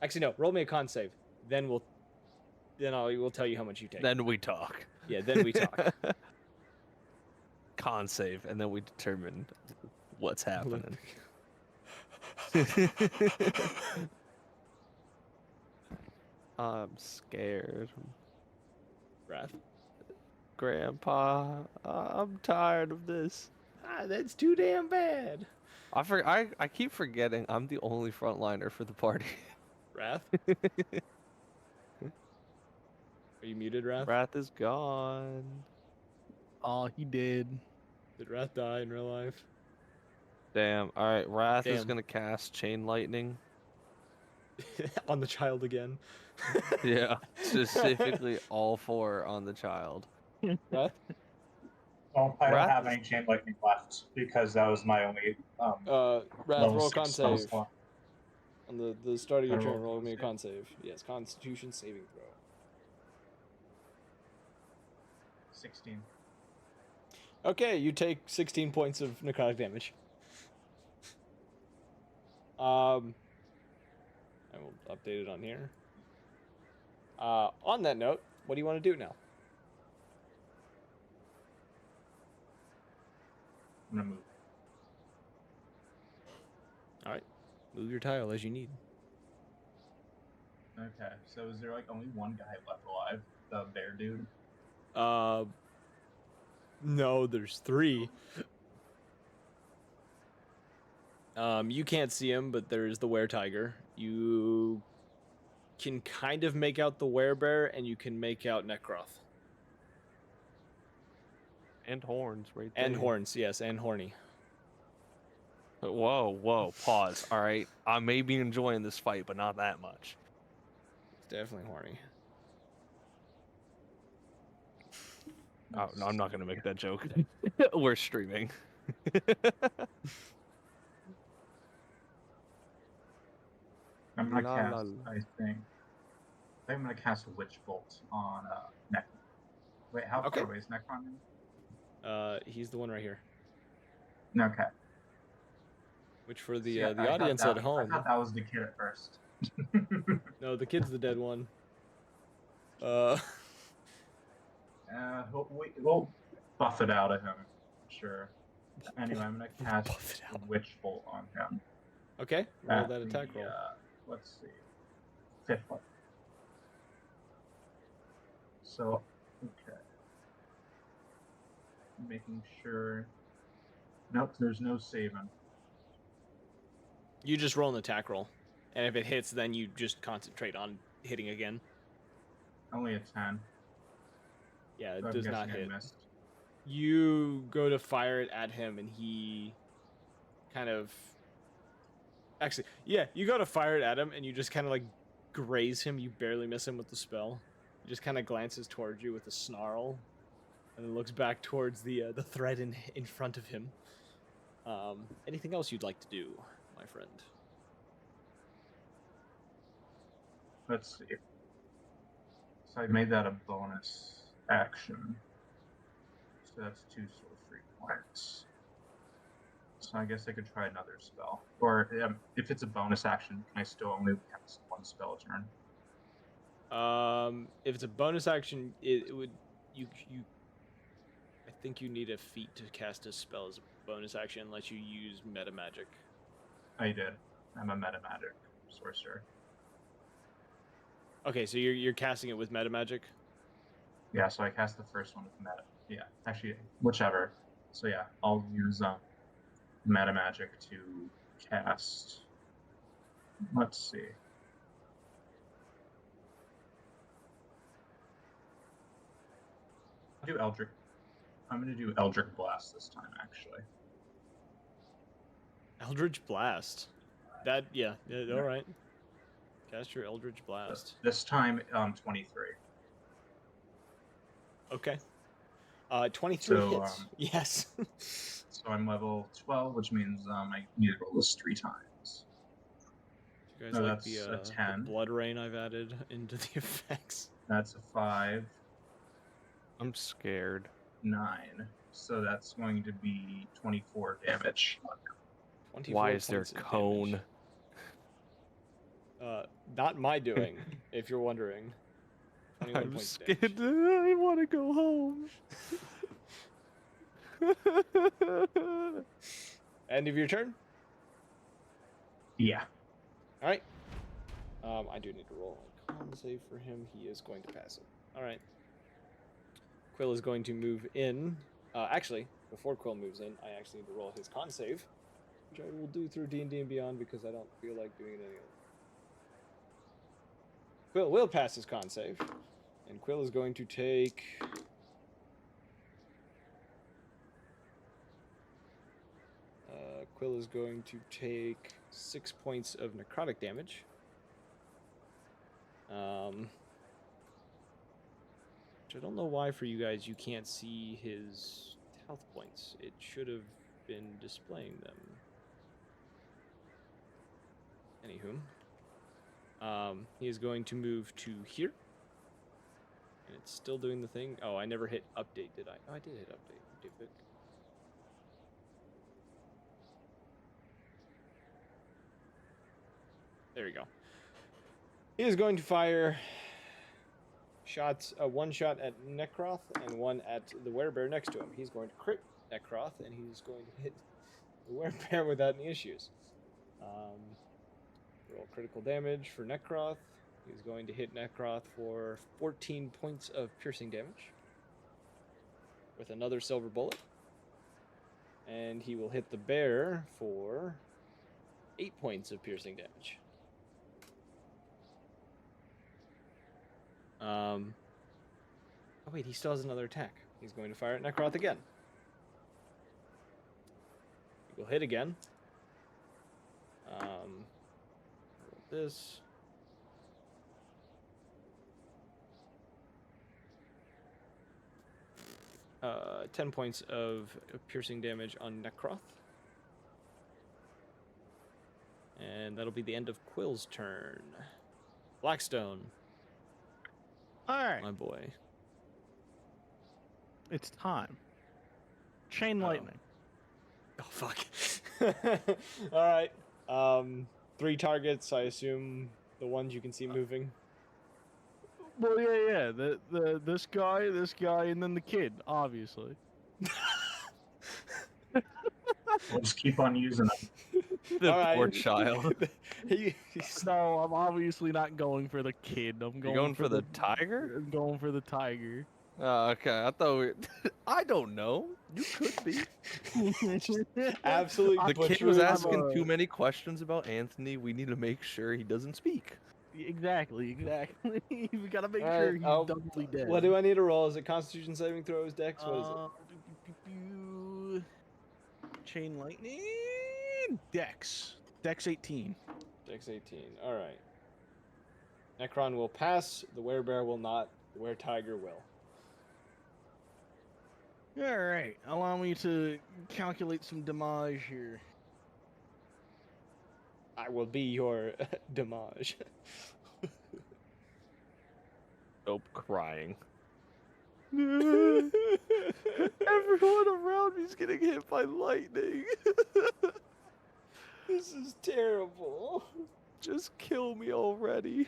Actually, no. Roll me a con save. Then Then we'll tell you how much you take. Then we talk. Yeah, then we talk. Con save, and then we determine what's happening. I'm scared. Wrath. Grandpa, I'm tired of this. That's too damn bad. I keep forgetting I'm the only frontliner for the party. Wrath? Are you muted, Wrath? Wrath is gone. Oh, he did. Did Wrath die in real life? Damn. All right, Wrath is Damn. gonna cast Chain Lightning. On the child again. Yeah, specifically all 4 on the child. Wrath? Well, I don't Wrath have is- any chain lightning left because that was my only Wrath, level roll a 6 con spell save. slot. On the start of your I turn, roll roll con me a save? con save. Yes, Constitution saving throw. 16. Okay, you take 16 points of necrotic damage. I will update it on here. On that note, what do you want to do now? I'm gonna move. All right, move your tile as you need. Okay, so is there like only one guy left alive? The bear dude? No, there's 3. You can't see him, but there's the were-tiger. You can kind of make out the werebear, and you can make out Necroth. And horns, right there. And horns, yes, and horny. Whoa, pause. All right, I may be enjoying this fight, but not that much. It's definitely horny. Oh, no, I'm not gonna make that joke. We're streaming. I'm gonna La, cast, la, la. I think I'm gonna cast Witch Bolt on Necron. Wait, how Okay. far away is Necron? He's the one right here. Okay. Which for the See, I the thought audience that- at home, I thought that was the kid at first. no, the kid's the dead one. We'll buff it out of him. Sure. Anyway, I'm gonna Buff cast it out. Witch Bolt on him. Okay, roll at that attack the, roll. Let's see. 5th one. So, okay. Making sure. Nope, there's no saving. You just roll an attack roll, and if it hits, then you just concentrate on hitting again. Only a 10. Yeah, it So I'm does not guessing I hit. missed. You go to fire it at him, and he kind of. Actually, yeah, you go to fire it at him, and you just kind of like graze him. You barely miss him with the spell. He just kind of glances towards you with a snarl, and then looks back towards the threat in front of him. Anything else you'd like to do, my friend? Let's see. So I made that a bonus action. So that's 2 sorcery points. So I guess I could try another spell. Or if it's a bonus action, can I still only cast 1 spell a turn? If it's a bonus action, it would you. I think you need a feat to cast a spell as a bonus action, unless you use meta magic. I did. I'm a meta magic sorcerer. Okay, so you're casting it with meta magic. Yeah, so I cast the first one with meta. Yeah, actually, whichever. So yeah, I'll use meta magic to cast. Let's see. I'll do Eldritch. I'm gonna do Eldritch Blast this time, actually. Eldritch Blast. That yeah, all right. Cast your Eldritch Blast. This time, 23. Okay. 23 So, hits. Yes. So I'm level 12, which means I need to roll this 3 times. You guys No, like that's a the 10. blood rain I've added into the effects? That's a 5, I'm scared. 9. So that's going to be 24 damage. 24 Why is there points of cone? damage. Not my doing, if you're wondering. 21 I'm points of scared. damage. I want to go home. End of your turn. Yeah. All right. I do need to roll a con save for him. He is going to pass it. All right. Quill is going to move in. Actually, before Quill moves in, I actually need to roll his con save, which I will do through D&D and Beyond because I don't feel like doing it any other. Quill will pass his con save, and Quill is going to take. Quill is going to take 6 points of necrotic damage. Which I don't know why for you guys you can't see his health points. It should have been displaying them. Anywho, he is going to move to here. And it's still doing the thing. Oh, I never hit update, did I? Oh, I did hit update. Dippic. There you go. He is going to fire shots, one shot at Necroth and one at the werebear next to him. He's going to crit Necroth, and he's going to hit the werebear without any issues. Roll critical damage for Necroth. He's going to hit Necroth for 14 points of piercing damage with another silver bullet. And he will hit the bear for 8 points of piercing damage. Oh wait, he still has another attack. He's going to fire at Necroth again. He will hit again. This. Uh, 10 points of piercing damage on Necroth. And that'll be the end of Quill's turn. Blackstone. Alright, My boy. it's time. Chain Oh. lightning. Oh, fuck. Alright. 3 targets, I assume the ones you can see moving. Well, yeah. This guy, and then the kid, obviously. We'll just keep on using them. The All poor right. child. He's- No, I'm obviously not going for the kid. I'm You're going for the tiger? I'm going for the tiger. Oh, okay. I thought we. I don't know. You could be. absolutely The kid butchering was the asking I'm, too many questions about Anthony. We need to make sure he doesn't speak. Exactly. We gotta make All sure right, he's I'll- doubly dead. What do I need to roll? Is it Constitution saving throws, Dex? What is it? Chain lightning. Dex 18. Dex 18. All right. Necron will pass. The werebear will not. The were-tiger will. All right. Allow me to calculate some damage here. I will be your damage. Nope, crying. Everyone around me's getting hit by lightning. This is terrible. Just kill me already.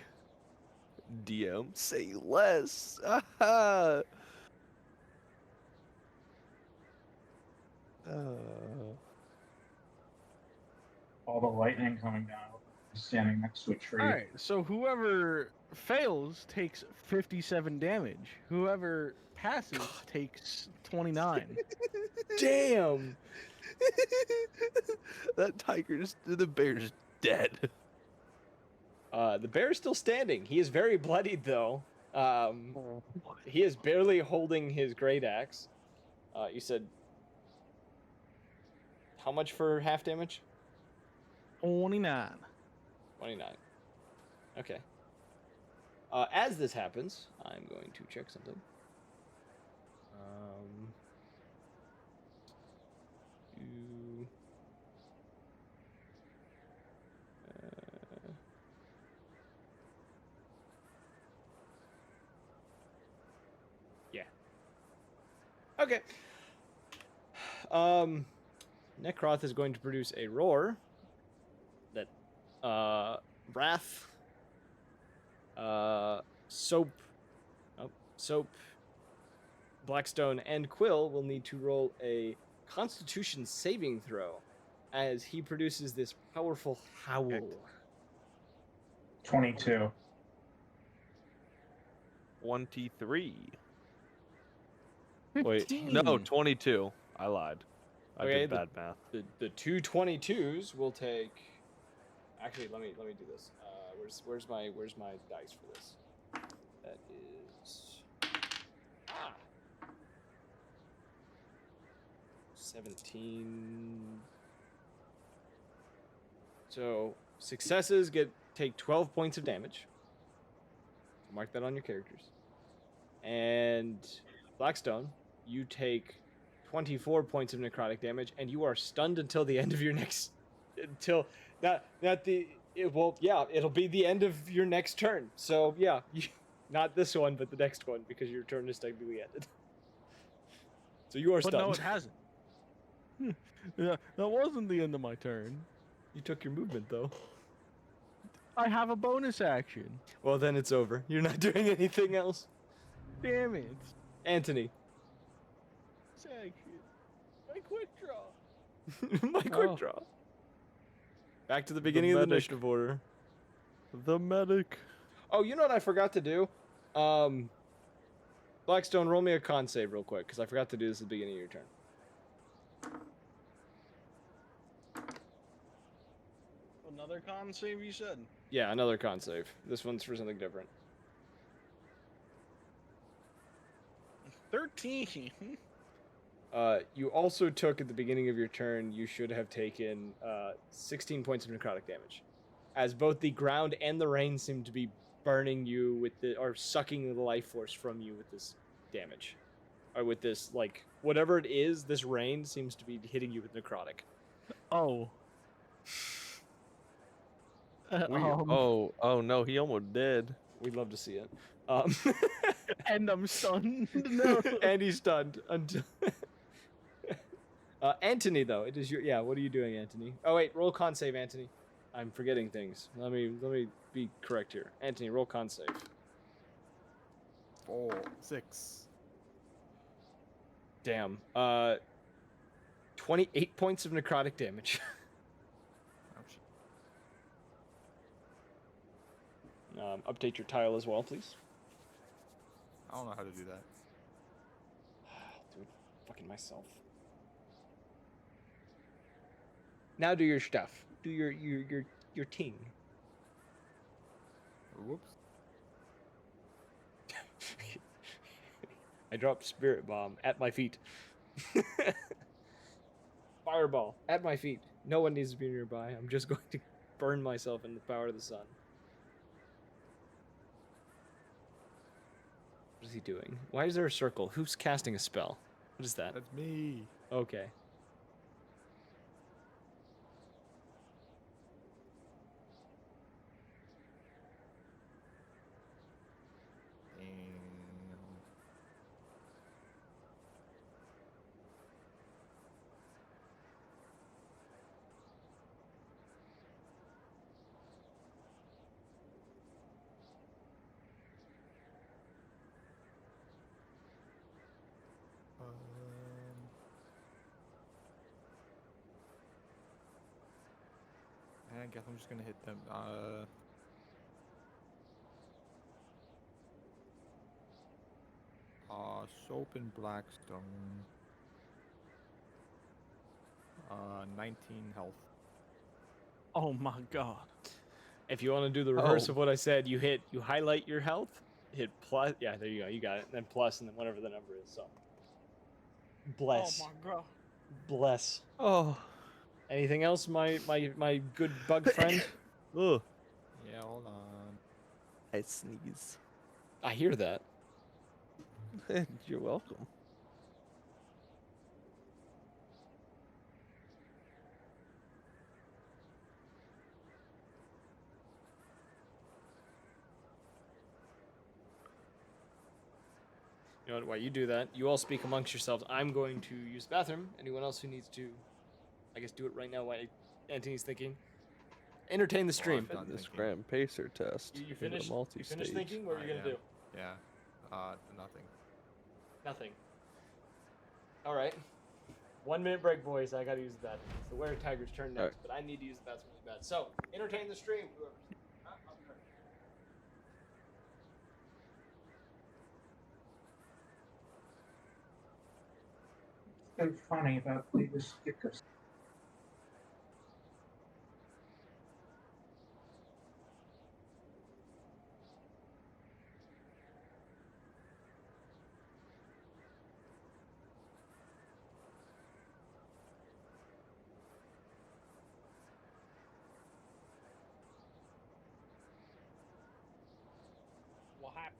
DM, say less. Aha. All the lightning coming down. Standing next to a tree. All right. So whoever fails takes 57 damage. Whoever passes takes 29. Damn. That the bear's dead. The bear is still standing. He is very bloodied, though. He is barely holding his great axe. You said how much for half damage? 29. 29. Okay. As this happens, I'm going to check something. You, yeah. Okay. Necroth is going to produce a roar that Wrath, Soap, Soap, Blackstone, and Quill will need to roll a Constitution saving throw as he produces this powerful howl. 22. 23. 15. Wait, no, 22. I lied. I Okay, did bad math. The two 22s will take. Actually, let me do this. Where's my dice for this? That is 17. So successes take 12 points of damage. Mark that on your characters. And Blackstone, you take 24 points of necrotic damage, and you are stunned until the end of your next. It'll be the end of your next turn. So yeah, not this one, but the next one, because your turn is technically ended. So you are But stunned. no, it hasn't. Yeah, that wasn't the end of my turn. You took your movement though. I have a bonus action. Well, then it's over. You're not doing anything else. Damn it. Anthony. Action. My quick draw. My quick Oh. draw. Back to the beginning of the medic. initiative order. The medic. Oh, you know what I forgot to do? Blackstone, roll me a con save real quick, because I forgot to do this at the beginning of your turn. Another con save, you said? Yeah, another con save. This one's for something different. 13. You also took at the beginning of your turn, you should have taken 16 points of necrotic damage. As both the ground and the rain seem to be burning you or sucking the life force from you with this damage. Or with this, like, whatever it is, this rain seems to be hitting you with necrotic. Oh. Oh no, he almost did. We'd love to see it. And I'm stunned. No. And he's stunned until... Anthony, though, it is your... Yeah, what are you doing, Anthony? Oh, wait, roll con save, Anthony. I'm forgetting things. Let me be correct here. Anthony, roll con save. 4, 6. Damn. 28 points of necrotic damage. Ouch. Update your tile as well, please. I don't know how to do that. Do it fucking myself. Now do your stuff. Do your ting. Whoops. I dropped spirit bomb at my feet. Fireball at my feet. No one needs to be nearby. I'm just going to burn myself in the power of the sun. What is he doing? Why is there a circle? Who's casting a spell? What is that? That's me. Okay. I guess I'm just gonna hit them. Soap and Blackstone. 19 health. Oh my god. If you want to do the reverse Oh. of what I said, you highlight your health, hit plus. Yeah, there you go. You got it. And then plus, and then whatever the number is. So. Bless. Oh my god. Bless. Oh. Anything else, my good bug friend? Ugh. Yeah, hold on. I sneeze. I hear that. You're welcome. You know what? While you do that, you all speak amongst yourselves. I'm going to use the bathroom. Anyone else who needs to, I guess, do it right now while Anthony's thinking. Entertain the stream. Done This thinking. Graham Pacer test. You in a finished? You multi-stage. finished thinking? What are you I gonna am. do? Yeah. Nothing. Nothing. All right. 1 minute break, boys. I gotta use the bathroom. It's the Were Tiger's turn next, but I need to use the bathroom really bad. So, entertain the stream, whoever's. I'll be right back. So funny about these stickers. What happened?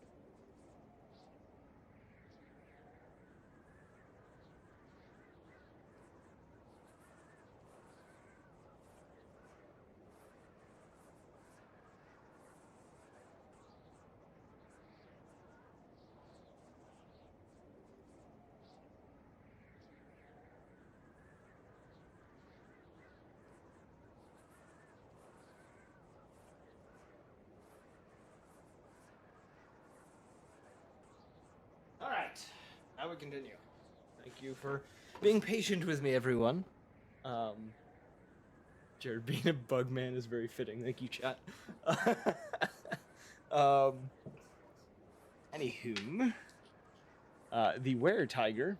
All right. Now we continue. Thank you for being patient with me, everyone. Jared being a bug man is very fitting. Thank you, chat. Anywho, the Were Tiger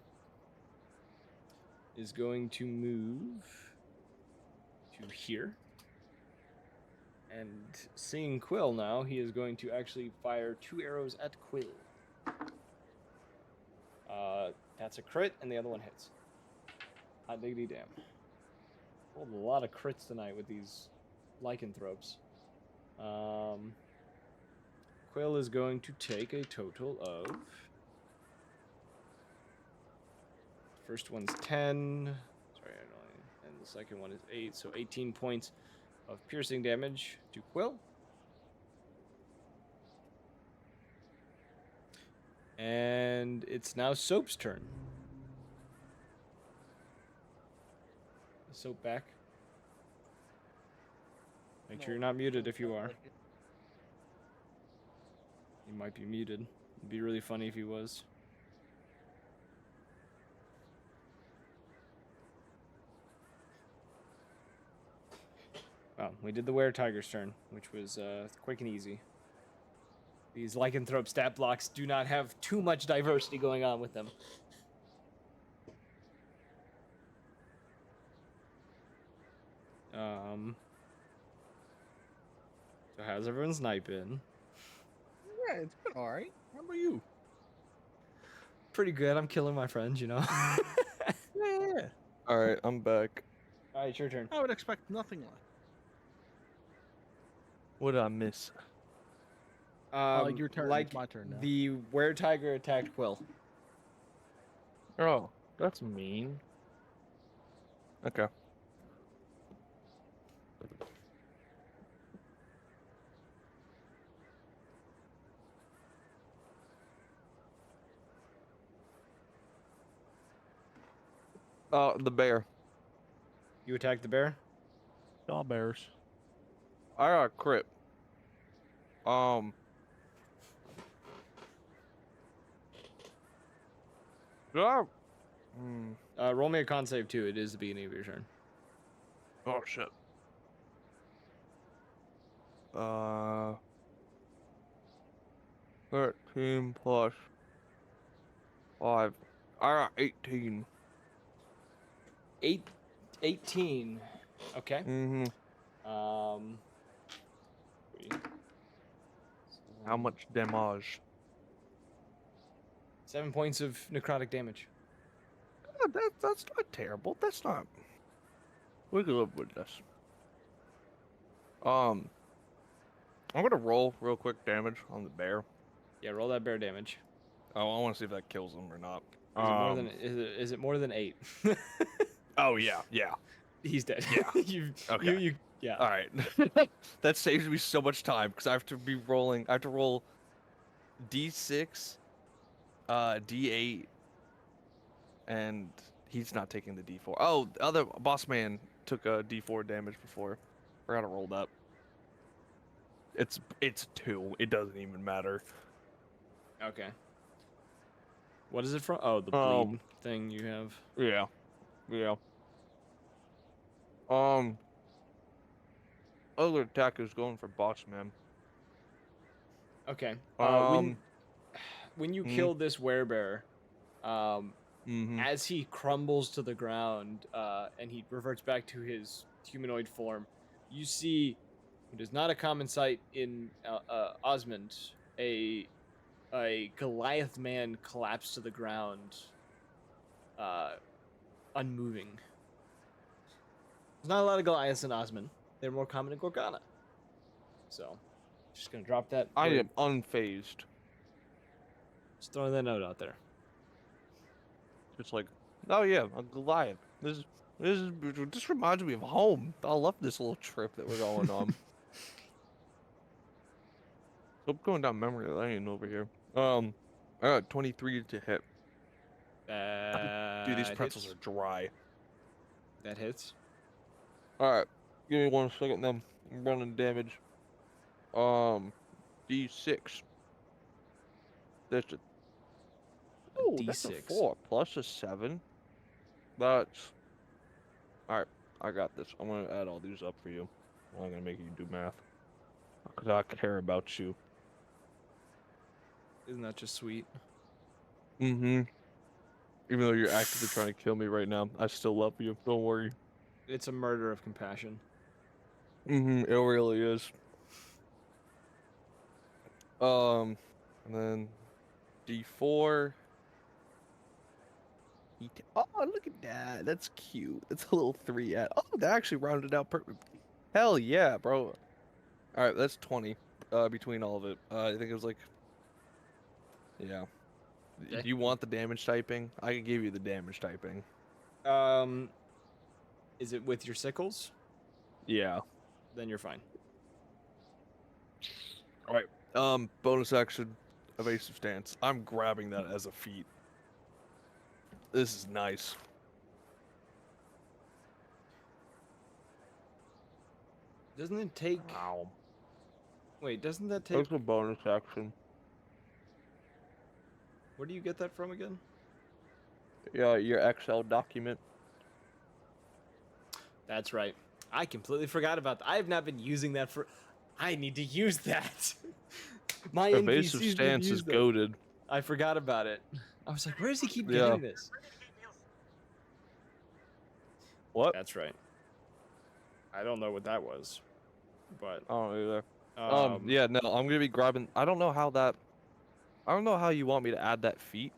is going to move to here. And seeing Quill now, he is going to actually fire 2 arrows at Quill. That's a crit, and the other one hits. Hot diggity damn. Rolled a lot of crits tonight with these lycanthropes. Quill is going to take a total of... First one's 10. Sorry, I know. And the second one is 8, so 18 points of piercing damage to Quill. And it's now Soap's turn. Soap back. Make sure you're not muted if you are. He might be muted. It'd be really funny if he was. Well, we did the Were Tiger's turn, which was quick and easy. These lycanthrope stat blocks do not have too much diversity going on with them. So how's everyone's night been? Yeah, it's been alright. How about you? Pretty good. I'm killing my friends, you know. Yeah. All right, I'm back. All right, your turn. I would expect nothing less. What did I miss? Your turn. Like It's my turn now. the Were Tiger attacked Quill. Oh, that's mean. Okay. The bear. You attacked the bear? All bears. I got a crit. Did I? Roll me a con save too. It is the beginning of your turn. Oh shit. 13 plus 5. I got 18. 18. Okay. Mm-hmm. How much damage? 7 points of necrotic damage. That's not terrible. That's not. We can live with this. I'm gonna roll real quick damage on the bear. Yeah, roll that bear damage. Oh, I want to see if that kills him or not. Is it more than 8? Oh yeah. He's dead. Yeah. Okay. Yeah. All right. That saves me so much time because I have to be rolling. I have to roll D6, D8, and he's not taking the D4. Oh, the other boss man took a D4 damage before. Forgot to roll that. It's 2. It doesn't even matter. Okay. What is it from? Oh, the bleed thing you have. Yeah. Yeah. Other attack is going for boss man. Okay. Um. When you hmm. kill this werebear, Mm-hmm. as he crumbles to the ground, and he reverts back to his humanoid form, you see, it is not a common sight in Osmond, a Goliath man collapse to the ground, unmoving. There's not a lot of Goliaths in Osmond. They're more common in Gorgana. So, just gonna drop that. I word. am unfazed. Just throwing that note out there. It's like, oh yeah, a Goliath. This reminds me of home. I love this little trip that we're going on. So I'm going down memory lane over here. I got 23 to hit. Dude, these pretzels are dry. That hits. All right, give me 1 second. Then I'm running damage. D6. That's a that's a D6. 4 plus a 7. That's all right. I got this. I'm gonna add all these up for you. I'm gonna make you do math because I care about you. Isn't that just sweet? Mm-hmm. Even though you're actively trying to kill me right now, I still love you. Don't worry. It's a murder of compassion. Mm-hmm. It really is. And then D4. Oh, look at that. That's cute. That's a little 3 at. Oh, that actually rounded out perfectly. Hell yeah, bro. All right, that's 20. Between all of it, I think it was like, yeah. Okay. Do you want the damage typing? I can give you the damage typing. Is it with your sickles? Yeah. Then you're fine. All right. Bonus action, evasive stance. I'm grabbing that as a feat. This is nice. Doesn't it take? Wow. Wait, doesn't that take? That's a bonus action. Where do you get that from again? Yeah, your Excel document. That's right. I completely forgot about that. I have not been using that for. I need to use that. My Evasive NPCs need to stance use is that. goaded. I forgot about it. I was like, where does he keep Yeah. getting this? What? That's right. I don't know what that was, but I don't either. Yeah, no, I'm gonna be grabbing. I don't know how that. I don't know how you want me to add that feat.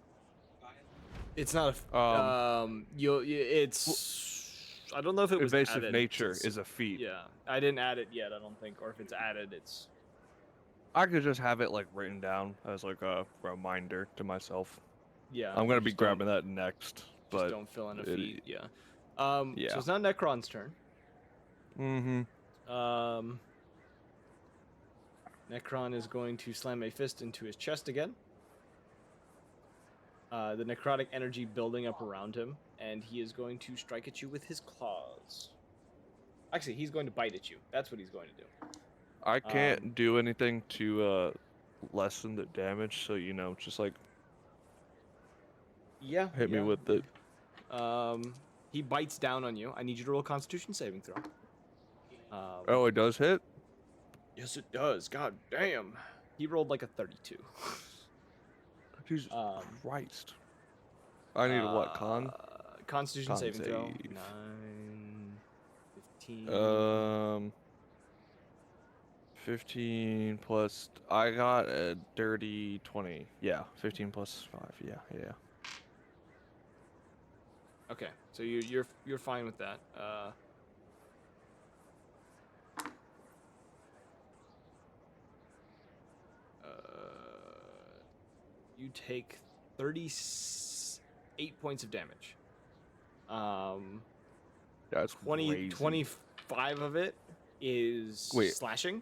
it's not a. It's. I don't know if it was Evasive added. nature is a feat. Yeah, I didn't add it yet. I don't think, or if it's added, it's. I could just have it like written down as like a reminder to myself. Yeah. I'm gonna you be just don't- grabbing that next, Just but don't fill in a it- feat. Yeah. yeah. So it's not Necron's turn. Mm-hmm. Necron is going to slam a fist into his chest again. The necrotic energy building up around him, and he is going to strike at you with his claws. Actually, he's going to bite at you. That's what he's going to do. I can't do anything to lessen the damage, so you know, just like Yeah. hit me with it. He bites down on you. I need you to roll a Constitution saving throw. Oh, it does hit? Yes, it does. God damn. He rolled like a 32. Jesus Christ. I need a what, con? Constitution Con saving throw. save. 9, 15. 15 plus. I got a dirty 20. Yeah, 15 plus 5. Yeah. Okay, so you're fine with that. You take 38 points of damage. That's 25 of it is Wait. slashing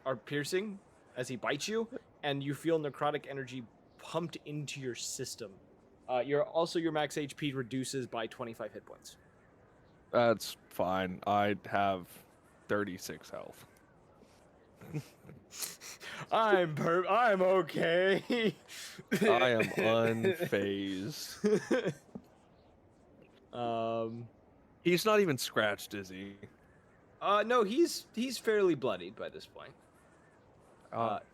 or piercing as he bites you, and you feel necrotic energy pumped into your system. Your max HP reduces by 25 hit points. That's fine. I have 36 health. I'm okay. I am unfazed. He's not even scratched, is he? No, he's fairly bloodied by this point.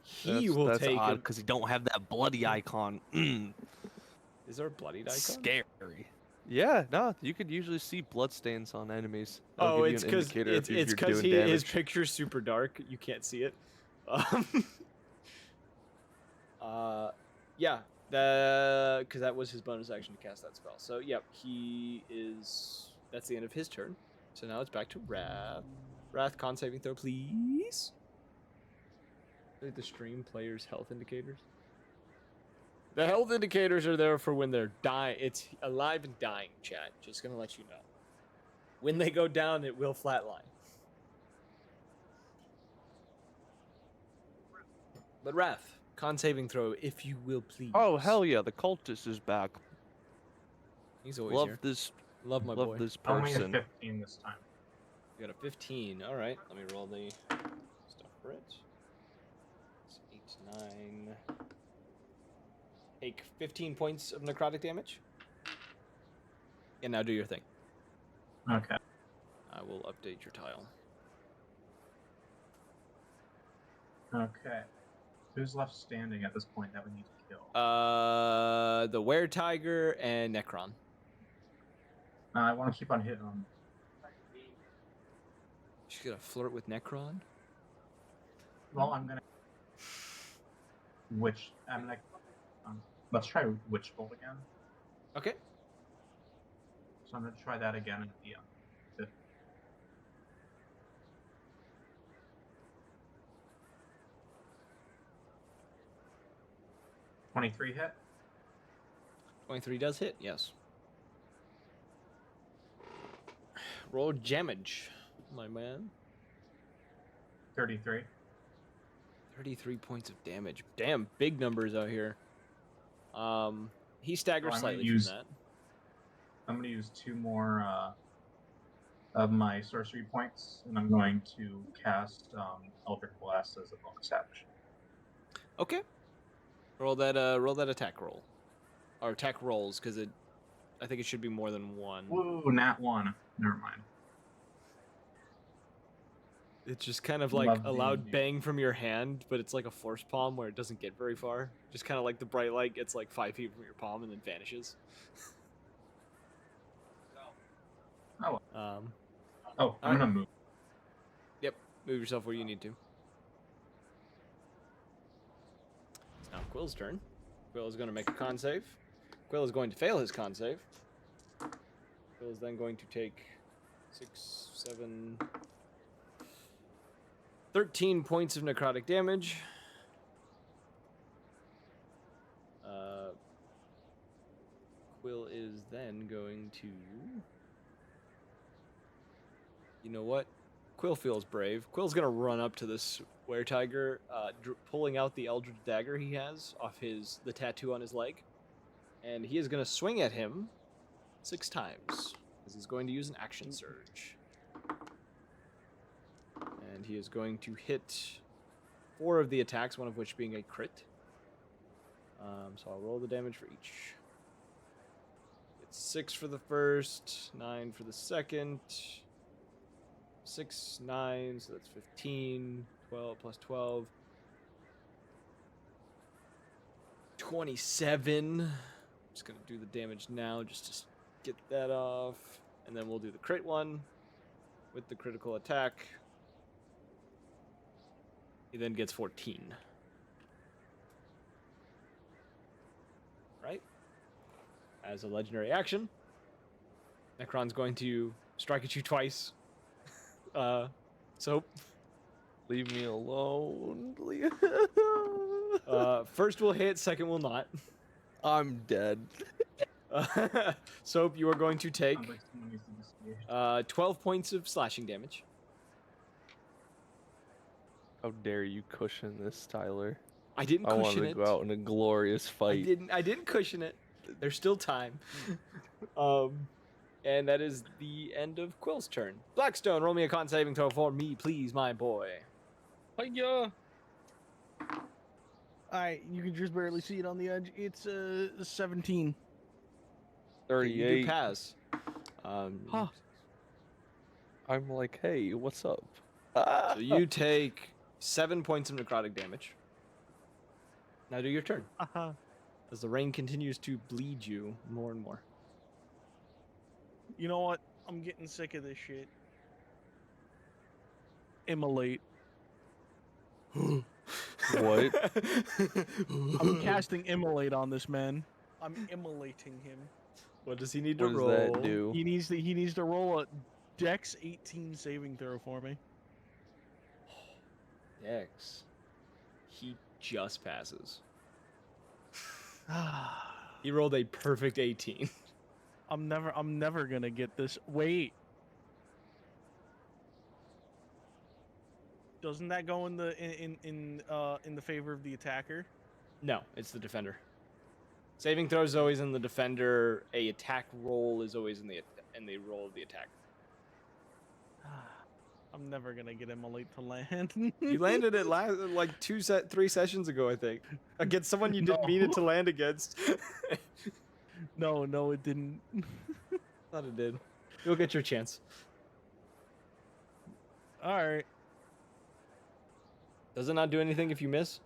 He will that's take odd him. because he don't have that bloody icon. Is there a bloodied icon? Scary. Yeah, no, you could usually see bloodstains on enemies. That'll Oh, give you it's an because indicator if it's you're because doing damage. his picture's super dark. You can't see it. Yeah, because that was his bonus action to cast that spell. So yep, that's the end of his turn. So now it's back to Wrath. Wrath, con saving throw, please. Look at the stream players' health indicators. The health indicators are there for when they're dying. It's alive and dying, chat. Just gonna let you know. When they go down, it will flatline. But Wrath, con saving throw, if you will, please. Oh hell yeah, the cultist is back. He's always Love here. this. Love my love boy. this Only a person. 15 this time. You got a 15. All right, let me roll the stuff for it. It's 8, 9. Take 15 points of necrotic damage. And now do your thing. Okay. I will update your tile. Okay. Who's left standing at this point that we need to kill? The Were-Tiger and Necron. I want to keep on hitting them. She's gonna flirt with Necron? Well, I'm gonna. Let's try Witch Bolt again. Okay. So I'm gonna try that again at the end. 23 hit. 23 does hit, yes. Roll damage, my man. 33. 33 points of damage. Damn, big numbers out here. He staggers slightly from that. I'm going to use 2 more of my sorcery points, and I'm going to cast Eldritch Blast as a bonus action. Okay. Roll that attack roll. Or attack rolls, because I think it should be more than one. Whoa, nat 1. Never mind. It's just kind of like a loud bang from your hand, but it's like a force palm where it doesn't get very far. Just kind of like the bright light gets like 5 feet from your palm and then vanishes. Oh. I'm gonna move. Yep, move yourself where you need to. It's now Quill's turn. Quill is going to make a con save. Quill is going to fail his con save. Quill is then going to take 6, 7, 13 points of necrotic damage. Quill is then going to... You know what? Quill feels brave. Quill's going to run up to this Were-Tiger, pulling out the Eldritch Dagger he has off the tattoo on his leg. And he is going to swing at him 6 times, because he's going to use an action surge. And he is going to hit 4 of the attacks, one of which being a crit. So I'll roll the damage for each. It's 6 for the first, 9 for the second, 6, 9, so that's 15, 12 plus 12. 27. I'm just going to do the damage now just to get that off. And then we'll do the crit one with the critical attack. He then gets 14. Right? As a legendary action, Necron's going to strike at you twice. So Leave me alone, please. First will hit, second will not. I'm dead. Soap, you are going to take 12 points of slashing damage. How dare you cushion this, Tyler? I didn't cushion I want to go out in a glorious fight. I didn't cushion it. There's still time. And that is the end of Quill's turn. Blackstone, roll me a con saving throw for me, please, my boy. Hiya! Alright, you can just barely see it on the edge. It's 17. Okay, you do 38. pass. Huh. I'm like, hey, what's up? So you take 7 points of necrotic damage. Now do your turn. Uh-huh. As the rain continues to bleed you more and more. You know what? I'm getting sick of this shit. Immolate. What? I'm casting Immolate on this man. I'm immolating him. What does he need to What does roll? that do? He needs to roll a Dex 18 saving throw for me. Dex. He just passes. He rolled a perfect 18. I'm never gonna get this. Wait. Doesn't that go in the in the favor of the attacker? No, it's the defender. Saving throw is always in the defender. A attack roll is always in the roll of the attacker. I'm never gonna get Immolate to land. You landed it like 3 sessions ago, I think, against someone you didn't mean it to land against. No, it didn't. Thought it did. You'll get your chance. All right. Does it not do anything if you miss?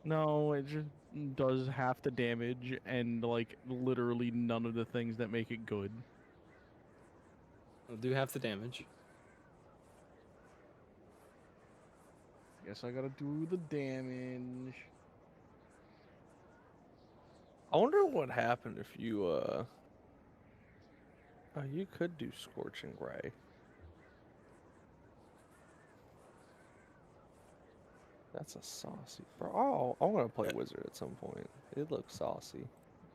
No, it just does half the damage and like literally none of the things that make it good. It'll do half the damage. Guess I gotta do the damage. I wonder what happened if you oh, you could do Scorching Ray. That's a saucy, bro. Oh, I want to play Wizard at some point. It looks saucy.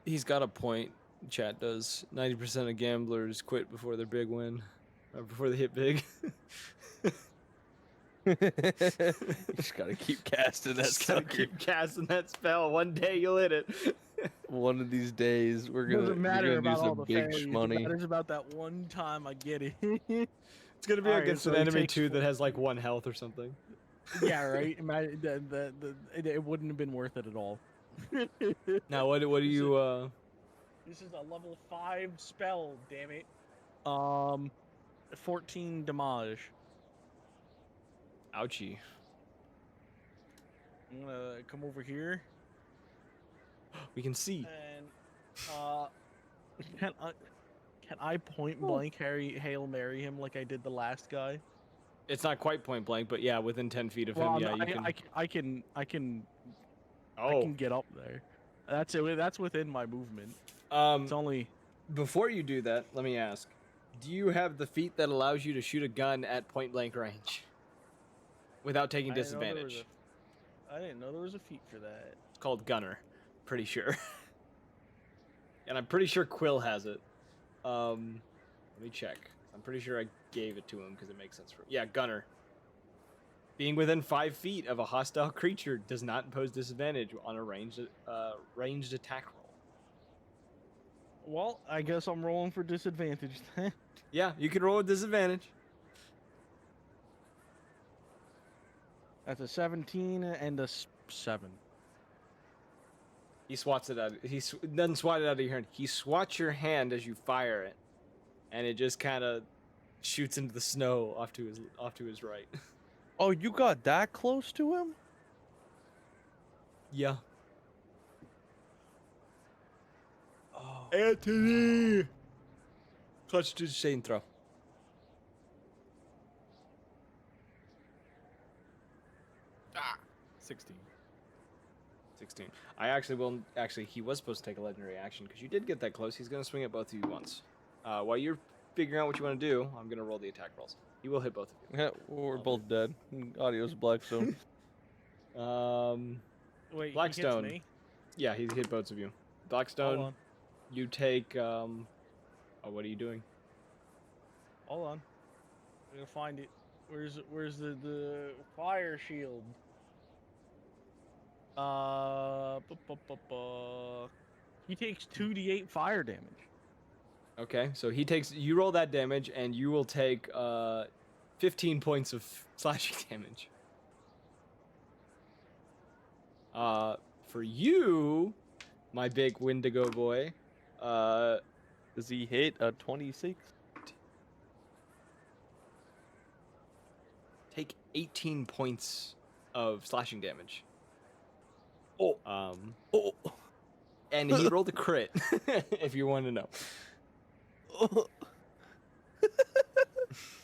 He's got a point. Chat does. 90% of gamblers quit before their big win, or before they hit big. You just gotta keep casting that Just gotta sucker. keep casting that spell. One day you'll hit it. One of these days, we're gonna, Doesn't you're matter gonna do about all some the big failures. It money. matters about that one time I get it. It's gonna be Alright, against so an he enemy takes too that has like 1 health or something. Yeah, right. It wouldn't have been worth it at all. Now what do you This is a level 5 spell. Damn it. 14 damage. Ouchie. I'm gonna come over here We can see. and can I point blank Hail Mary him like I did the last guy? It's not quite point blank, but yeah, within 10 feet of Well, him, yeah, no, you can. I can Oh, get up there. That's it. That's within my movement. um, It's only before you do that, let me ask: do you have the feat that allows you to shoot a gun at point blank range without taking I didn't know there was disadvantage? I didn't know there was a feat for that. It's called Gunner, pretty sure. And I'm pretty sure Quill has it. Let me check. I'm pretty sure I gave it to him because it makes sense for him. Yeah, Gunner. Being within 5 feet of a hostile creature does not impose disadvantage on a ranged attack roll. Well, I guess I'm rolling for disadvantage then. Yeah, you can roll with disadvantage. That's a 17 and a 7. He swats it out. Doesn't swat it out of your hand. He swats your hand as you fire it, and it just kind of shoots into the snow off to his right. Oh, you got that close to him? Yeah. Oh, Anthony. Clutch to chain throw. Ah, 16. 16. He was supposed to take a legendary action because you did get that close. He's going to swing at both of you once. While you're figuring out what you want to do, I'm going to roll the attack rolls. He will hit both of you. yeah, we're both dead. Adios, Blackstone. Wait, he Blackstone. hits me? Yeah, he hit both of you. Hold Blackstone, on. you take, oh, what are you doing? Hold on. I'm gonna find it. Where's the fire shield? He takes 2d8 fire damage. Okay, so you roll that damage, and you will take, 15 points of slashing damage. For you, my big Wendigo boy, Does he hit a 26? take 18 points of slashing damage. Oh. Oh. And he rolled a crit, if you want to know. Oh.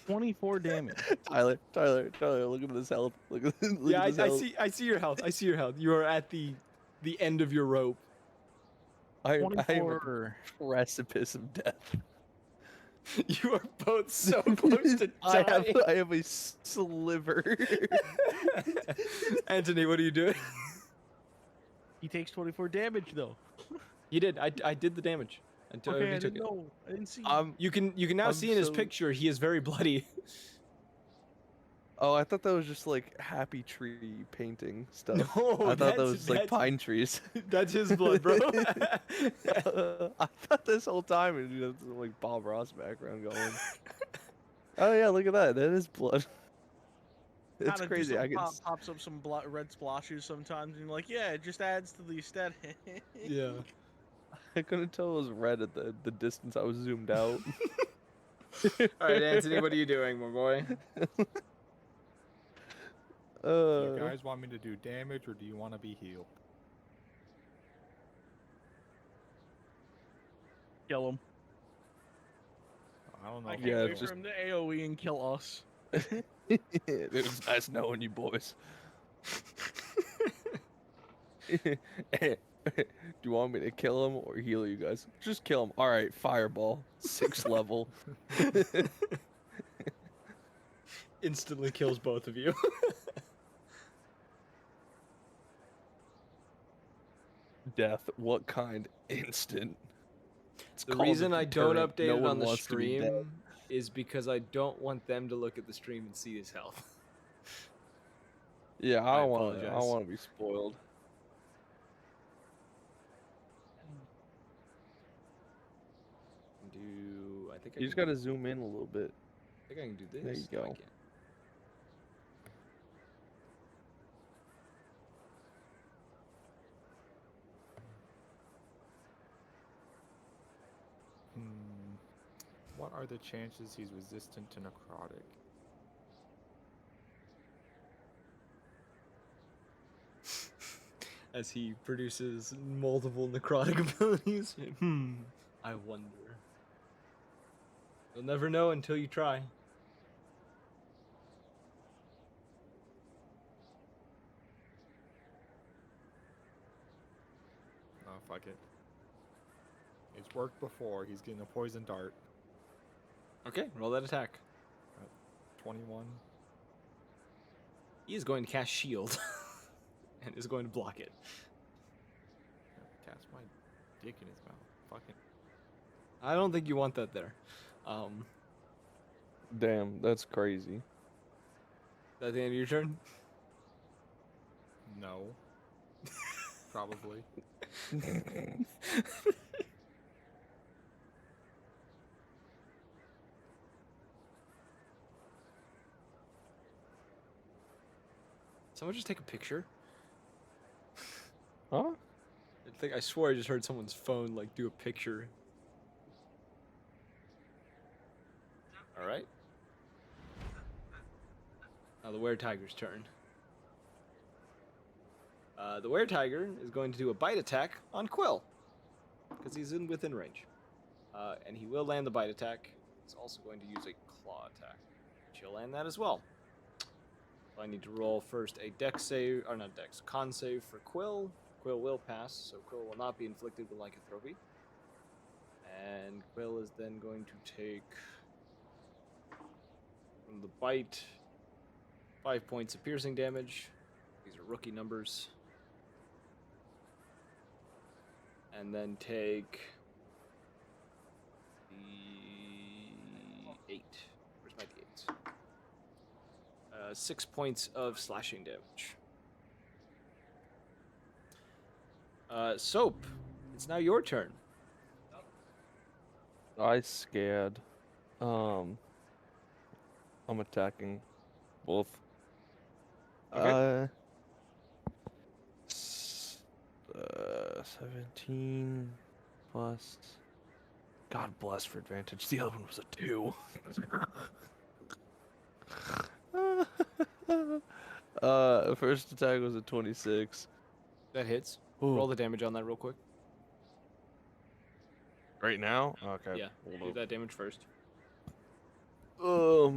24 damage. Tyler, look at this health. Look at this health. I see your health. I see your health. You are at the end of your rope. I am at the 24. precipice of death. You are both so close to dying. I have a sliver. Anthony, what are you doing? He takes 24 damage though. You did. I did the damage. Until Okay, you I took didn't it. know. I didn't see. You can now I'm see in his so- picture he is very bloody. Oh, I thought that was just like happy tree painting stuff. No, I thought that that's- was like that's- pine trees. That's his blood, bro. I thought this whole time it was just like Bob Ross background going. Oh yeah, look at that. That is blood. It's Kinda do crazy. I something can. pops up some red splotches sometimes, and you're like, yeah, it just adds to the aesthetic. Yeah. I couldn't tell it was red at the distance I was zoomed out. All right, Anthony, what are you doing, my boy? Do you guys want me to do damage or do you want to be healed? Kill him. I don't know. I if can't Yeah, wait just- for him to AOE and kill us. It was nice knowing you boys. Do you want me to kill him or heal you guys? Just kill him. All right, fireball, 6th level. Instantly kills both of you. Death. What kind? Instant. It's The called a reason I don't deterrent. update No it one on the wants to be dead. stream is because I don't want them to look at the stream and see his health. Yeah, I I don't want. I apologize. don't want to be spoiled. I think I You just can gotta zoom in a little bit. I think I can do this. There you No, I go. can't. What are the chances he's resistant to necrotic? As he produces multiple necrotic abilities. I wonder. You'll never know until you try. Oh, fuck it. It's worked before. He's getting a poison dart. Okay, roll that attack. 21. He is going to cast shield. And is going to block it. Cast my dick in his mouth. Fucking. I don't think you want that there. Damn, that's crazy. Is that the end of your turn? No. Probably. Someone just take a picture. Huh? I swore I just heard someone's phone like do a picture. All right. Now the were-tiger's turn. The were-tiger is going to do a bite attack on Quill because he's within range, and he will land the bite attack. He's also going to use a claw attack, which he'll land that as well. So I need to roll first a dex save, or not dex, con save for Quill. Quill will pass, so Quill will not be inflicted with lycanthropy. And Quill is then going to take, from the bite, 5 points of piercing damage. These are rookie numbers. And then take the 8. Where's my d8s? 6 points of slashing damage. Soap, it's now your turn. I scared. I'm attacking both. Okay. 17 plus. God bless for advantage. The other one was a 2. First attack was a 26. That hits. Ooh. Roll the damage on that real quick. Right now? Okay. Yeah, do Hold that damage first. up.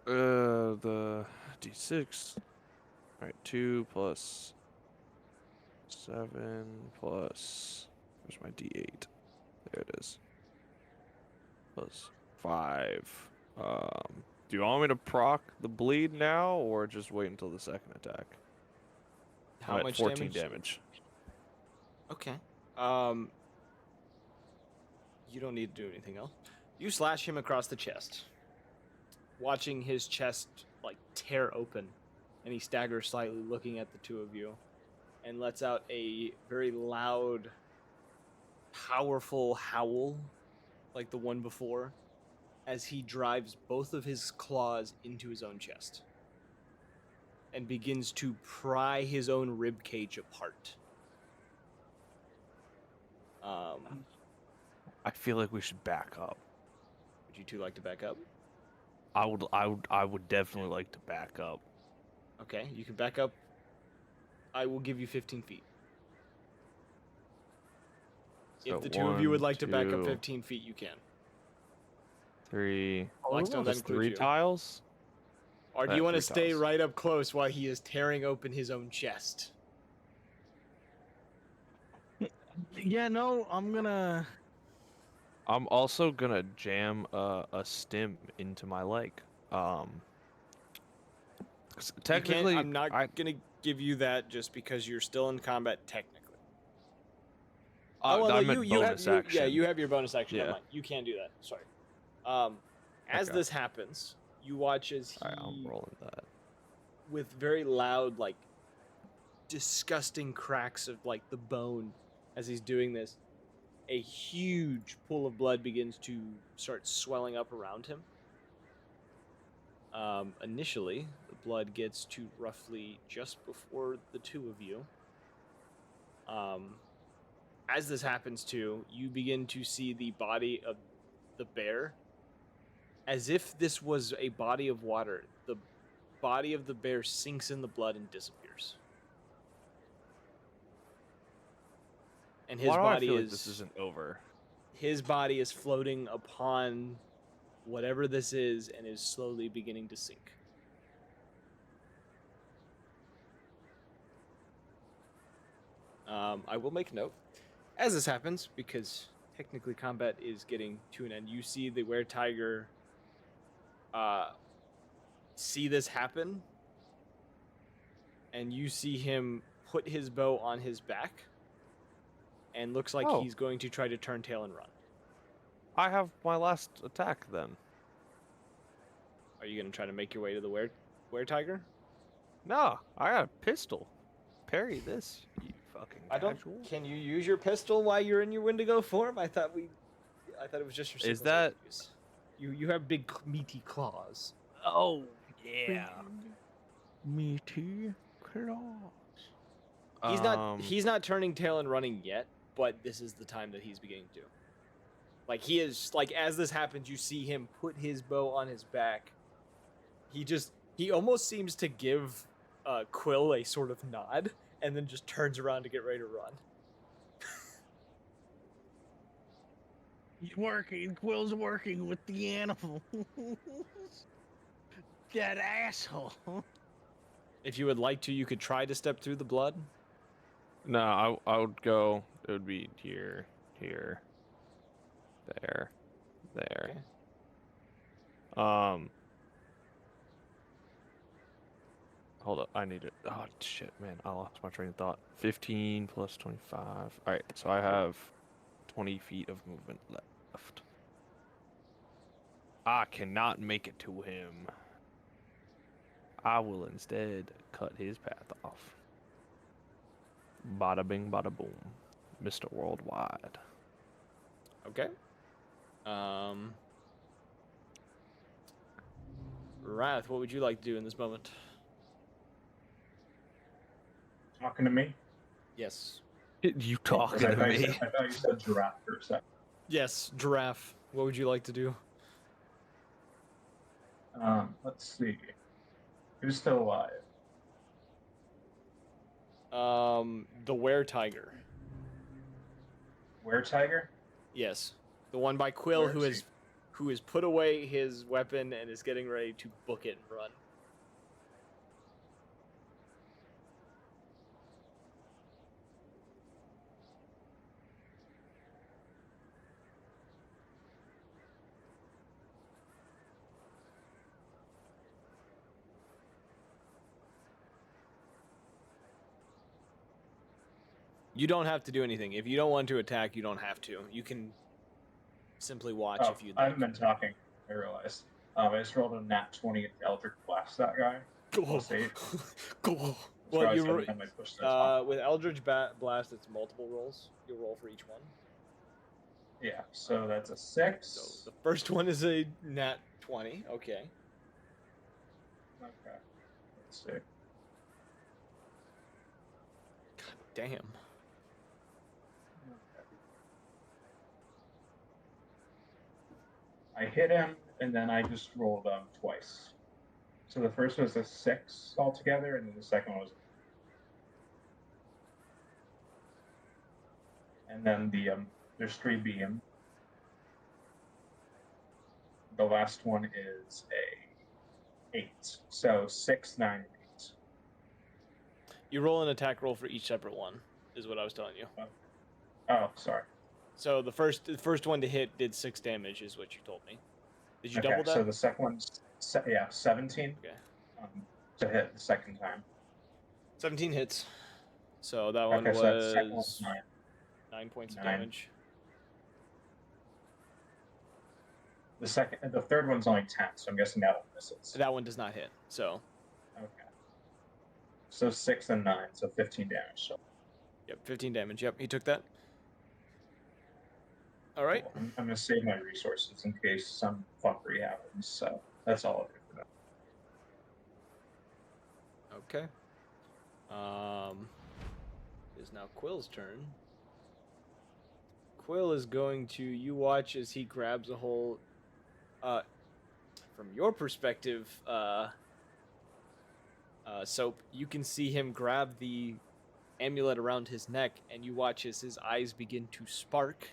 The D6. Alright, 2 plus 7 plus. Where's my D8? There it is. Plus 5. Do you want me to proc the bleed now, or just wait until the second attack? How I'm at much 14 damage? damage. Okay. You don't need to do anything else. You slash him across the chest, watching his chest like tear open, and he staggers slightly, looking at the two of you, and lets out a very loud, powerful howl, like the one before, as he drives both of his claws into his own chest and begins to pry his own rib cage apart. I feel like we should back up. Would you two like to back up? I would definitely like to back up. Okay, you can back up. I will give you 15 feet. So If the two of you would 1, like to back up 2, 15 feet, you can. 3. Blackstone, that Just includes 3 you. tiles? Or do you want to 3 stay tiles. right up close while he is tearing open his own chest? Yeah, no, I'm gonna. I'm also gonna jam a stim into my leg. 'Cause You technically, can't, I'm not going to give you that just because you're still in combat technically. I no, meant bonus yeah, action. you have your bonus action. Yeah. Never mind. You can do that. Sorry. As Okay. this happens, you watch as he, Alright, I'm rolling that. with very loud, like, disgusting cracks of, like, the bone as he's doing this, a huge pool of blood begins to start swelling up around him. Initially, the blood gets to roughly just before the two of you. As this happens too, you begin to see the body of the bear. As if this was a body of water, the body of the bear sinks in the blood and disappears. And his Why do body I feel is like this isn't over? his body is floating upon whatever this is and is slowly beginning to sink. I will make note as this happens, because technically combat is getting to an end. You see the were-tiger see this happen, and you see him put his bow on his back, and looks like Oh. he's going to try to turn tail and run. I have my last attack then. Are you going to try to make your way to the were-tiger? No, I got a pistol. Parry this, you fucking casual. Can you use your pistol while you're in your Wendigo form? I thought it was just your. Is single sword that- use. You have big meaty claws. Oh, yeah. Meaty claws. He's not turning tail and running yet, but this is the time that he's beginning to. Like, he is, like, as this happens, you see him put his bow on his back. He almost seems to give Quill a sort of nod, and then just turns around to get ready to run. He's working. Quill's working with the animal. That asshole. If you would like to, you could try to step through the blood. No, I would go. It would be here, there. Okay. Hold up, I need it. Oh shit, man, I lost my train of thought. 15 plus 25. All right, so I have 20 feet of movement left. I cannot make it to him. I will instead cut his path off. Bada bing, bada boom. Mr. Worldwide. Okay. Wrath, what would you like to do in this moment? Talking to me? Yes. You I talking to thought, me? I thought you said giraffe for a second. Yes, giraffe. What would you like to do? Let's see. Who's still alive? The were-tiger. Were-tiger? Yes. The one by Quill Where is who has put away his weapon and is getting ready to book it and run. You don't have to do anything. If you don't want to attack, you don't have to. You can simply watch if you'd I like. haven't been talking. I realized. I just rolled a nat 20 at Eldritch Blast that guy. Cool. +8. Cool. So Well, I was you hoping I might push this one. with Eldritch Blast, it's multiple rolls. You'll roll for each one. Yeah, so that's a 6. So the first one is a nat 20. Okay. Okay. Let's see. God damn. Okay. I hit him, and then I just rolled twice. So the first was a 6 altogether, and then the second one was. And then there's 3 beam. The last one is a 8. So 6, 9, and 8. You roll an attack roll for each separate one, is what I was telling you. Oh, sorry. So the first one to hit did 6 damage, is what you told me. Did you double that? So the second one's 17. Okay. To hit the second time. 17 hits. So that one Okay, so that second was one's 9. 9 points of 9. damage. The third one's only 10, so I'm guessing that one misses. That one does not hit. So. Okay. So 6 and 9, so 15 damage. So. Yep, 15 damage. Yep, he took that. All right. Cool. I'm gonna save my resources in case some fuckery happens. So that's all I'll do for now. Okay. It is now Quill's turn. Quill is going to. You watch as he grabs a hold. From your perspective, Soap, you can see him grab the amulet around his neck, and you watch as his eyes begin to spark.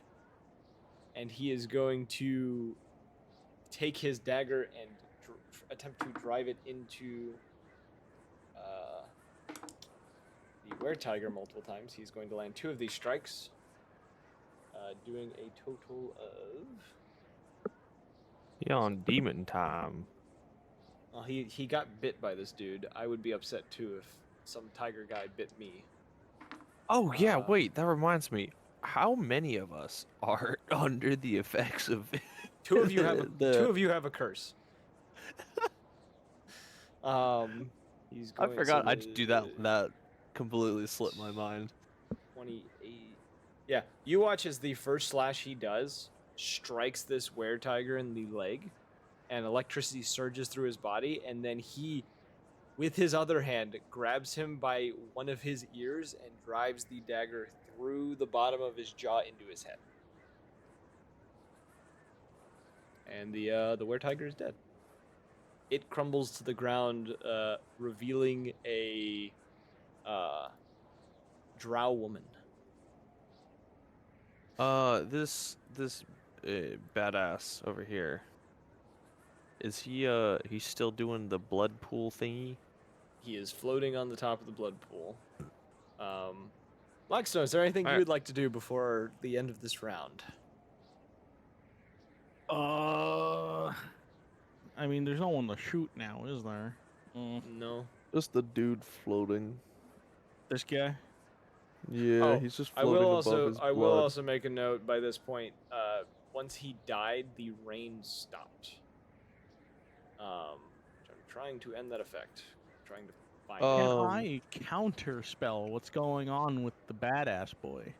And he is going to take his dagger and attempt to drive it into the were-tiger multiple times. He's going to land 2 of these strikes, doing a total of... He on demon time. Well, he got bit by this dude. I would be upset too if some tiger guy bit me. Oh yeah, wait, that reminds me. How many of us are under the effects of 2 of you have two of you have a curse. He's going I forgot to I do that. That completely slipped my mind. 28. Yeah, you watch as the first slash he does strikes this were-tiger in the leg, and electricity surges through his body, and then he, with his other hand, grabs him by one of his ears and drives the dagger through the bottom of his jaw into his head. And the were-tiger is dead. It crumbles to the ground, revealing a drow woman. This badass over here. Is he he's still doing the blood pool thingy? He is floating on the top of the blood pool. Blackstone, is there anything you would like to do before the end of this round? I mean, there's no one to shoot now, is there? No. Just the dude floating. This guy? Yeah, he's just floating above his blood. I will also make a note by this point. Once he died, the rain stopped. I'm trying to end that effect. I'm trying to find it. Can I counterspell what's going on with the badass boy?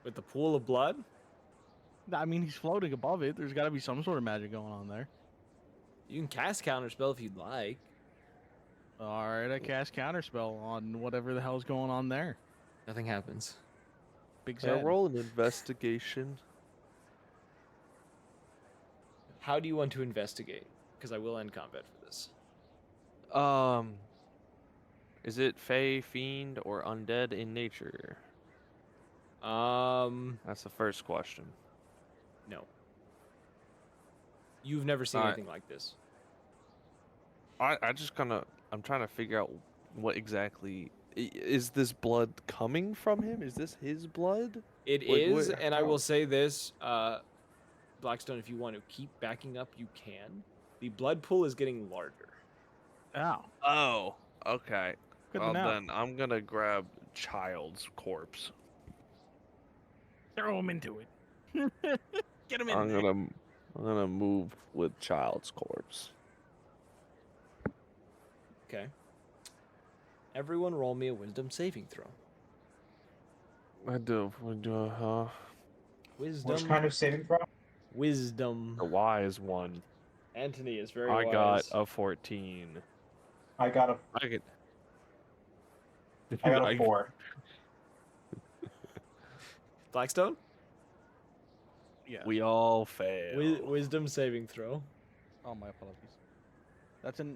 With the pool of blood? I mean, he's floating above it. There's got to be some sort of magic going on there. You can cast counterspell if you'd like. All right, I cast counterspell on whatever the hell's going on there. Nothing happens. Big Can I sad. roll an investigation? How do you want to investigate? Because I will end combat for this. Is it fey, fiend, or undead in nature? That's the first question. No. You've never seen Alright. anything like this. I just I'm trying to figure out what exactly is this blood coming from him? Is this his blood? It Wait, is, wait, and I how? will say this, Blackstone, if you want to keep backing up, you can. The blood pool is getting larger. Ow. Oh, okay. Good Well to know. then, I'm gonna grab child's corpse. Throw him into it. Get him in I'm there. gonna move with child's corpse. Okay. Everyone roll me a wisdom saving throw. I do. Wisdom. Which kind of saving throw? Wisdom. The wise one. Anthony is very I wise. got a 14. I got a I I got a 4. Blackstone? Yeah. We all fail. Wisdom saving throw. Oh, my apologies. That's a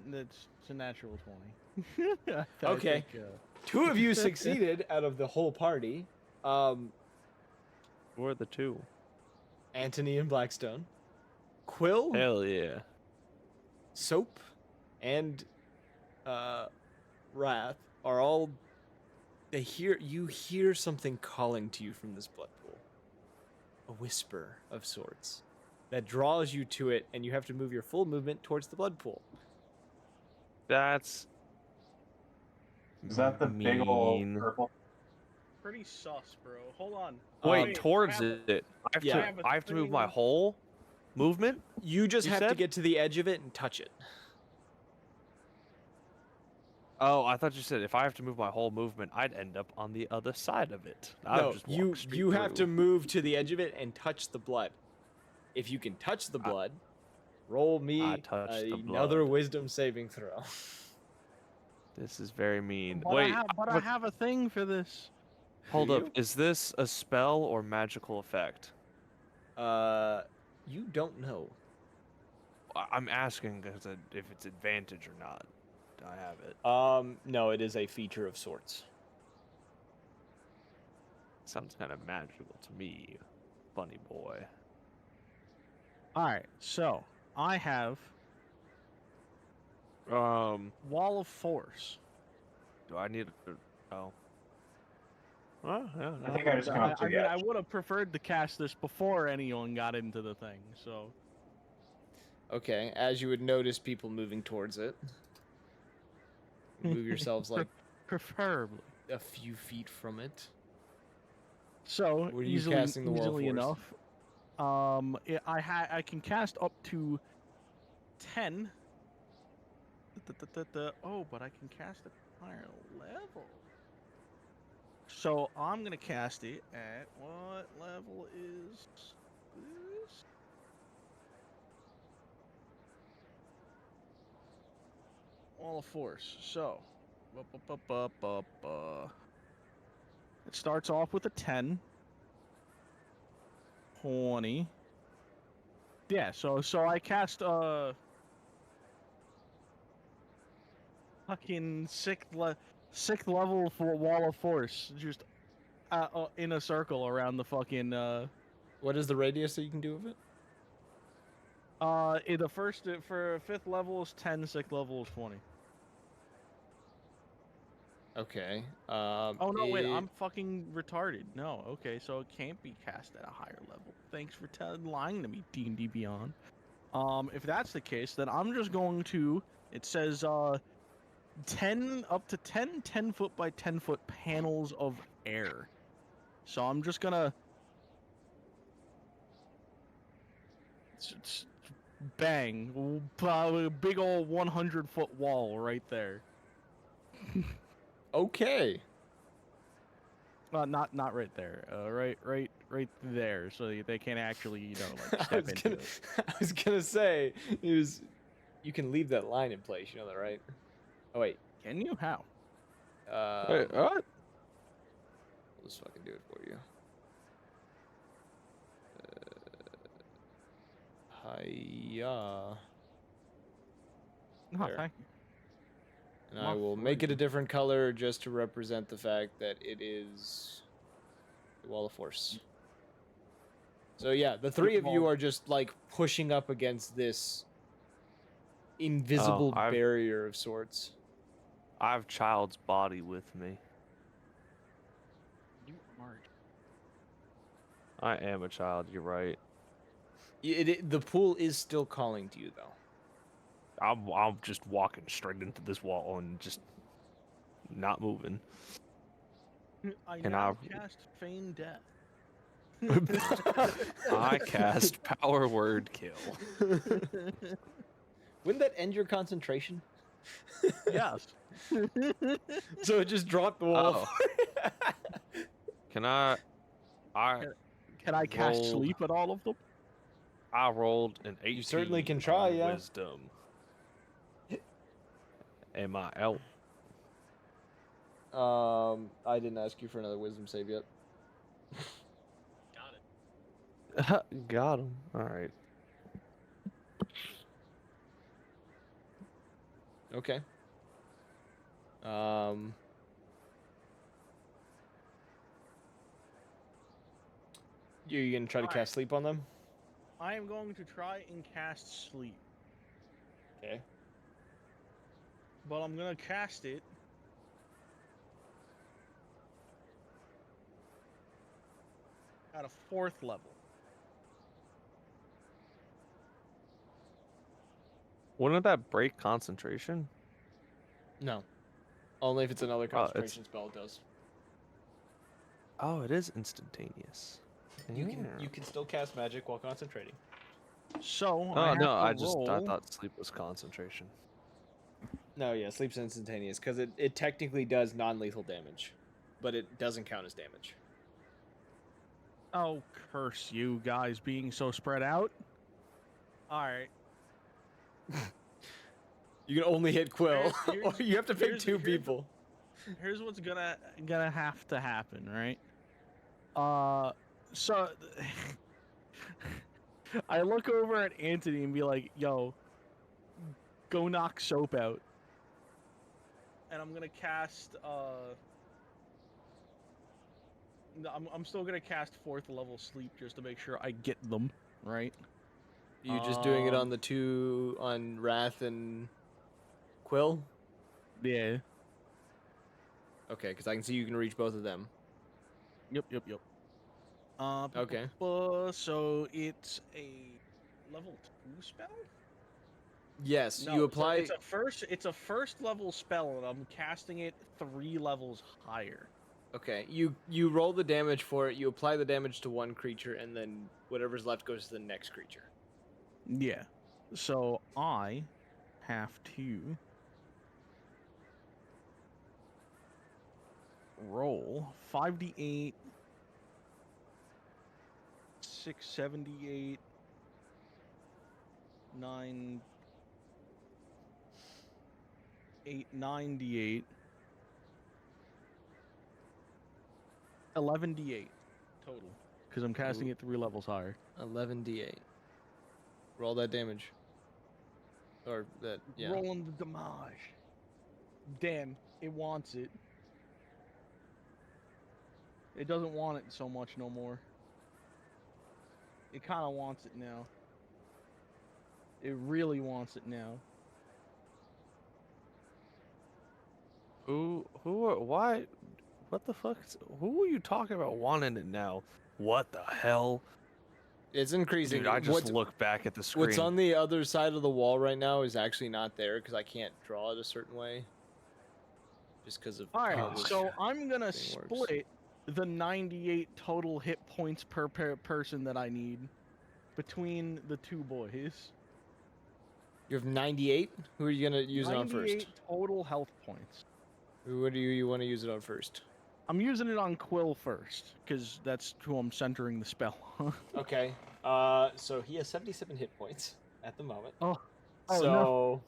natural 20. I Okay. think, 2 of you succeeded out of the whole party. Who are the two? Anthony and Blackstone. Quill, Hell yeah. Soap, and Wrath are all. You hear something calling to you from this blood pool. A whisper of sorts that draws you to it, and you have to move your full movement towards the blood pool. That's Is that the big old mean. purple? pretty sus, bro. Hold on. Wait, towards I have it. Yeah. I have to move my thing- whole movement? You just You have to said? get to the edge of it and touch it. Oh, I thought you said if I have to move my whole movement, I'd end up on the other side of it. I would No, just walk you straight have to through. move to the edge of it and touch the blood. If you can touch the blood, roll me I touched the another blood. wisdom saving throw. This is very mean. But Wait, I have a thing for this. hold Do up. Is this a spell or magical effect? You don't know. I'm asking because if it's advantage or not. I have it. No, it is a feature of sorts. Sounds kind of magical to me, bunny boy. All right, so I have Wall of Force. Do I need? Oh. Well, yeah. I think I just come up to I the mean, I edge. would have preferred to cast this before anyone got into the thing. So Okay, as you would notice people moving towards it. Move yourselves like preferably. a few feet from it. So Where are you easily, casting the Wall of easily Force? enough. I can cast up to 10. Oh, but I can cast it higher level. So I'm gonna cast it at what level is this? Wall of Force. So, it starts off with a 10, 20. Yeah. So I cast fucking sixth level for Wall of Force, just in a circle around the fucking What is the radius that you can do of it? in the first for 5th level is 10, 6th level is 20. Okay. Oh no, wait, I'm fucking retarded. No, okay, so it can't be cast at a higher level. Thanks for lying to me, D&D Beyond. If that's the case, then I'm just going to. It says 10 up to 10 foot by 10 foot panels of air. So I'm just gonna. Bang! Big old 100-foot wall right there. Okay. Not right there. Right there, so they can't actually, like I step was into gonna, it. I was gonna say, you can leave that line in place. You know that, right? Oh wait. Can you? How? Wait, what? Let's fucking do it for you. Hiya. Oh, There. thank you. And My I will make it a friend. different color just to represent the fact that it is a wall of force. So yeah, the three of you are just like pushing up against this invisible barrier of sorts. I have child's body with me. You are. I am a child. You're right. The pool is still calling to you, though. I'm just walking straight into this wall and just not moving. I And now cast Feign Death. I cast Power Word Kill. Wouldn't that end your concentration? Yes. So it just dropped the wall. Oh. Can I Can I cast rolled- sleep at all of them? I rolled an 18. You certainly can try, on yeah. Wisdom. Am I out? I didn't ask you for another wisdom save yet. Got him. All right. Okay. You gonna try to Alright. cast sleep on them? I am going to try and cast sleep, Okay. but I'm gonna cast it at a 4th level. Wouldn't that break concentration? No. Only if it's another Oh, it's- concentration spell it does. Oh, it is instantaneous. You can still cast magic while concentrating. So Oh I have no, to I roll. thought sleep was concentration. No, yeah, sleep's instantaneous because it technically does non-lethal damage, but it doesn't count as damage. Oh, curse you guys being so spread out. Alright. You can only hit Quill, Here's- or you have to pick here's- two here's- people. Here's what's gonna have to happen, right? So I look over at Anthony and be like, "Yo, go knock Soap out," and I'm gonna cast. No, I'm still gonna cast 4th level sleep just to make sure I get them right. You just doing it on the two on Wrath and Quill? Yeah. Okay, because I can see you can reach both of them. Yep. Okay. So it's a level 2 spell. Yes, No, you apply. It's a first level spell, and I'm casting it 3 levels higher. Okay, you roll the damage for it. You apply the damage to one creature, and then whatever's left goes to the next creature. Yeah. So I have to roll 5d8, 678, 9, 8, 9d8, 11d8 total, because I'm casting it 3 levels higher. 11d8. Roll that damage. Or that, yeah. Rolling the damage. Damn, it wants it. It doesn't want it so much no more. It kind of wants it now. It really wants it now. Why? What the fuck? Who are you talking about wanting it now? What the hell? It's increasing. Dude, I just look back at the screen. What's on the other side of the wall right now is actually not there because I can't draw it a certain way. Just because of All right, how this so I'm gonna thing works. split the 98 total hit points per person that I need between the two boys. You have 98? Who are you going to use it on 98 first? total health points. Who do you want to use it on first? I'm using it on Quill first, because that's who I'm centering the spell on. Okay. So he has 77 hit points at the moment. Oh so no.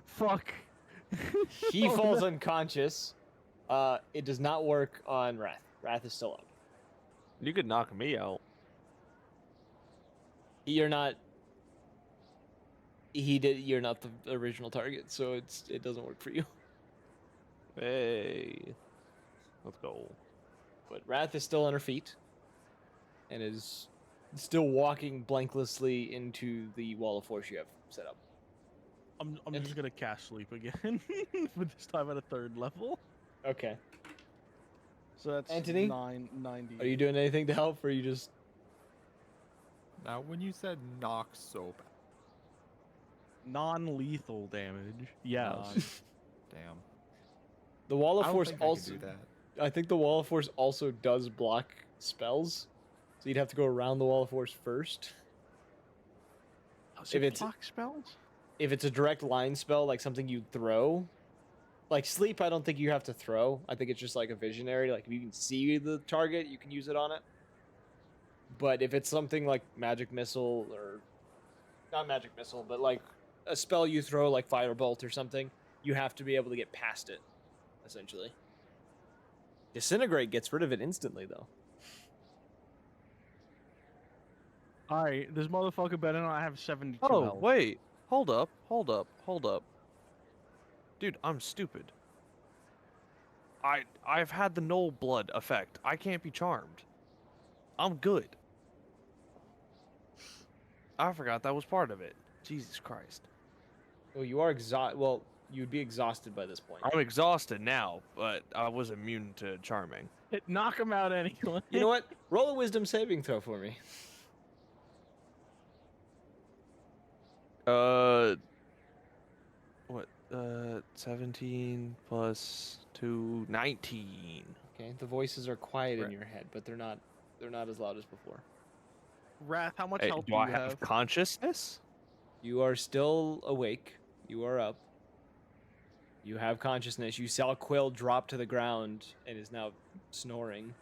Fuck. he Oh, falls no. unconscious. It does not work on Wrath. Wrath is still up. You could knock me out. You're not. You're not the original target, so it doesn't work for you. Hey. Let's go. But Wrath is still on her feet, and is still walking blanklessly into the wall of force you have set up. I'm And- just gonna cast sleep again, but this time at a 3rd level. Okay. So that's Anthony? 990. Are you doing anything to help, or are you just? Now, when you said knock soap, non-lethal damage? Yes. damn. The wall I of don't force think I also. could do that. I think the wall of force also does block spells, so you'd have to go around the wall of force first. Does If it it's- block spells? If it's a direct line spell, like something you throw, like sleep, I don't think you have to throw. I think it's just like a visionary. Like if you can see the target, you can use it on it. But if it's something like magic missile or not magic missile, but like a spell you throw like firebolt or something, you have to be able to get past it, essentially. Disintegrate gets rid of it instantly, though. Alright, this motherfucker better not have 72 Oh, health. wait. Hold up. Dude, I'm stupid. I've had the null blood effect. I can't be charmed. I'm good. I forgot that was part of it. Jesus Christ. Well, you are exhausted. Well, you'd be exhausted by this point. I'm exhausted now, but I was immune to charming. Knock him out anyway. You know what? Roll a wisdom saving throw for me. What? 17 plus 2, 19. Okay, the voices are quiet in Right. your head, but they're not as loud as before. Wrath, how much Hey, health do do I you have have? consciousness? You are still awake. You are up. You have consciousness. You saw Quill drop to the ground and is now snoring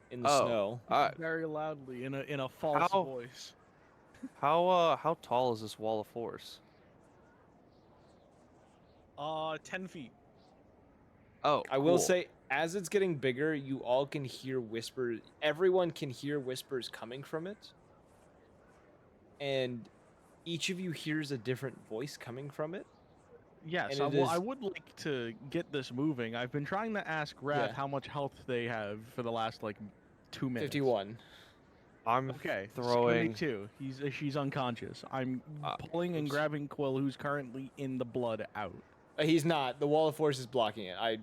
in the snow. Very loudly in a false How- voice. How tall is this wall of force? 10 feet. Oh, I will cool. say, as it's getting bigger, you all can hear whispers. Everyone can hear whispers coming from it. And each of you hears a different voice coming from it. Yes, And it I is- would like to get this moving. I've been trying to ask Wrath Yeah. how much health they have for the last, 2 minutes. 51. I'm Okay, throwing. 72. She's unconscious. I'm Uh, pulling and oops. grabbing Quill, who's currently in the blood, out. He's not. The wall of force is blocking it. I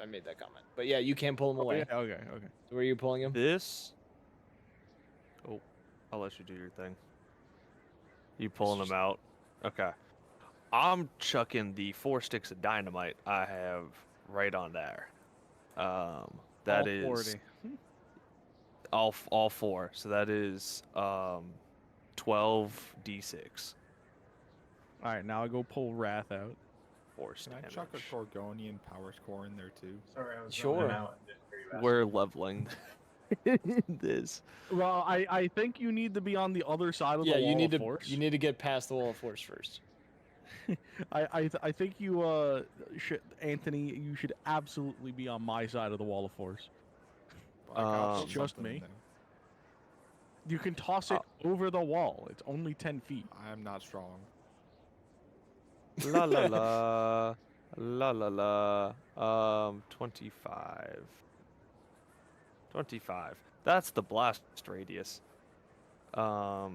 made that comment. But yeah, you can pull him away. Yeah, okay. So where are you pulling him? This. Oh, I'll let you do your thing. You pulling them out? Okay. I'm chucking the 4 sticks of dynamite I have right on there. That All is 40. all 4. So that is 12d6 Alright, now I go pull Wrath out. force Can I damage. chuck a Gorgonian power score in there too? Sorry, I was Sure. zoning out and didn't hear you ask. We're leveling this. Well, I think you need to be on the other side of Yeah, the wall you need of to force. you need to get past the wall of force first. I think you Anthony, you should absolutely be on my side of the wall of force. Well, I gotta put Just something in me. there. You can toss it over the wall. It's only 10 feet. I am not strong. La la la. La la la. 25. 25. That's the blast radius. That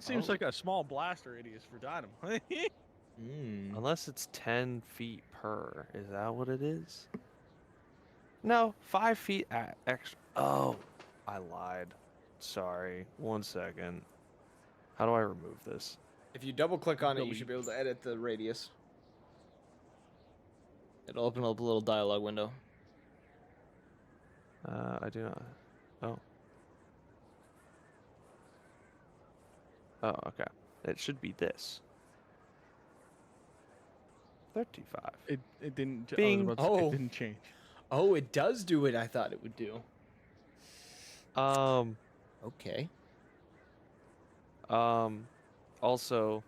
seems Oh. like a small blast radius for dynamite. Unless it's 10 feet per. Is that what it is? No, 5 feet extra. Oh, I lied. Sorry. 1 second. How do I remove this? If you double click on it, you Delete. should be able to edit the radius. It'll open up a little dialog window. I do not. Oh. Oh, okay. It should be this. 35. It didn't. Bing. I was about to say, Oh. it didn't change. Oh, it does do what I thought it would do. Okay. Also,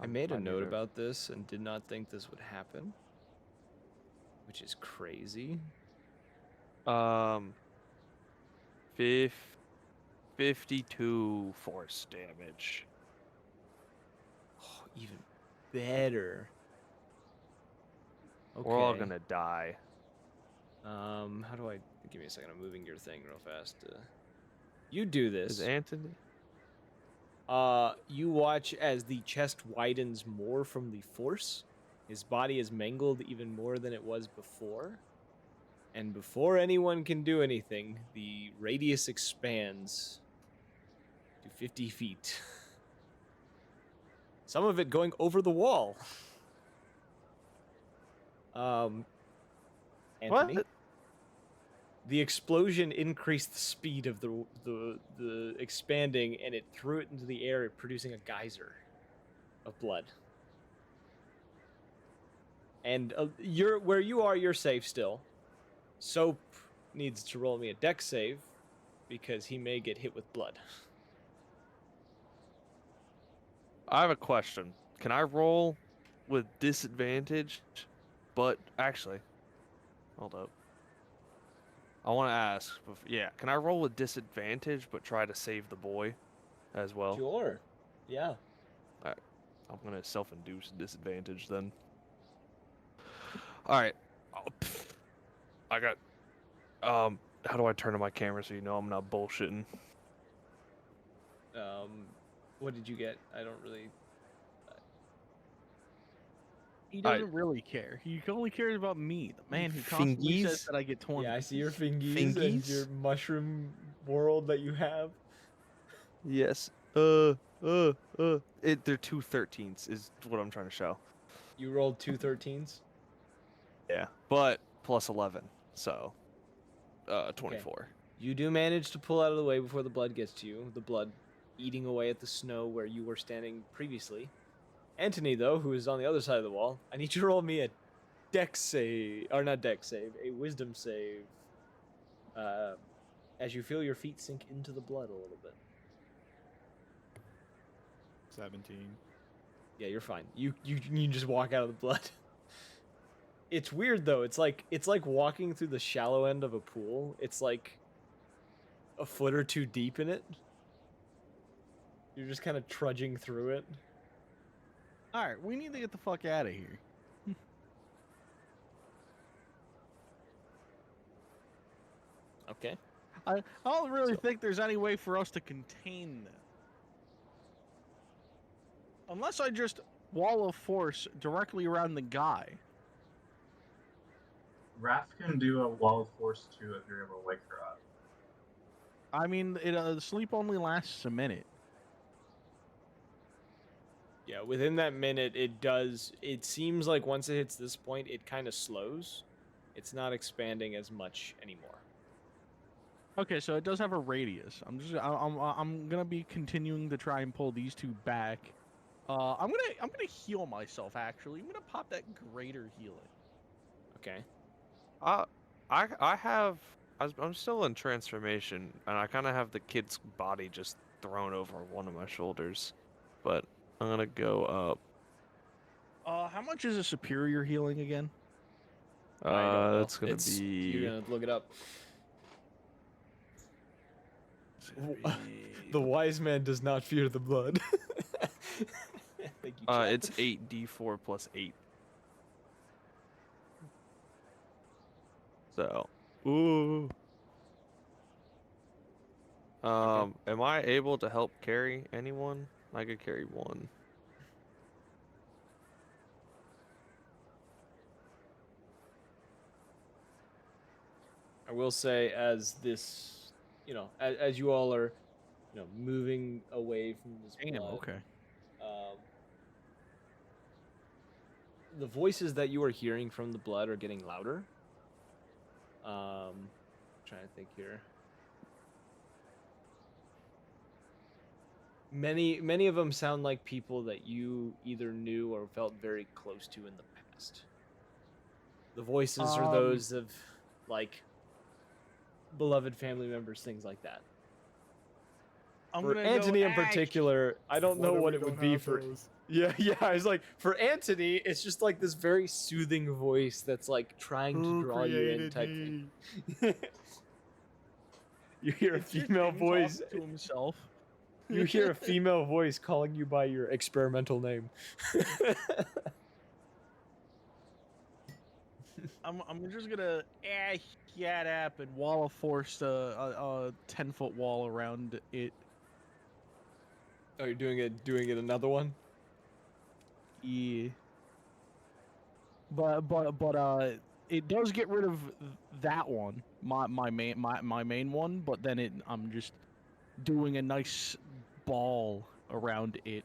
I made a I'm note either. about this and did not think this would happen, which is crazy. 52 force damage. Oh, even better. Okay. We're all gonna die. How do I give me a second? I'm moving your thing real fast. You do Is this. Anthony? You watch as the chest widens more from the force. His body is mangled even more than it was before. And before anyone can do anything, the radius expands to 50 feet. Some of it going over the wall. Anthony? What? The explosion increased the speed of the expanding, and it threw it into the air, producing a geyser of blood. And where you are, you're safe still. Soap needs to roll me a dex save because he may get hit with blood. I have a question. Can I roll with disadvantage? But actually, hold up. I want to ask. Yeah, can I roll with disadvantage but try to save the boy as well? Sure. Yeah. I'm gonna self-induce disadvantage then. All right. I got. How do I turn on my camera so you know I'm not bullshitting? What did you get? I don't really. He doesn't really care. He only cares about me, the man who constantly says Fingies? that I get 20. Yeah, I see your fingies and Fingies? your mushroom world that you have. Yes. They're 2 13s is what I'm trying to show. You rolled 2 13s. Yeah, but plus 11, so 24. You do manage to pull out of the way before the blood gets to you. The blood eating away at the snow where you were standing previously. Anthony, though, who is on the other side of the wall, I need you to roll me a dex save, or not dex save, a wisdom save. As you feel your feet sink into the blood a little bit. 17. Yeah, you're fine. You just walk out of the blood. It's weird though. It's like walking through the shallow end of a pool. It's like a foot or two deep in it. You're just kind of trudging through it. All right, we need to get the fuck out of here. Okay. I don't really think there's any way for us to contain them. Unless I just wall of force directly around the guy. Wrath can do a wall of force too if you're able to wake her up. I mean, sleep only lasts a minute. Yeah, within that minute, it seems like once it hits this point, it kind of slows. It's not expanding as much anymore. Okay, so it does have a radius. I'm gonna be continuing to try and pull these two back. I'm gonna heal myself. Actually, I'm gonna pop that greater healing. Okay. I'm still in transformation, and I kind of have the kid's body just thrown over one of my shoulders, but I'm gonna go up. How much is a superior healing again? I don't know. That's gonna You're be. gonna look it up. It's gonna be- The wise man does not fear the blood. Thank you, chat. It's 8d4 plus 8. So, ooh. Am I able to help carry anyone? I could carry one. I will say, as this, as you all are, moving away from this Damn. blood, Okay. the voices that you are hearing from the blood are getting louder. Trying to think here. Many of them sound like people that you either knew or felt very close to in the past. The voices are those of, like, beloved family members, things like that. For Anthony in particular, I don't know what it would be for. Yeah, yeah. I was like, for Anthony, it's just like this very soothing voice that's like trying to draw you in type thing. You hear a It's just female him voice. talking to himself. You hear a female voice calling you by your experimental name. I'm just gonna shut up and wall of force a 10-foot wall around it. Oh, you're doing it another one? Yeah. But it does get rid of that one, my main one. But then I'm just doing a nice ball around it.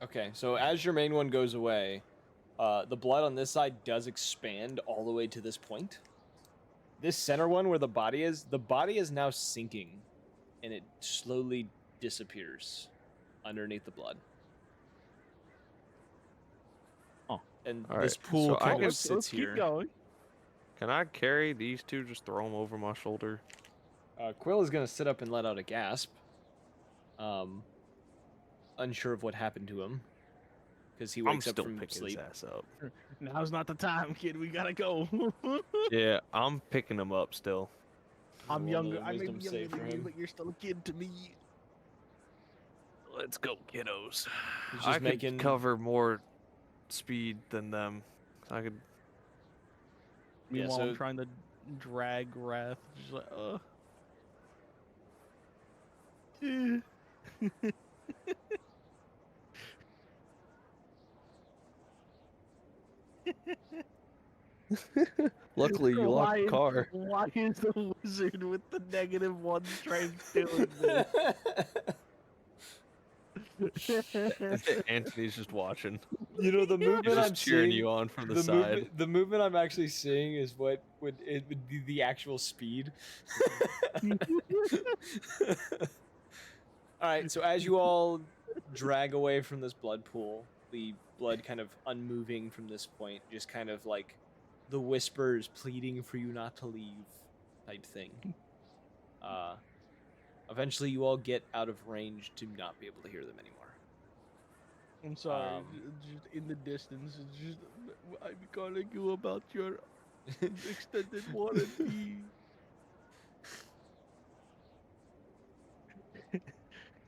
Okay, so as your main one goes away, the blood on this side does expand all the way to this point. This center one where the body is now sinking, and it slowly disappears underneath the blood. Oh, and all this right, pool so I kind can- of sits let's here. keep going. Can I carry these two? Just throw them over my shoulder. Quill is gonna sit up and let out a gasp. Unsure of what happened to him, because he I'm wakes up still from picking sleep. his ass up. Now's not the time, kid. We gotta go. Yeah, I'm picking him up still. I'm Roll younger. another I may be wisdom younger save for than you, him. but you're still a kid to me. Let's go, kiddos. He's I just making could cover more speed than them. I could. Meanwhile, I'm so- trying to drag Wrath. Just like, Luckily, you locked the car. Why is the wizard with the -1 strength doing this? Anthony's just watching. You know, the He's movement just I'm cheering seeing. you on from the The side. movement, the movement I'm actually seeing is what would be the actual speed. All right, so as you all drag away from this blood pool, the blood kind of unmoving from this point, just kind of like the whispers pleading for you not to leave type thing. Eventually you all get out of range to not be able to hear them anymore. I'm sorry. Um, Just in the distance, it's just I'm calling you about your extended warranty.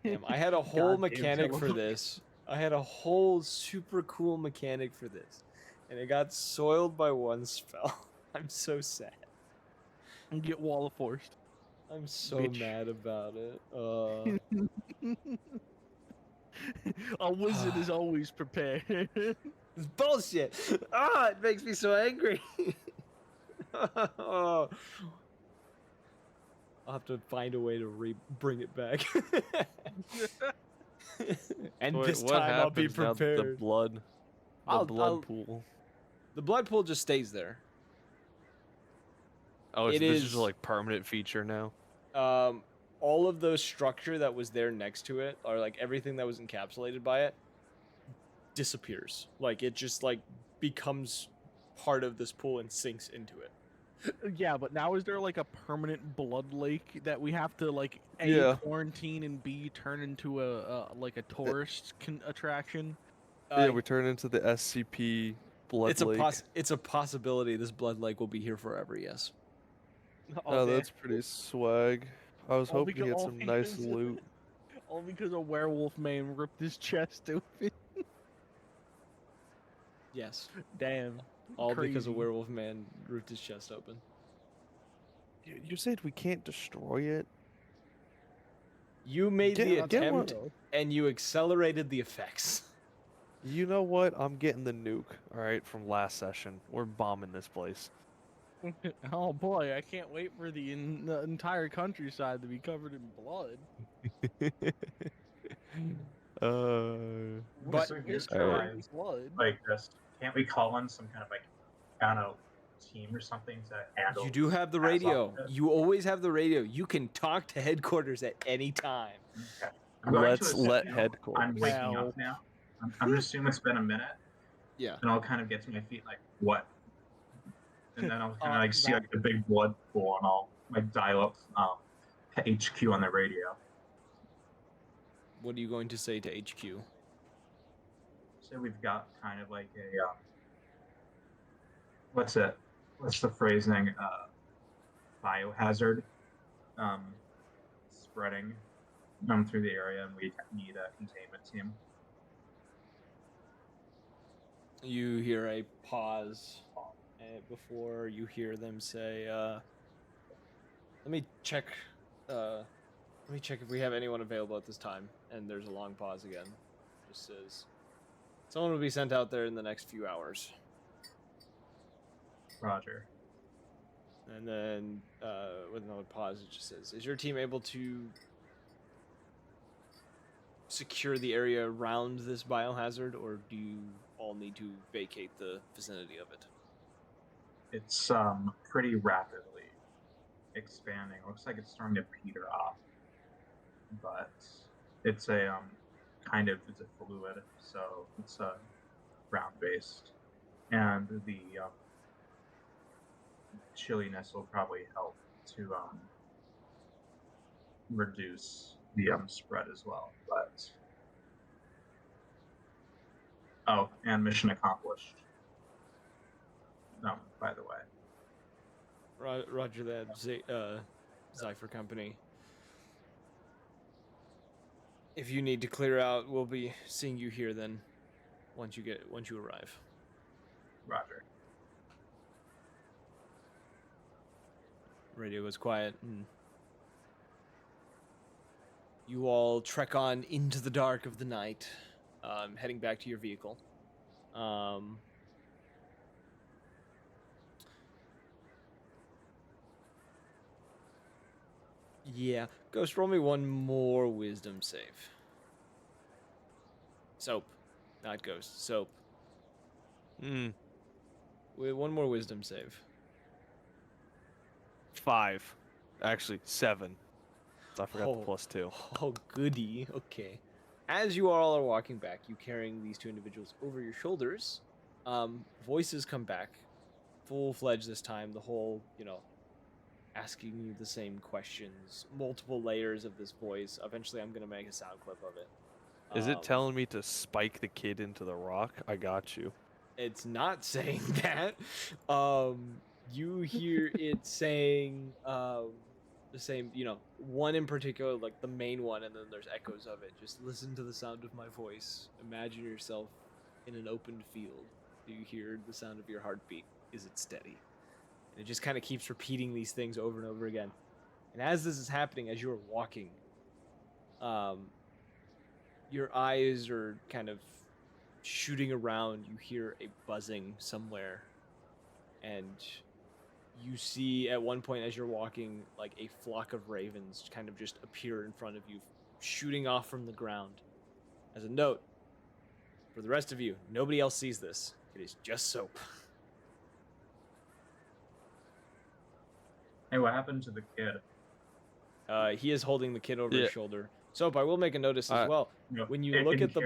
Damn, I had a whole Goddamn mechanic for telephone. this. I had a whole super cool mechanic for this, and it got soiled by one spell. I'm so sad. And get wall of forced. I'm so Bitch. mad about it. A wizard is always prepared. It's bullshit. Ah, it makes me so angry. Oh. I'll have to find a way to bring it back. And Wait, this what time I'll be happens now that prepared. The blood I'll- pool. The blood pool just stays there. Oh, it this is- is like permanent feature now. All of those structure that was there next to it, or like everything that was encapsulated by it, disappears. Like it just like becomes part of this pool and sinks into it. Yeah, but now is there like a permanent blood lake that we have to like A, Yeah. quarantine, and B, turn into a like a tourist attraction? Yeah, we turn into the SCP blood it's lake. it's a possibility this blood lake will be here forever. Yes. Oh, damn. that's pretty swag. I was All hoping to because- get all some nice because- loot. All because a werewolf man ripped his chest open. Yes. Damn. All because a Crazy. werewolf man ripped his chest open. You said we can't destroy it. You made the Get one- attempt and you accelerated the effects. You know what? I'm getting the nuke. All right, from last session. We're bombing this place. Oh boy, I can't wait for the entire countryside to be covered in blood. But- So It's Alright. covered in blood. like this, can't we call in some kind of like, I don't know, team or something to handle? You do have the pass off radio. this? You always have the radio. You can talk to headquarters at any time. Okay. I'm going to Let's assume let I'm headquarters. waking Wow. up now. I'm gonna assume it's been a minute, Yeah. and I'll kind of get to my feet like, what? And then I'll kind of like see that- like the big blood pool, and I'll like dial up to HQ on the radio. What are you going to say to HQ? say we've got kind of like a what's the phrasing? Biohazard spreading through the area, and we need a containment team. You hear a pause before you hear them say, let me check if we have anyone available at this time. And there's a long pause again. Just says, someone will be sent out there in the next few hours. Roger. And then with another pause, it just says, is your team able to secure the area around this biohazard, or do you all need to vacate the vicinity of it? It's pretty rapidly expanding. Looks like it's starting to peter off, but it's a it's a fluid, so it's ground based, and the chilliness will probably help to reduce the spread as well. But and mission accomplished. By the way. Roger that, Zypher Company. If you need to clear out, we'll be seeing you here then. Once you arrive. Roger. Radio goes quiet, and you all trek on into the dark of the night, heading back to your vehicle. Yeah, Ghost, roll me one more wisdom save. Soap, not Ghost, Soap. One more wisdom save. 5. Actually, 7. I forgot the +2. Oh, goody. Okay. As you all are walking back, you carrying these two individuals over your shoulders, voices come back, full-fledged this time. The whole, asking you the same questions, multiple layers of this voice. Eventually, I'm gonna make a sound clip of it. Is it telling me to spike the kid into the rock? I got you. It's not saying that. You hear it saying the same, one in particular, like the main one, and then there's echoes of it. Just listen to the sound of my voice. Imagine yourself in an open field. Do you hear the sound of your heartbeat? Is it steady? And it just kind of keeps repeating these things over and over again. And as this is happening, as you're walking, your eyes are kind of shooting around. You hear a buzzing somewhere, and you see at one point as you're walking, like a flock of ravens kind of just appear in front of you, shooting off from the ground. As a note, for the rest of you, nobody else sees this. It is just Soap. Hey, what happened to the kid? He is holding the kid over his shoulder. Soap, I will make a notice as well. When you look at the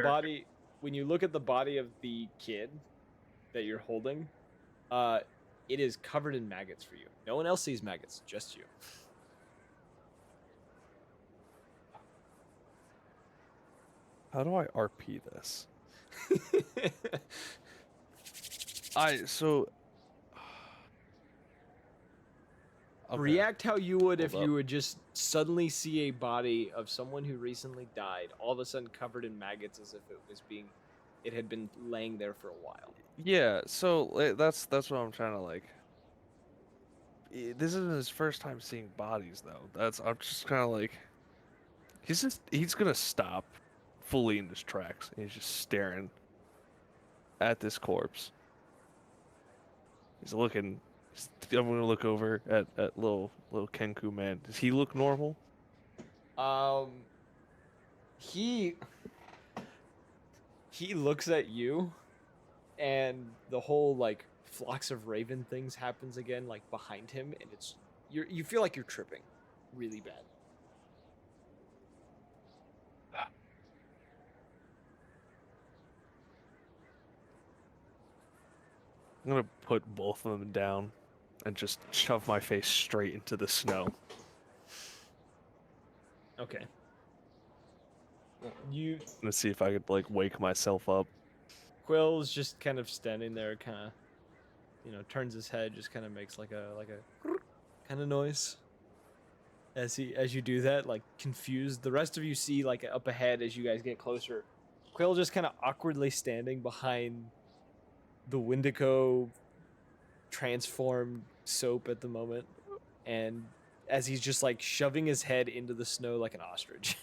body, of the kid that you're holding, it is covered in maggots for you. No one else sees maggots, just you. How do I RP this? Okay. React how you would if you would just suddenly see a body of someone who recently died, all of a sudden covered in maggots, as if it had been laying there for a while. Yeah, so that's what I'm trying to like. This isn't his first time seeing bodies though. I'm just kind of like, he's gonna stop fully in his tracks. And he's just staring at this corpse. He's looking. I'm gonna look over at little Kenku man. Does he look normal? He looks at you, and the whole like flocks of raven things happens again, like behind him, and you feel like you're tripping, really bad. I'm gonna put both of them down and just shove my face straight into the snow. Okay. I'm gonna see if I could like wake myself up. Quill's just kind of standing there, kind of, turns his head, just kind of makes like a kind of noise. As you do that, like confused. The rest of you see like up ahead as you guys get closer, Quill just kind of awkwardly standing behind the Wendigo transformed soap at the moment, and as he's just like shoving his head into the snow like an ostrich.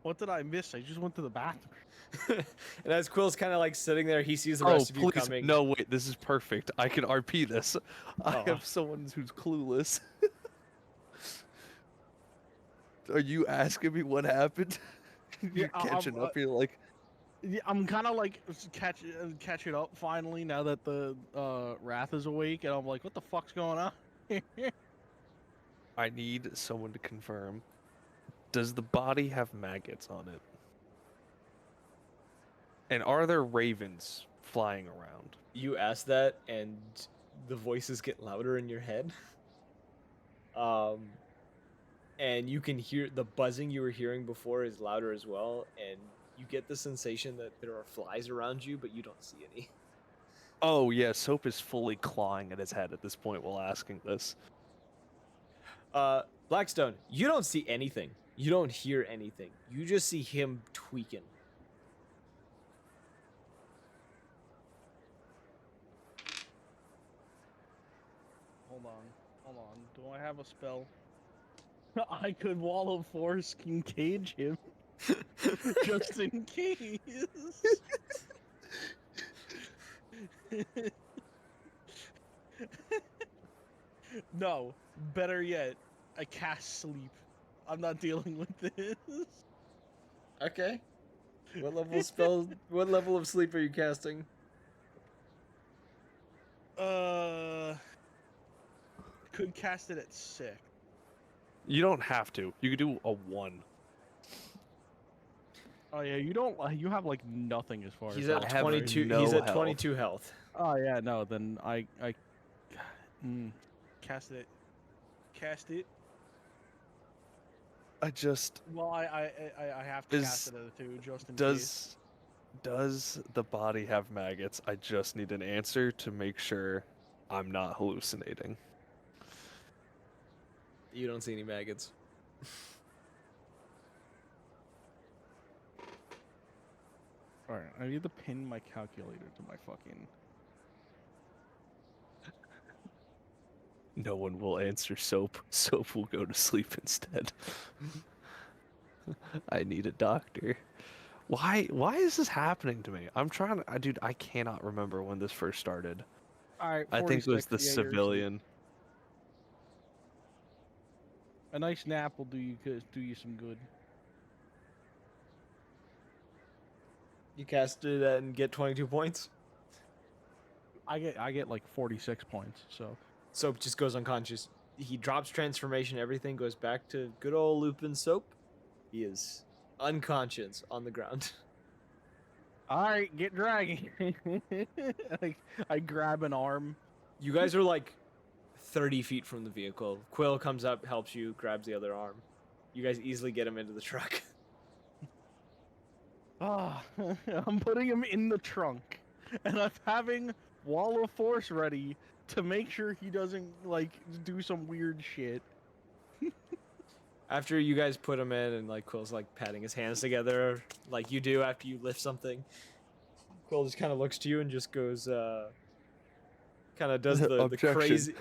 What did I miss? I just went to the bathroom. And as Quill's kind of like sitting there, he sees the rest of you please. coming. No, wait, this is perfect. I can RP this. I Oh. have someone who's clueless. Are you asking me what happened? You're catching up. You're like, Yeah, I'm kind of like catching up finally now that the Wrath is awake, and I'm like, what the fuck's going on? I need someone to confirm. Does the body have maggots on it? And are there ravens flying around? You ask that, and the voices get louder in your head. And you can hear the buzzing you were hearing before is louder as well, and you get the sensation that there are flies around you, but you don't see any. Oh yeah, Soap is fully clawing at his head at this point while asking this. Blackstone, you don't see anything. You don't hear anything. You just see him tweaking. Hold on. Do I have a spell? I could Wall of Force and cage him. Just in case. No, better yet, I cast sleep. I'm not dealing with this. Okay. What level spell? What level of sleep are you casting? Could cast it at 6. You don't have to. You could do a 1. Oh yeah, you don't. You have like nothing as far He's as at have 22. no He's at health. 22 health. Oh yeah, no. Then I cast it. Cast it. I just Well, I have to cast it at a 2 just in case. does the body have maggots? I just need an answer to make sure I'm not hallucinating. You don't see any maggots. All right, I need to pin my calculator to my fucking. No one will answer Soap. Soap will go to sleep instead. I need a doctor. Why is this happening to me? I'm trying to, dude, I cannot remember when this first started. All right, I think it was 46, the yeah, you're asleep. civilian. A nice nap will do you some good. You cast it and get 22 points. I get like 46 points. So Soap just goes unconscious. He drops transformation. Everything goes back to good old Lupin Soap. He is unconscious on the ground. all right, get dragging. I grab an arm. You guys are like 30 feet from the vehicle. Quill comes up, helps you, grabs the other arm. You guys easily get him into the truck. Ah, I'm putting him in the trunk, and I'm having Wall of Force ready to make sure he doesn't like do some weird shit. After you guys put him in and like Quill's like patting his hands together like you do after you lift something, Quill just kind of looks to you and just goes kind of does the Objection. crazy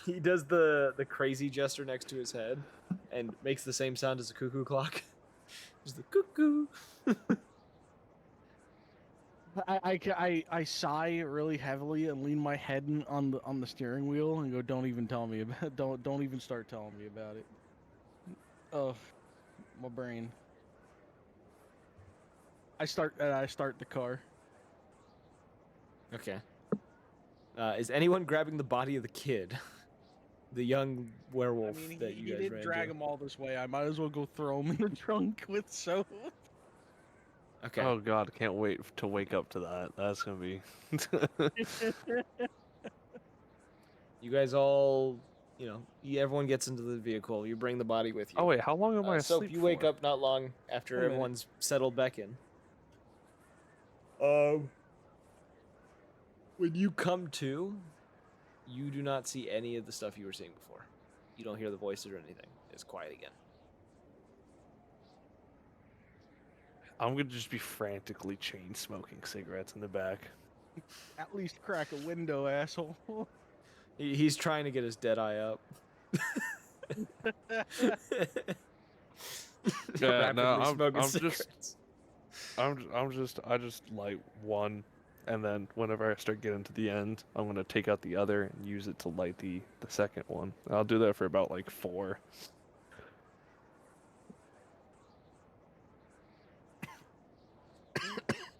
he does the crazy gesture next to his head and makes the same sound as a cuckoo clock. Just the cuckoo. I sigh really heavily and lean my head on the steering wheel and go, don't even tell me about don't even start telling me about it. Oh, my brain. I start the car. Okay. Is anyone grabbing the body of the kid? The young werewolf I mean, that he you guys did ran drag to? him all this way. I might as well go throw him in the trunk with soap. Okay. Oh god, can't wait to wake up to that. That's gonna be. You guys all everyone gets into the vehicle. You bring the body with you. Oh wait, how long am I So asleep you wake for? up not long after Wait a minute. everyone's settled back in. When you come to, you do not see any of the stuff you were seeing before. You don't hear the voices or anything. It's quiet again. I'm gonna just be frantically chain smoking cigarettes in the back. At least crack a window, asshole. He's trying to get his dead eye up. Yeah, no, Rapidly smoking I'm just, cigarettes. I just light one, and then whenever I start getting to the end, I'm gonna take out the other and use it to light the second one. I'll do that for about like 4.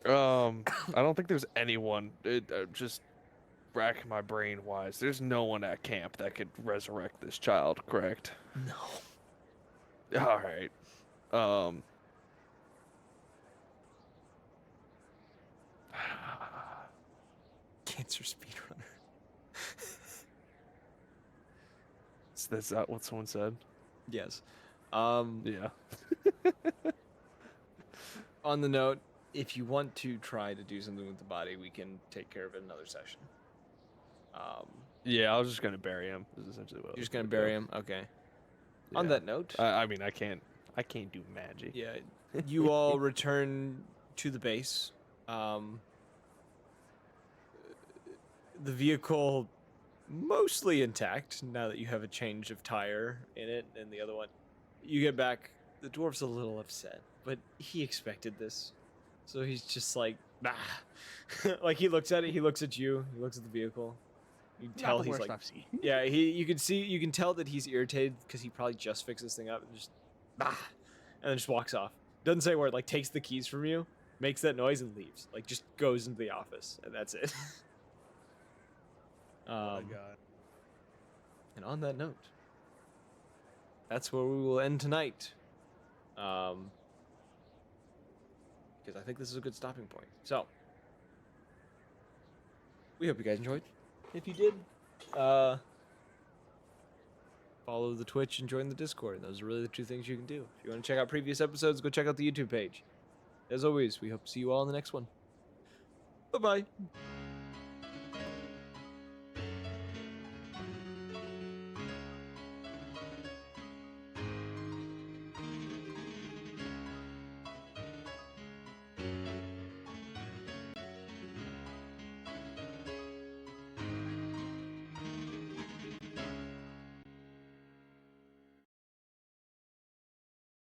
I don't think there's anyone. Just racking my brain wise. There's no one at camp that could resurrect this child, correct? No. All right. Cancer speedrunner. Is that what someone said? Yes. Yeah. On the note, if you want to try to do something with the body, we can take care of it another session. Yeah, I was just gonna bury him. Is essentially what I You're was just gonna do. bury him? Okay. On Yeah. that note, I mean, I can't do magic. yeah, you all return to the base. The vehicle mostly intact now that you have a change of tire in it, and the other one. You get back. The dwarf's a little upset, but he expected this, so he's just like, bah. Like he looks at it, he looks at you, he looks at the vehicle. You can tell Not the he's worst like, I've seen. yeah, you can tell that he's irritated because he probably just fixed this thing up and just, bah, and then just walks off. Doesn't say a word. Like takes the keys from you, makes that noise and leaves. Like just goes into the office and that's it. Oh my god. And on that note, that's where we will end tonight. Because I think this is a good stopping point. So, we hope you guys enjoyed. If you did, follow the Twitch and join the Discord. Those are really the 2 things you can do. If you want to check out previous episodes, go check out the YouTube page. As always, we hope to see you all in the next one. Bye-bye.